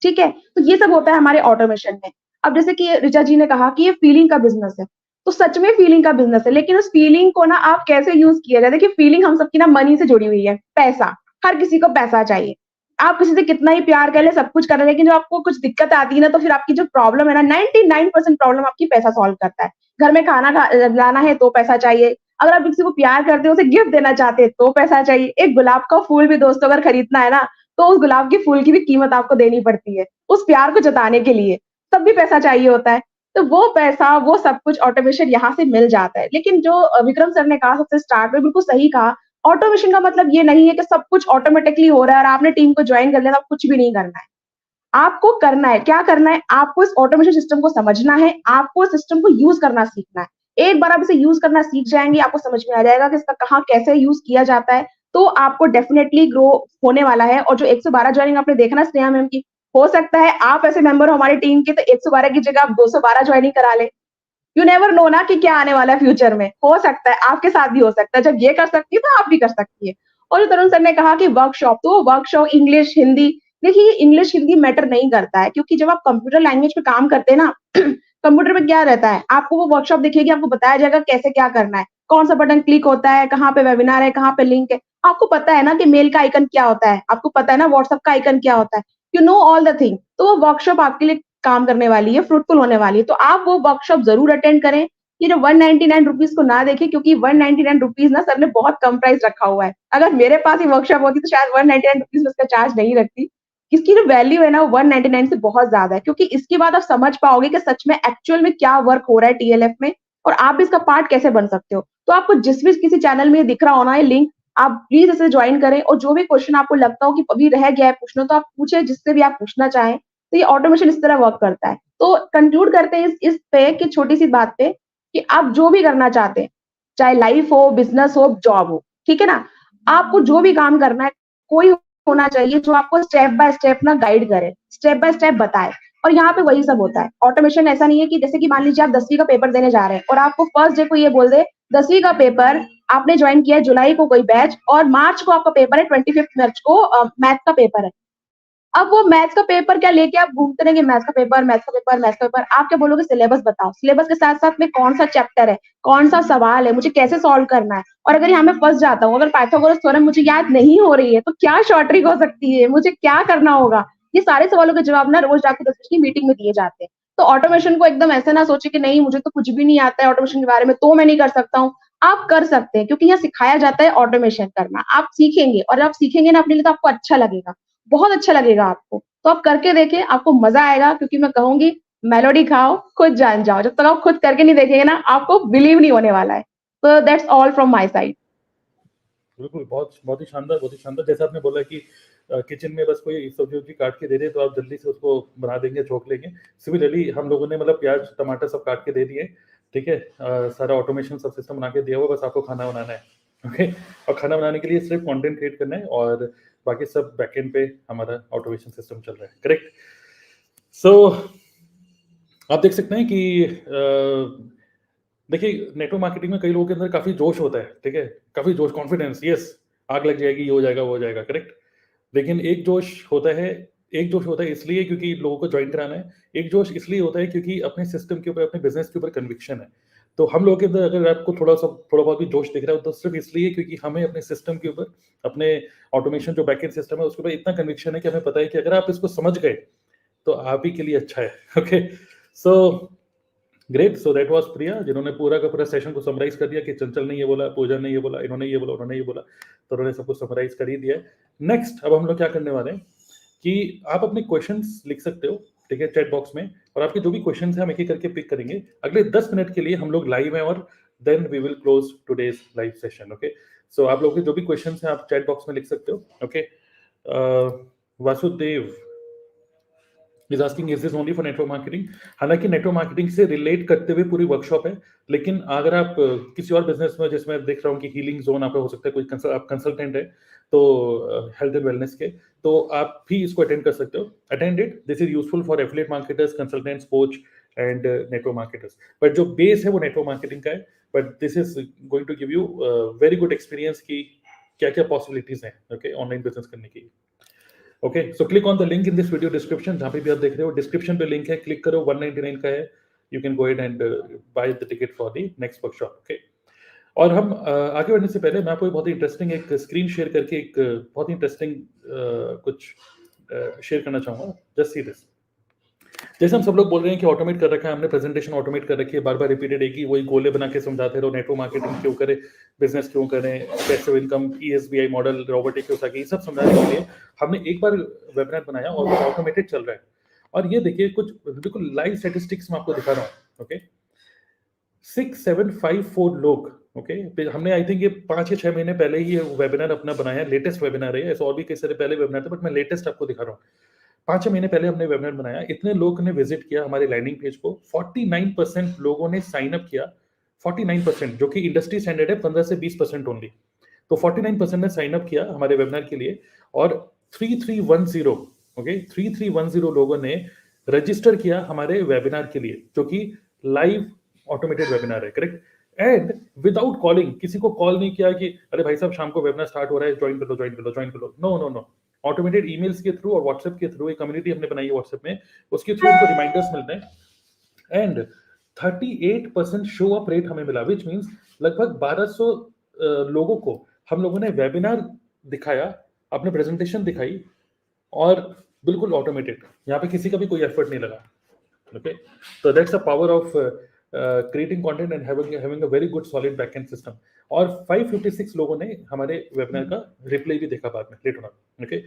ठीक है? तो ये सब होता है हमारे ऑटोमेशन में। अब जैसे कि ऋचा जी ने कहा कि ये फीलिंग का बिज़नेस है, तो सच में फीलिंग का बिज़नेस है, लेकिन उस फीलिंग को ना आप कैसे यूज़ किया जाए? देखिए फीलिंग हम सबकी ना मनी से जुड़ी हुई है, पैसा, हर किसी को पैसा चाहिए। आप किसी से कितना ही प्यार कर ले, सब कुछ कर ले, लेकिन जब आपको कुछ दिक्कत आती है ना, तो फिर आपकी जो प्रॉब्लम है ना, 99% प्रॉब्लम आपकी पैसा सॉल्व करता है। घर में खाना लाना है तो पैसा चाहिए, अगर आप किसी को प्यार करते हो, उसे गिफ्ट देना चाहते हैं तो पैसा चाहिए। एक गुलाब का फूल भी दोस्तों अगर खरीदना है ना, तो उस गुलाब के फूल की भी कीमत आपको देनी पड़ती है, उस प्यार को जताने के लिए, तब भी पैसा चाहिए होता है। तो वो पैसा, वो सब कुछ ऑटोमेशन यहाँ से मिल जाता है। लेकिन जो विक्रम सर ने कहा सबसे स्टार्ट में, बिल्कुल सही कहा, ऑटोमेशन का मतलब ये नहीं है कि सब कुछ ऑटोमेटिकली हो रहा है और आपने टीम को ज्वाइन कर लिया तो आप कुछ भी नहीं करना है। आपको करना है, क्या करना है? आपको इस ऑटोमेशन सिस्टम को समझना है, आपको सिस्टम को यूज़ करना सीखना है। एक बार आप इसे यूज़ करना सीख जाएँगे, आपको समझ में आ जाएगा कि इसका कहाँ कैसे यूज़ किया जाता है, तो आपको डेफिनिटली ग्रो होने वाला है। और जो 112 जॉइनिंग आपने देखा ना स्नेहा मैम की, हो सकता है आप ऐसे मेंबर हो हमारी टीम के तो 112 की जगह आप 212 जॉइनिंग करा लें। यू नेवर नो ना कि क्या आने वाला है फ्यूचर में, हो सकता है आपके साथ भी हो सकता है। जब ये कर सकती है तो आप भी कर सकती है। और जो तरुण सर ने कहा कि वर्कशॉप, तो वर्कशॉप इंग्लिश, हिंदी, देखिए इंग्लिश, हिंदी मैटर नहीं करता है, क्योंकि जब आप कंप्यूटर लैंग्वेज पे काम करते हैं ना, कंप्यूटर पे क्या रहता है, आपको वो वर्कशॉप दिखेगी, आपको बताया जाएगा कैसे क्या करना है, कौन सा बटन क्लिक होता है, कहाँ पे वेबिनार है, कहाँ पे लिंक है। आपको पता है ना कि मेल का आइकन क्या होता है, आपको पता है ना व्हाट्सएप का आइकन क्या होता है, you know all the thing. तो वो वर्कशॉप आपके लिए काम करने वाली है, फ्रूटफुल होने वाली है। तो आप वो वर्कशॉप ज़रूर अटेंड करें। ये जो 199 रुपीज़ को ना देखें, क्योंकि 199 रुपीज़ ना सर ने बहुत कम प्राइस रखा हुआ है। अगर मेरे पास ये वर्कशॉप होती तो शायद 199 रुपीज़ में इसका चार्ज नहीं रखती। इसकी जो वैल्यू है ना, वो 199 से बहुत ज़्यादा है, क्योंकि इसके बाद आप समझ पाओगे कि सच में एक्चुअल में क्या वर्क हो रहा है टीएलएफ में और आप भी इसका पार्ट कैसे बन सकते हो। तो आपको जिस भी किसी चैनल में दिख रहा हो ना ये लिंक, आप प्लीज़ इसे जॉइन करें और जो भी क्वेश्चन आपको लगता हो कि अभी रह गया है पूछना, तो आप पूछें जिससे भी आप पूछना चाहें। तो ये ऑटोमेशन इस तरह वर्क करता है। तो कंक्लूड करते हैं इस पे कि छोटी-सी बात पे कि आप जो भी करना चाहते हैं, चाहे लाइफ हो, बिज़नेस हो, जॉब हो, ठीक है ना? आपको जो भी काम करना है, कोई होना चाहिए जो आपको स्टेप बाय स्टेप ना गाइड करे, स्टेप बाय स्टेप बताए। और यहाँ पे वही सब होता है। ऑटोमेशन ऐसा नहीं है कि जैसे कि मान लीजिए आप 10वीं का पेपर देने जा रहे हैं और आपको फर्स्ट डे को ये बोल दे 10वीं का पेपर आपने ज्वाइन किया है जुलाई को कोई बैच और मार्च को आपका पेपर है, 25 मार्च को मैथ का पेपर है। अब वो मैथ्स का पेपर क्या लेके आप घूमते रहेंगे, मैथ्स का पेपर, मैथ्स का पेपर, मैथ्स का पेपर। आप क्या बोलोगे, सिलेबस बताओ, सिलेबस के साथ साथ में कौन सा चैप्टर है, कौन सा सवाल है, मुझे कैसे सॉल्व करना है। और अगर यहाँ मैं फंस जाता हूँ, अगर पाइथागोरस थ्योरम मुझे याद नहीं हो रही है तो क्या शॉर्ट ट्रिक हो सकती है, मुझे क्या करना होगा। ये सारे सवालों के जवाब ना रोज जाके 10 की मीटिंग में दिए जाते हैं। तो ऑटोमेशन को एकदम ऐसे ना सोचे कि नहीं मुझे तो कुछ भी नहीं आता है ऑटोमेशन के बारे में तो मैं नहीं कर सकता हूँ। आप कर सकते हैं क्योंकि यहाँ सिखाया जाता है ऑटोमेशन करना। आप सीखेंगे और जब आप सीखेंगे ना अपने लिए तो आपको अच्छा लगेगा, बहुत अच्छा लगेगा आपको। तो आप करके देखिए, आपको मजा आएगा। क्योंकि मैं कहूंगी मेलोडी खाओ, खुद जान जाओ। जब तक आप खुद करके नहीं देखेंगे ना आपको बिलीव नहीं होने वाला है। तो that's all from my side. बिल्कुल, बहुत ही शानदार, बहुत ही शानदार। जैसा आपने बोला कि किचन में बस कोई सब्जी काट के दे दे तो आप जल्दी से उसको बना देंगे, छोक लेंगे। सिमिलरली हम लोगों ने मतलब प्याज टमाटर सब काट के दे दिए, ठीक है, सारा ऑटोमेशन सब सिस्टम बना के दिया हुआ, बस आपको खाना बनाना है। ओके, और खाना बनाने के लिए सिर्फ कंटेंट क्रिएट करना है और बाकी सब बैकएंड पे हमारा ऑटोमेशन सिस्टम चल रहा है। करेक्ट। सो आप देख सकते हैं कि देखिए नेटवर्क मार्केटिंग में कई लोगों के अंदर काफी जोश होता है, ठीक है, काफी जोश, कॉन्फिडेंस, यस आग लग जाएगी, ये हो जाएगा वो हो जाएगा, करेक्ट। लेकिन एक जोश होता है इसलिए क्योंकि लोगों को ज्वाइन कराना है, एक जोश इसलिए होता है क्योंकि अपने सिस्टम के ऊपर, अपने बिजनेस के ऊपर कन्विक्शन है। तो हम लोगों के अंदर अगर आपको थोड़ा बहुत भी जोश दिख रहा है तो सिर्फ इसलिए क्योंकि हमें अपने सिस्टम के ऊपर, अपने ऑटोमेशन जो बैकएंड सिस्टम है उसके ऊपर इतना कन्विक्शन है कि हमें पता है कि अगर आप इसको समझ गए तो आप ही के लिए अच्छा है। Okay, so great. So that was Priya जिन्होंने पूरा का पूरा सेशन को समराइज कर दिया कि चंचल ने ये बोला, पूजा ने ये बोला, इन्होंने ये बोला, उन्होंने ये बोला, तो उन्होंने सब कुछ समराइज कर ही दिया है। नेक्स्ट अब हम लोग क्या करने वाले हैं कि आप अपने क्वेश्चंस लिख सकते हो, ठीक है, चैट बॉक्स में, और आपके जो भी क्वेश्चंस हैं हम एक एक करके पिक करेंगे। अगले 10 मिनट के लिए हम लोग लाइव हैं और then we will close today's live session. Okay, so आप लोगों के जो भी क्वेश्चंस हैं आप चैट बॉक्स में लिख सकते हो। Okay, Vasudev is asking is this only for network marketing? हालांकि नेटवर्क मार्केटिंग से रिलेट करते हुए पूरी वर्कशॉप है, लेकिन अगर आप किसी और बिजनेस में, जिसमें देख रहा हूँ कि हीलिंग जोन आप हो सकता है, कोई आप कंसल्टेंट है तो हेल्थ एंड वेलनेस के, तो आप भी इसको अटेंड कर सकते हो। Attend it, this is useful for affiliate marketers, consultants, coach and network marketers. But जो बेस है वो नेटवर्क मार्केटिंग का है, but this is going to give you very good experience की क्या क्या पॉसिबिलिटीज हैं, ओके, ऑनलाइन बिजनेस करने की। Okay, so click on the link in this video description, जहां पे भी आप देख रहे हो डिस्क्रिप्शन पे लिंक है, क्लिक करो, 199 का है, you can go ahead and by the ticket for the next workshop. Okay, और हम आगे बढ़ने से पहले मैं आपको बहुत ही इंटरेस्टिंग एक स्क्रीन शेयर करके एक बहुत ही इंटरेस्टिंग कुछ शेयर करना चाहूंगा। Just see this. जैसे हम सब लोग बोल रहे हैं कि ऑटोमेट कर रखा है हमने, प्रेजेंटेशन ऑटोमेट कर रखी है, बार बार रिपीटेड है कि वही गोले बना के समझाते रहो, नेटवर्क मार्केटिंग क्यों करें, बिजनेस क्यों करें, passive income, ESBI model, robotic क्यों सके, ये सब समझाने के लिए हमने एक बार वेबिनार बनाया और वो ऑटोमेटेड चल रहा है। और ये देखिए कुछ बिल्कुल लाइव स्टैटिस्टिक्स मैं आपको दिखा रहा हूँ। ओके, 6754 लोग, ओके, हमने आई थिंक ये 5 या 6 महीने पहले ही वेबिनार अपना बनाया, लेटेस्ट वेबिनार है, ऐसे और भी कई सारे पहले वेबिनार थे, बट मैं लेटेस्ट आपको दिखा रहा हूँ। 5 महीने पहले हमने वेबिनार बनाया, इतने लोग ने विजिट किया हमारे लैंडिंग पेज को, 49% लोगों ने साइन अप किया, 49%, जो कि इंडस्ट्री स्टैंडर्ड है 15 से 20% ओनली। तो 49% ने साइन अप किया हमारे वेबिनार के लिए, और 3310, ओके, 3310 लोगों ने रजिस्टर किया हमारे वेबिनार के लिए, जो कि लाइव ऑटोमेटेड वेबिनार है, करेक्ट। एंड विदाउट कॉलिंग, किसी को कॉल नहीं किया कि अरे भाई साहब शाम को वेबिनार स्टार्ट हो रहा है, ज्वाइन कर लो, ज्वाइन कर लो, ज्वाइन कर लो। No no no, automated emails के थ्रू और व्हाट्सएप के थ्रू, एक कम्युनिटी हमने बनाई है व्हाट्सएप में, उसके थ्रू उनको रिमाइंडर्स मिलते हैं। एंड 38% शो अप रेट हमें मिला, विच मीन्स लगभग 1200 लोगों को हम लोगों ने वेबिनार दिखाया, अपने प्रेजेंटेशन दिखाई, और बिल्कुल ऑटोमेटेड, यहाँ पे किसी का भी कोई एफर्ट नहीं लगा। ओके, तो that's the power of creating content and having a very good solid backend system. और 556 लोगों ने हमारे वेबिनार का रिप्लाई भी देखा बाद में, लेट होना। ओके,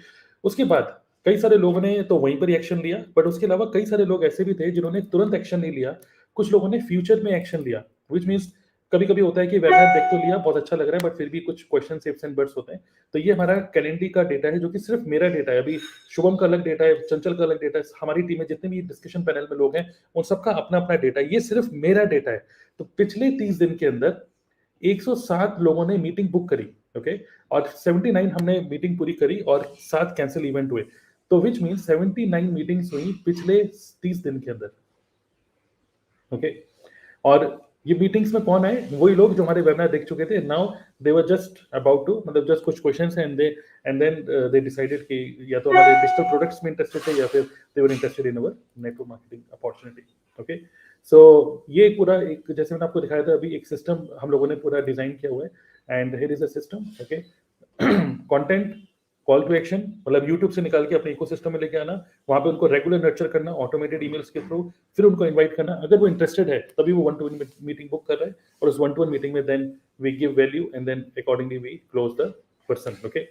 उसके बाद कई सारे लोगों ने तो वहीं पर एक्शन लिया, बट उसके अलावा कई सारे लोग ऐसे भी थे जिन्होंने तुरंत एक्शन नहीं लिया, कुछ लोगों ने फ्यूचर में एक्शन लिया, विच मीन्स कभी कभी होता है कि वेबिनार देख तो लिया, बहुत अच्छा लग रहा है, बट फिर भी कुछ क्वेश्चन इफ्स एंड बट्स होते हैं। तो ये हमारा कैलेंडर का डेटा है, जो कि सिर्फ मेरा डेटा है, अभी शुभम का अलग डेटा है, चंचल का अलग डेटा है, हमारी टीम में जितने भी डिस्कशन पैनल में लोग हैं उन सबका अपना अपना डेटा है, ये सिर्फ मेरा डेटा है। तो पिछले 30 दिन के अंदर 107 लोगों ने मीटिंग बुक करी, ओके, और 79 हमने मीटिंग पूरी करी और 7 कैंसिल इवेंट हुए, तो विच मीन्स 79 मीटिंग्स हुई पिछले 30 दिन के अंदर। ओके, और ये मीटिंग्स में कौन आए? वही लोग जो हमारे वेबिनार देख चुके थे। Now they were just about to, मतलब जस्ट कुछ क्वेश्चंस हैं एंड देन दे डिसाइडेड कि या तो हमारे डिजिटल प्रोडक्ट्स में इंटरेस्टेड थे या फिर they were interested in our network marketing opportunity. Okay, so ये पूरा एक, जैसे मैंने आपको दिखाया था अभी, एक सिस्टम हम लोगों ने पूरा डिजाइन किया हुआ है and here is a system. Okay, content, call to action, मतलब यूट्यूब से निकाल के अपने इकोसिस्टम में लेके आना, वहां पे उनको रेगुलर नर्चर करना ऑटोमेटेड ईमेल्स के थ्रू, फिर उनको इनवाइट करना, अगर वो इंटरेस्टेड है तभी वो 1-to-1 मीटिंग बुक कर रहा है, और उस 1-to-1 मीटिंग में then we give value and then accordingly we close the person. Okay,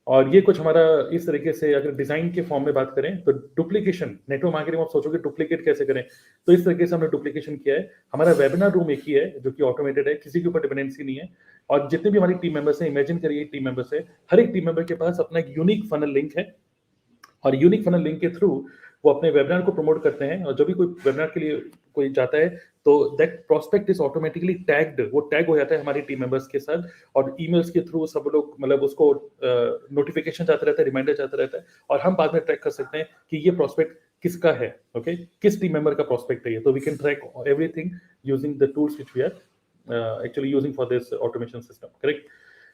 और ये कुछ हमारा इस तरीके से, अगर डिजाइन के फॉर्म में बात करें तो डुप्लीकेशन, नेटवर्क मार्केटिंग में आप सोचोगे डुप्लीकेट कैसे करें, तो इस तरीके से हमने डुप्लीकेशन किया है। हमारा वेबिनार रूम एक ही है जो कि ऑटोमेटेड है, किसी के ऊपर डिपेंडेंसी नहीं है, और जितने भी हमारी टीम मेंबर्स हैं, इमेजिन करिए टीम मेंबर्स है, हर एक टीम मेंबर के पास अपना एक यूनिक फनल लिंक है, और यूनिक फनल लिंक के थ्रू वो अपने वेबिनार को प्रमोट करते हैं, और जब भी कोई वेबिनार के लिए कोई जाता है तो that prospect is automatically tagged, वो टैग हो जाता है हमारी टीम मेंबर्स के साथ, और ईमेल्स के थ्रू सब लोग, मतलब उसको नोटिफिकेशन जाता रहता है, रिमाइंडर जाता रहता है, और हम बाद में ट्रैक कर सकते हैं कि ये प्रोस्पेक्ट किसका है। ओके, किस टीम मेंबर का प्रोस्पेक्ट है ये, तो we can track everything using the tools which we are actually using for this automation system. Correct,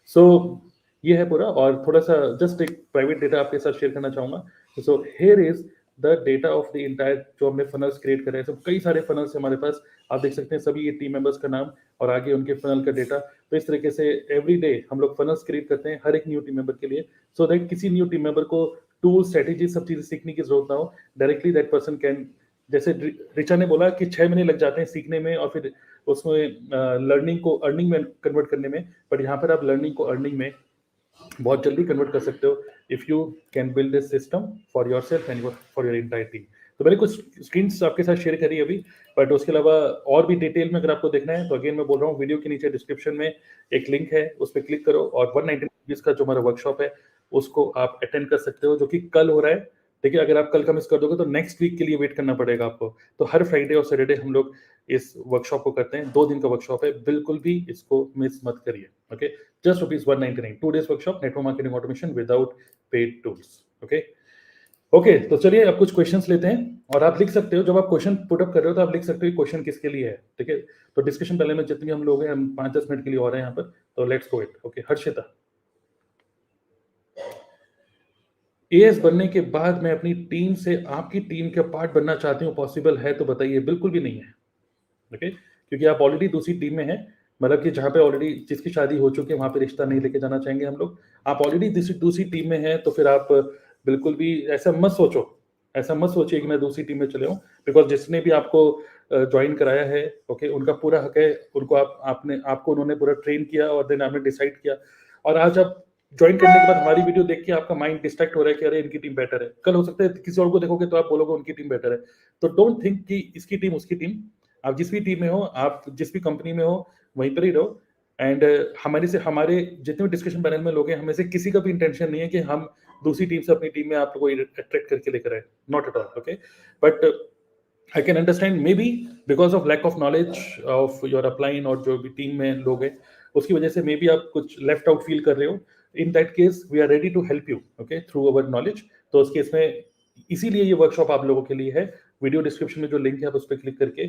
so ये है पूरा, और थोड़ा सा जस्ट एक प्राइवेट डेटा आपके साथ शेयर करना चाहूंगा। So here is the data of the entire, जो हमने फनल्स क्रिएट करे हैं, सब कई सारे फनल्स हमारे पास, आप देख सकते हैं सभी ये टीम मेंबर्स का नाम और आगे उनके फनल का डेटा। तो इस तरीके से एवरी डे हम लोग फनल्स क्रिएट करते हैं हर एक न्यू टीम मेंबर के लिए, सो दैट किसी न्यू टीम मेंबर को टूल, स्ट्रेटेजी, सब चीजें सीखने की जरूरत ना हो, डायरेक्टली दैट पर्सन कैन, जैसे रिचा ने बोला कि 6 महीने लग जाते हैं सीखने में और फिर उसमें लर्निंग को अर्निंग में कन्वर्ट करने में, बट यहाँ पर आप लर्निंग को अर्निंग में बहुत जल्दी कन्वर्ट कर सकते हो if you can build this system for yourself and for your entire team. तो मैंने कुछ स्क्रीन्स आपके साथ शेयर करी अभी, बट उसके अलावा और भी डिटेल में अगर आपको देखना है तो अगेन मैं बोल रहा हूँ, वीडियो के नीचे डिस्क्रिप्शन में एक लिंक है, उस पर क्लिक करो और 190 रुपीज का जो हमारा वर्कशॉप है उसको आप अटेंड कर सकते हो, जो कि कल हो रहा है। देखिए, अगर आप कल का मिस कर दोगे तो नेक्स्ट वीक के लिए वेट करना पड़ेगा आपको। तो हर फ्राइडे और सैटरडे हम लोग इस वर्कशॉप को करते हैं, 2 दिन का वर्कशॉप है, बिल्कुल भी इसको मिस मत करिए। Okay, just ₹199, 2 days workshop, network marketing automation without paid tools. Okay, तो चलिए अब कुछ क्वेश्चंस लेते हैं, और आप लिख सकते हो, जब आप क्वेश्चन पुट अप कर रहे हो तो आप लिख सकते हो क्वेश्चन किसके लिए है। ठीक है, तो डिस्कशन पहले में जितने हम लोग हैं, हम 5-10 मिनट के लिए और हैं यहाँ पर, तो let's go it. Okay, Harshita, as बनने के बाद मैं अपनी टीम से आपकी टीम का पार्ट बनना चाहती हूँ, पॉसिबल है तो बताइए। बिल्कुल भी नहीं है। ओके, क्योंकि आप ऑलरेडी दूसरी टीम में हैं, मतलब कि जहाँ पे ऑलरेडी जिसकी शादी हो चुकी है वहां पे रिश्ता नहीं लेके जाना चाहेंगे हम लोग। आप ऑलरेडी दूसरी टीम में हैं तो फिर आप बिल्कुल भी ऐसा मत सोचो, ऐसा मत सोचिए कि मैं दूसरी टीम में चले हूँ, बिकॉज जिसने भी आपको ज्वाइन कराया है, ओके, उनका पूरा हक है, उनको आपको उन्होंने पूरा ट्रेन किया और देन आपने डिसाइड किया, और आज आप ज्वाइन करने के बाद हमारी वीडियो देख के आपका माइंड डिस्ट्रैक्ट हो रहा है कि अरे इनकी टीम बेटर है, कल हो सकता है किसी और को देखोगे तो आप बोलोगे उनकी टीम बेटर है। तो डोंट थिंक कि इसकी टीम उसकी टीम, आप जिस भी टीम में हो, आप जिस भी कंपनी में हो, वहीं पर ही रहो। एंड हमारे जितने भी डिस्कशन पैनल में लोग हैं, हमें से किसी का भी इंटेंशन नहीं है कि हम दूसरी टीम से अपनी टीम में आपको अट्रैक्ट करके लेकर आए, not at all. Okay, but I can understand maybe because of lack of knowledge of your upline, और जो भी टीम में लोग हैं उसकी वजह से मे बी आप कुछ लेफ्ट आउट फील कर रहे हो। In that case we are ready to help you, okay, through our knowledge. तो उस केस में इसीलिए ये वर्कशॉप आप लोगों के लिए है। वीडियो डिस्क्रिप्शन में जो लिंक है आप उस पर क्लिक करके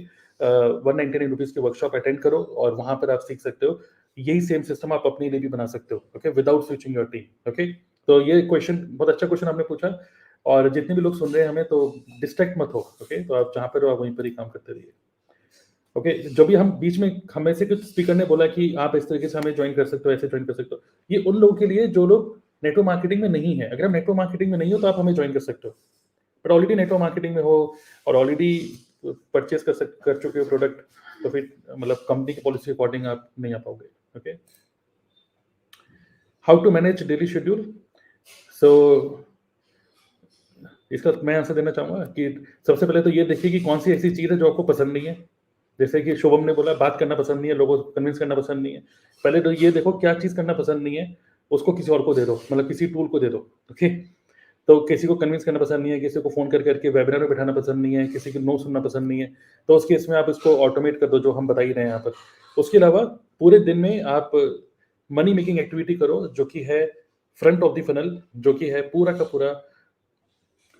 199 रुपीज के वर्कशॉप अटेंड करो, और वहां पर आप सीख सकते हो। यही सेम सिस्टम आप अपने लिए भी बना सकते हो, okay, without switching your team. Okay, तो ये क्वेश्चन बहुत अच्छा क्वेश्चन आपने पूछा, और जितने भी लोग सुन रहे हैं हमें, तो डिस्ट्रैक्ट मत हो। ओके, तो आप जहाँ पर हो आप वहीं पर ही काम करते रहिए। ओके, जो भी हम बीच में हमें से कुछ स्पीकर ने बोला कि आप इस तरीके से हमें ज्वाइन कर सकते हो, ऐसे ज्वाइन कर सकते हो, ये उन लोगों के लिए जो लोग नेटवर्क मार्केटिंग में नहीं है। अगर आप नेटवर्क मार्केटिंग में नहीं हो तो आप हमें ज्वाइन कर सकते हो, बट ऑलरेडी नेटवर्क मार्केटिंग में हो और ऑलरेडी परचेज कर चुके हो प्रोडक्ट, तो फिर मतलब कंपनी की पॉलिसी अकॉर्डिंग आप नहीं आ पाओगे। Okay, how to manage daily schedule. So इसका मैं आंसर देना चाहूंगा कि सबसे पहले तो ये देखिए कि कौन सी ऐसी चीज है जो आपको पसंद नहीं है। जैसे कि शुभम ने बोला बात करना पसंद नहीं है, लोगों को कन्विंस करना पसंद नहीं है। पहले तो ये देखो क्या चीज करना पसंद नहीं है, उसको किसी और को दे दो, मतलब किसी टूल को दे दो। ओके, तो किसी को कन्विंस करना पसंद नहीं है, किसी को फोन करके वेबिनार में बैठाना पसंद नहीं है, किसी को नो सुनना पसंद नहीं है, तो उस केस में आप इसको ऑटोमेट कर दो, जो हम बता ही रहे हैं यहाँ पर। उसके अलावा पूरे दिन में आप मनी मेकिंग एक्टिविटी करो जो कि है फ्रंट ऑफ द फनल, जो कि है पूरा का पूरा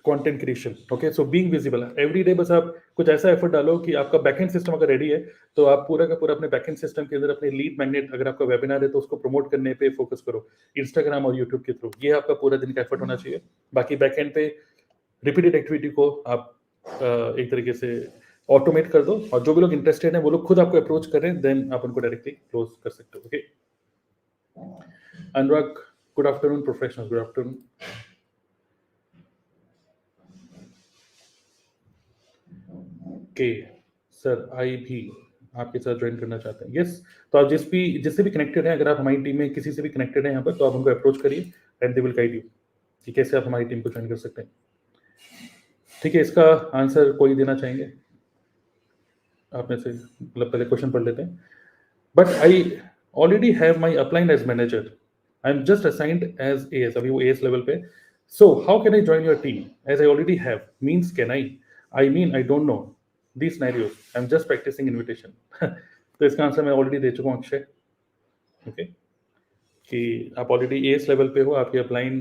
content creation. Okay, so being visible every day. बस आप कुछ ऐसा एफर्ट डालो कि आपका बैकएंड सिस्टम अगर रेडी है तो आप पूरा का पूरा अपने बैकएंड सिस्टम के अंदर अपने लीड मैग्नेट, अगर आपका वेबिनार है तो उसको प्रमोट करने पे फोकस करो इंस्टाग्राम और यूट्यूब के थ्रू। ये आपका पूरा दिन का एफर्ट होना चाहिए। बाकी बैकएंड पे रिपीटेड एक्टिविटी को आप एक तरीके से ऑटोमेट कर दो, और जो भी लोग इंटरेस्टेड हैं वो लोग खुद आपको अप्रोच करें, देन आप उनको डायरेक्टली क्लोज कर सकते हो। Okay, Anurag, good afternoon. Professional, good afternoon. के सर, आई भी आपके साथ ज्वाइन करना चाहते हैं। यस, तो आप जिससे भी कनेक्टेड हैं, अगर आप हमारी टीम में किसी से भी कनेक्टेड हैं यहाँ पर, तो आप उनको अप्रोच करिए and they will guide you कि कैसे आप हमारी टीम को ज्वाइन कर सकते हैं। ठीक है, इसका आंसर कोई देना चाहेंगे आप में से? मतलब पहले क्वेश्चन पढ़ लेते हैं। But I already have my upline as manager, I am just assigned as AS, अभी वो एएस लेवल पे। So how can I join your team as I already have? Means can I mean I don't know these scenarios, I'm just practicing invitation। तो इसका answer मैं already दे चुका हूँ Akshay. Okay, कि आप ऑलरेडी एएस लेवल पे हो, आपके अपलाइन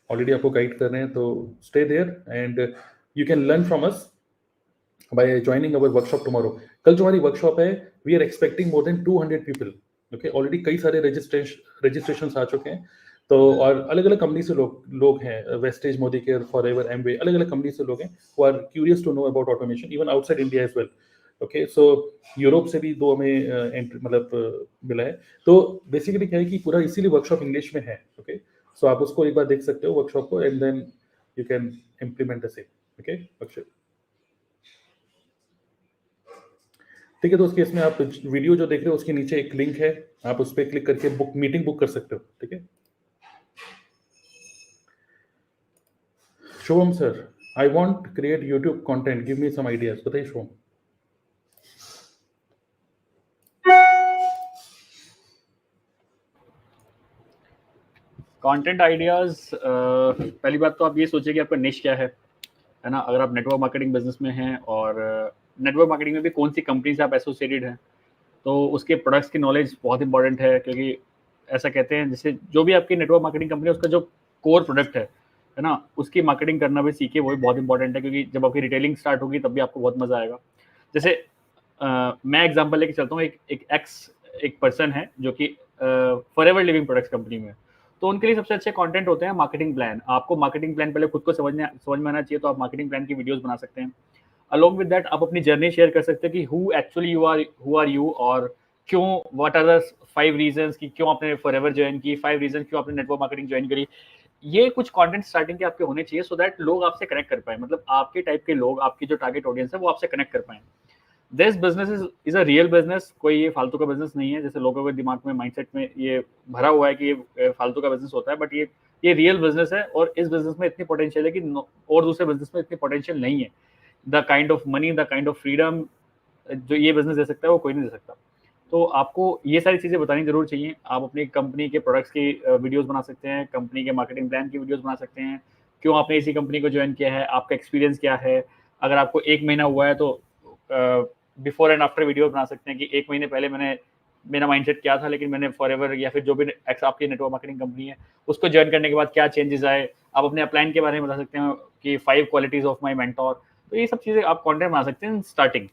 ऑलरेडी आपको गाइड कर रहे हैं, तो stay there and you can learn from us by joining our workshop tomorrow. कल जो हमारी वर्कशॉप है, we are expecting more than 200 people. Okay, already कई सारे रजिस्ट्रेशन आ चुके हैं, तो और अलग अलग कंपनी से लोग हैं, Vestige, Modicare, Forever, Amway, अलग अलग कंपनी से लोग हैं who are curious to know about automation, even outside India as well. Okay, so Europe से भी 2 हमें एंट्री मतलब मिला है। तो बेसिकली क्या है कि पूरा इसीलिए वर्कशॉप इंग्लिश में है। ओके, सो आप उसको एक बार देख सकते हो वर्कशॉप को, and then you can implement the same. Okay Akshay, ठीक है। तो उस केस में आप वीडियो जो देख रहे हो उसके नीचे एक लिंक है, आप उस पर क्लिक करके मीटिंग बुक कर सकते हो। ठीक है, Shubham sir, I want create YouTube content, give me some ideas. बताइए शुभम। कंटेंट आइडियाज, पहली बात तो आप ये सोचिए कि आपका निश क्या है ना। अगर आप नेटवर्क मार्केटिंग बिजनेस में हैं और नेटवर्क मार्केटिंग में भी कौन सी कंपनी से आप एसोसिएटेड हैं, तो उसके प्रोडक्ट्स की नॉलेज बहुत इंपॉर्टेंट है। क्योंकि ऐसा कहते हैं जैसे जो भी आपकी नेटवर्क मार्केटिंग कंपनी है उसका जो कोर प्रोडक्ट है ना, उसकी मार्केटिंग करना भी सीखिए, वो भी बहुत इंपॉर्टेंट है। क्योंकि जब आपकी रिटेलिंग स्टार्ट होगी तब भी आपको बहुत मजा आएगा। जैसे मैं एग्जांपल लेके चलता हूँ, एक पर्सन है जो कि फॉरएवर लिविंग प्रोडक्ट्स कंपनी में, तो उनके लिए सबसे अच्छे कंटेंट होते हैं मार्केटिंग प्लान। आपको मार्केटिंग प्लान पहले खुद को समझ में आना चाहिए, तो आप मार्केटिंग प्लान की वीडियोस बना सकते हैं। अलोंग विद दैट आप अपनी जर्नी शेयर कर सकते हैं कि हु आर यू, और क्यों, व्हाट आर द 5 रीजंस कि क्यों आपने फॉरएवर ज्वाइन की, 5 रीजन क्यों आपने नेटवर्क मार्केटिंग ज्वाइन करी। ये कुछ कंटेंट स्टार्टिंग के आपके होने चाहिए, सो दैट लोग आपसे कनेक्ट कर पाए, मतलब आपके टाइप के लोग, आपकी जो टारगेट ऑडियंस है वो आपसे कनेक्ट कर पाए। This business is a real business, कोई ये फालतू का बिजनेस नहीं है जैसे लोगों के दिमाग में, माइंडसेट में ये भरा हुआ है कि ये फालतू का बिजनेस होता है। बट ये रियल बिजनेस है, और इस बिजनेस में इतनी पोटेंशियल है कि और दूसरे बिजनेस में इतनी पोटेंशियल नहीं है। The kind of money, the kind of freedom जो ये बिजनेस दे सकता है वो कोई नहीं दे सकता। तो आपको ये सारी चीज़ें बतानी जरूर चाहिए। आप अपनी कंपनी के प्रोडक्ट्स की वीडियोस बना सकते हैं, कंपनी के मार्केटिंग प्लान की वीडियोस बना सकते हैं, क्यों आपने इसी कंपनी को ज्वाइन किया है, आपका एक्सपीरियंस क्या है। अगर आपको 1 महीना हुआ है तो बिफोर एंड आफ्टर वीडियो बना सकते हैं कि 1 महीने पहले मेरा माइंडसेट क्या था, लेकिन मैंने फॉरएवर या फिर जो भी आपकी नेटवर्क मार्केटिंग कंपनी है उसको ज्वाइन करने के बाद क्या चेंजेस आए। आप अपने अपलाइन के बारे में बता सकते हैं कि 5 क्वालिटीज ऑफ माई मेंटोर। तो ये सब चीज़ें आप कंटेंट बना सकते हैं स्टार्टिंग,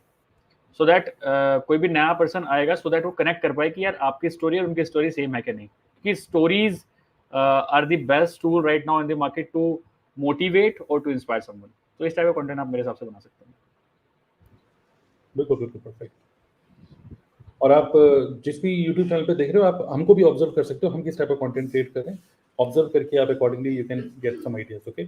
सो दैट कोई भी नया पर्सन आएगा सो दैट वो कनेक्ट कर पाए कि यार आपकी स्टोरी और उनकी स्टोरी सेम है कि नहीं। क्योंकि stories are the best tool right now in the market to motivate और टू इंस्पायर समवन। तो इस टाइप का कंटेंट आप मेरे हिसाब से बना सकते हैं। बिल्कुल बिल्कुल परफेक्ट। और आप जिस भी यूट्यूब चैनल पे देख रहे हो, आप हमको भी ऑब्जर्व कर सकते हो, हम किस टाइप का कंटेंट क्रिएट कर रहे हैं। ऑब्जर्व करके आप accordingly you can get some ideas. Okay,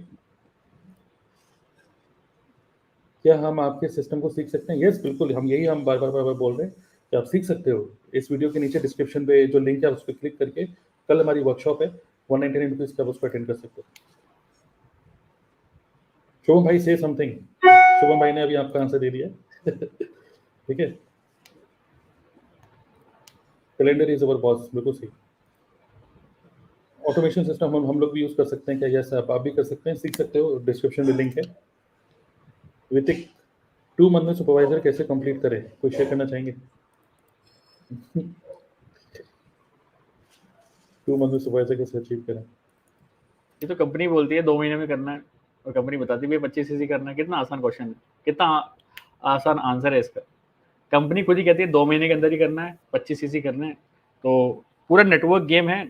क्या हम आपके सिस्टम को सीख सकते हैं? यस बिल्कुल, हम बार बार बोल रहे हैं कि आप सीख सकते हो। इस वीडियो के नीचे डिस्क्रिप्शन पे जो लिंक है उस पर क्लिक करके कल हमारी वर्कशॉप है 199 रुपीज का, आप उसको अटेंड कर सकते हो। शुभम भाई से समथिंग। शुभम भाई ने अभी आपका आंसर दे दिया। ठीक है, कैलेंडर इज अवर बॉस, बिल्कुल सही। ऑटोमेशन सिस्टम हम लोग भी यूज कर सकते हैं क्या? यस, आप भी कर सकते हैं, सीख सकते हो, डिस्क्रिप्शन में लिंक है। वितिक 2 मंथ में सुपरवाइजर कैसे कंप्लीट करें, कोई शेयर करना चाहेंगे? 2 मंथ में सुपरवाइजर कैसे अचीव करें? ये तो कंपनी बोलती है 2 महीने में करना है और कंपनी बताती है 25 सीसी करना है। कितना आसान क्वेश्चन है, कितना आसान आंसर है इसका। कंपनी खुद ही कहती है 2 महीने के अंदर ही करना है, 25 सीसी करना है। तो पूरा नेटवर्क गेम है,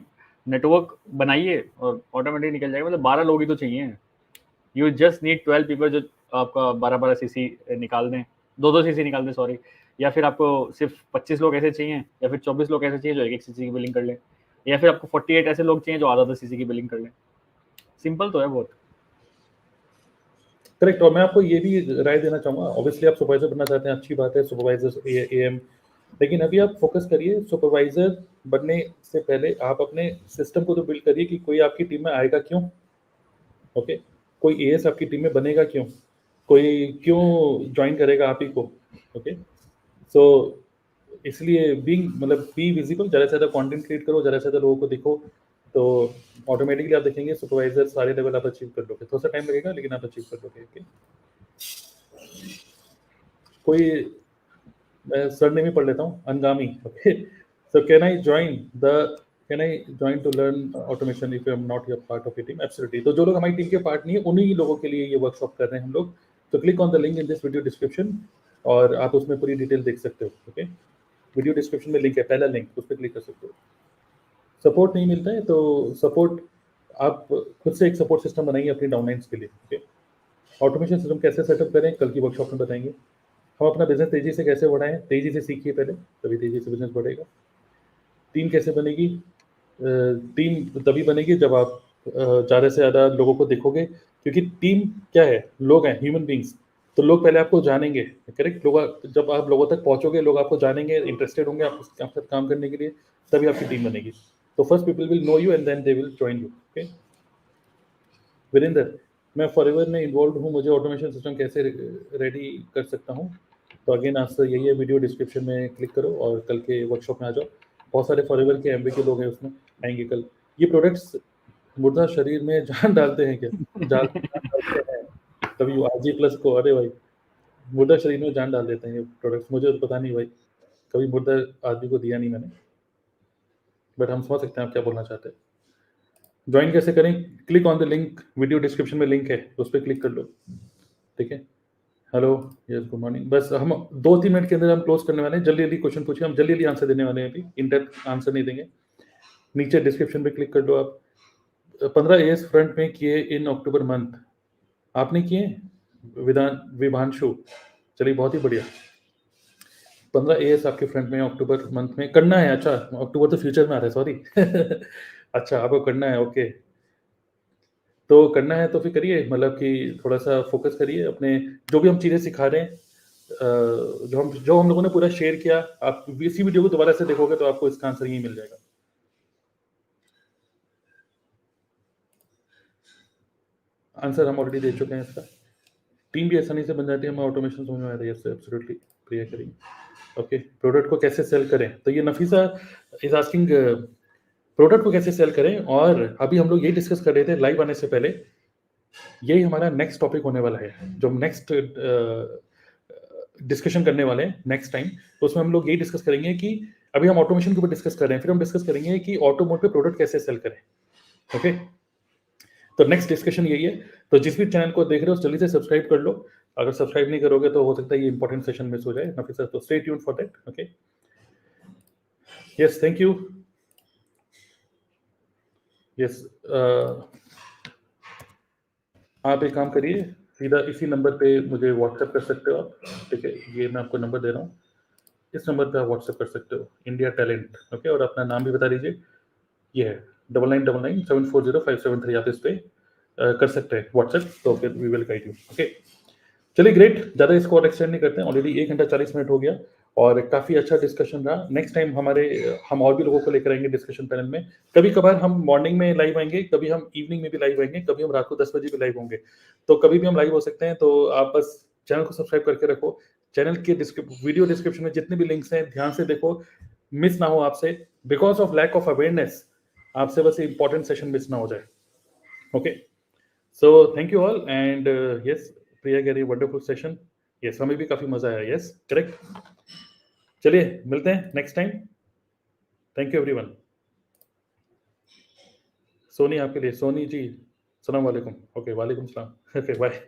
नेटवर्क बनाइए और ऑटोमेटिक निकल जाएगा। मतलब 12 लोग ही तो चाहिए, यू जस्ट नीड 12 पीपल जो आपका 12 सीसी निकाल दें, 2 सीसी निकाल दें सॉरी, या फिर आपको सिर्फ 25 लोग ऐसे चाहिए, या फिर 24 लोग ऐसे चाहिए जो 1 सीसी की बिलिंग कर लें, या फिर आपको 48 ऐसे लोग चाहिए जो आधा सीसी की बिलिंग कर लें। सिंपल तो है बहुत। करेक्ट। और मैं आपको ये भी राय देना चाहूँगा, ऑब्वियसली आप सुपरवाइजर बनना चाहते हैं, अच्छी बात है, सुपरवाइजर एएम, लेकिन अभी आप फोकस करिए सुपरवाइजर बनने से पहले आप अपने सिस्टम को तो बिल्ड करिए कि कोई आपकी टीम में आएगा क्यों, ओके, कोई एएस आपकी टीम में बनेगा क्यों, कोई क्यों ज्वाइन करेगा आप ही को, ओके। सो इसलिए बी विजिबल, ज़्यादा से ज़्यादा कंटेंट क्रिएट करो, ज़्यादा से ज़्यादा लोगों को दिखो, तो ऑटोमेटिकली आप देखेंगे सुपरवाइजर सारे लेवल आप अचीव कर लोगे। थोड़ा सा टाइम लगेगा लेकिन आप अचीव कर लोगे, ओके। कोई मैं सरनेम ही पढ़ लेता हूँ, Angami, okay. So can I join to learn automation if I am not your part of your team? Absolutely. तो जो लोग हमारी टीम के पार्ट नहीं है उन्हीं लोगों के लिए ये वर्कशॉप कर रहे हैं हम लोग। तो click on the link in this video description और आप उसमें पूरी डिटेल देख सकते हो, ओके। वीडियो डिस्क्रिप्शन में लिंक है, पहला लिंक, उस पर क्लिक कर सकते हो। सपोर्ट नहीं मिलता है तो सपोर्ट आप खुद से एक सपोर्ट सिस्टम बनाइए अपनी डाउनलाइंस के लिए, ओके। ऑटोमेशन सिस्टम कैसे सेटअप करें कल की वर्कशॉप में बताएंगे। हम अपना बिजनेस तेजी से कैसे बढ़ाएं, तेजी से सीखिए पहले, तभी तेजी से बिजनेस बढ़ेगा। टीम कैसे बनेगी? टीम तभी बनेगी जब आप ज़्यादा से ज़्यादा लोगों को देखोगे, क्योंकि टीम क्या है, लोग हैं, ह्यूमन बींग्स। तो लोग पहले आपको जानेंगे, करेक्ट। लोग जब आप लोगों तक पहुंचोगे, लोग आपको जानेंगे, इंटरेस्टेड होंगे आपके साथ काम करने के लिए, तभी आपकी टीम बनेगी। तो first people will know you and then they will join you, okay. Virendra, मैं फॉरएवर में इन्वॉल्व हूँ, मुझे ऑटोमेशन सिस्टम कैसे रेडी कर सकता हूँ? तो अगेन आंसर यही है, वीडियो डिस्क्रिप्शन में क्लिक करो और कल के वर्कशॉप में आ जाओ। बहुत सारे फॉरएवर के एमबी के लोग हैं उसमें, आएंगे कल। ये प्रोडक्ट्स मुर्दा शरीर में जान डालते हैं क्या? जान डालते हैं तभी आरजी प्लस को, अरे भाई मुर्दा शरीर में जान डाल देते हैं ये प्रोडक्ट्स। मुझे तो पता नहीं भाई, कभी मुर्दा आदमी को दिया नहीं मैंने, बट हम समझ सकते हैं आप क्या बोलना चाहते हैं। ज्वाइन कैसे करें? Click on the link, video description में लिंक है, उस पर क्लिक कर लो, ठीक है। Hello, yes, good morning. बस हम 2-3 मिनट के अंदर हम क्लोज करने वाले हैं। जल्दी जल्दी क्वेश्चन पूछिए, हम जल्दी जल्दी आंसर देने वाले हैं, अभी इन डेप्थ आंसर नहीं देंगे। नीचे डिस्क्रिप्शन पे क्लिक कर लो आप। 15 एएस फ्रंट में किए इन अक्टूबर मंथ, आपने किए विभांशु? चलिए बहुत ही बढ़िया। 15 एएस आपके फ्रंट में अक्टूबर मंथ में करना है। अच्छा, अक्टूबर तो फ्यूचर में आ रहा है, सॉरी। अच्छा, आपको करना है, ओके। तो करना है तो फिर करिए, मतलब कि थोड़ा सा फोकस करिए अपने, जो भी हम चीज़ें सिखा रहे हैं, जो हम लोगों ने पूरा शेयर किया, आप इसी वीडियो को दोबारा से देखोगे तो आपको इसका आंसर यही मिल जाएगा। आंसर हम ऑलरेडी दे चुके हैं इसका। टीम भी आसानी से बन जाती है, हमें ऑटोमेशन समझ में आ रही है, एब्सोल्युटली क्लियर करेंगे, ओके। प्रोडक्ट को कैसे सेल करें, तो ये नफीसा इज आस्किंग प्रोडक्ट को कैसे सेल करें। और अभी हम लोग यही डिस्कस कर रहे थे लाइव आने से पहले, यही हमारा नेक्स्ट टॉपिक होने वाला है, जो नेक्स्ट डिस्कशन करने वाले हैं नेक्स्ट टाइम। तो उसमें हम लोग यही डिस्कस करेंगे कि अभी हम ऑटोमेशन के ऊपर डिस्कस कर रहे हैं, फिर हम डिस्कस करेंगे कि ऑटो मोड पे प्रोडक्ट कैसे सेल करें, ओके। तो नेक्स्ट डिस्कशन यही है। तो जिस भी चैनल को देख रहे हो जल्दी से सब्सक्राइब कर लो, अगर सब्सक्राइब नहीं करोगे तो हो सकता है ये इंपॉर्टेंट सेशन मिस हो जाए ना, फिर तो stay tuned for that, okay. Yes, thank you. Yes, आप एक काम करिए, सीधा इसी नंबर पे मुझे व्हाट्सएप कर सकते हो आप, ठीक है। ये मैं आपको नंबर दे रहा हूँ, इस नंबर पे आप व्हाट्सएप कर सकते हो, इंडिया टैलेंट, ओके। और अपना नाम भी बता दीजिए, ये है 9999740573। आप इस पे कर सकते हैं व्हाट्सएप, तो फिर we will guide you, okay. चलिए, ग्रेट। ज़्यादा इसको और एक्सटेंड नहीं करते हैं, ऑलरेडी 1 घंटा 40 मिनट हो गया और काफ़ी अच्छा डिस्कशन रहा। नेक्स्ट टाइम हम और भी लोगों को लेकर आएंगे डिस्कशन पैनल में। कभी कभार हम मॉर्निंग में लाइव आएंगे, कभी हम इवनिंग में भी लाइव आएंगे, कभी हम रात को 10 बजे भी लाइव होंगे, तो कभी भी हम लाइव हो सकते हैं। तो आप बस चैनल को सब्सक्राइब करके रखो। चैनल के वीडियो डिस्क्रिप्शन में जितने भी लिंक्स हैं ध्यान से देखो, मिस ना हो आपसे। Because of lack of awareness आपसे बस इंपॉर्टेंट सेशन मिस ना हो जाए, okay. So thank you all and yes, Priya Gary, wonderful session. Yes, हमें भी काफ़ी मजा आया, यस, करेक्ट। चलिए मिलते हैं next time. Thank you everyone. Soni आपके लिए, सोनी जी, सलाम वालेकुम। ओके, वालेकुम सलाम। Okay, bye.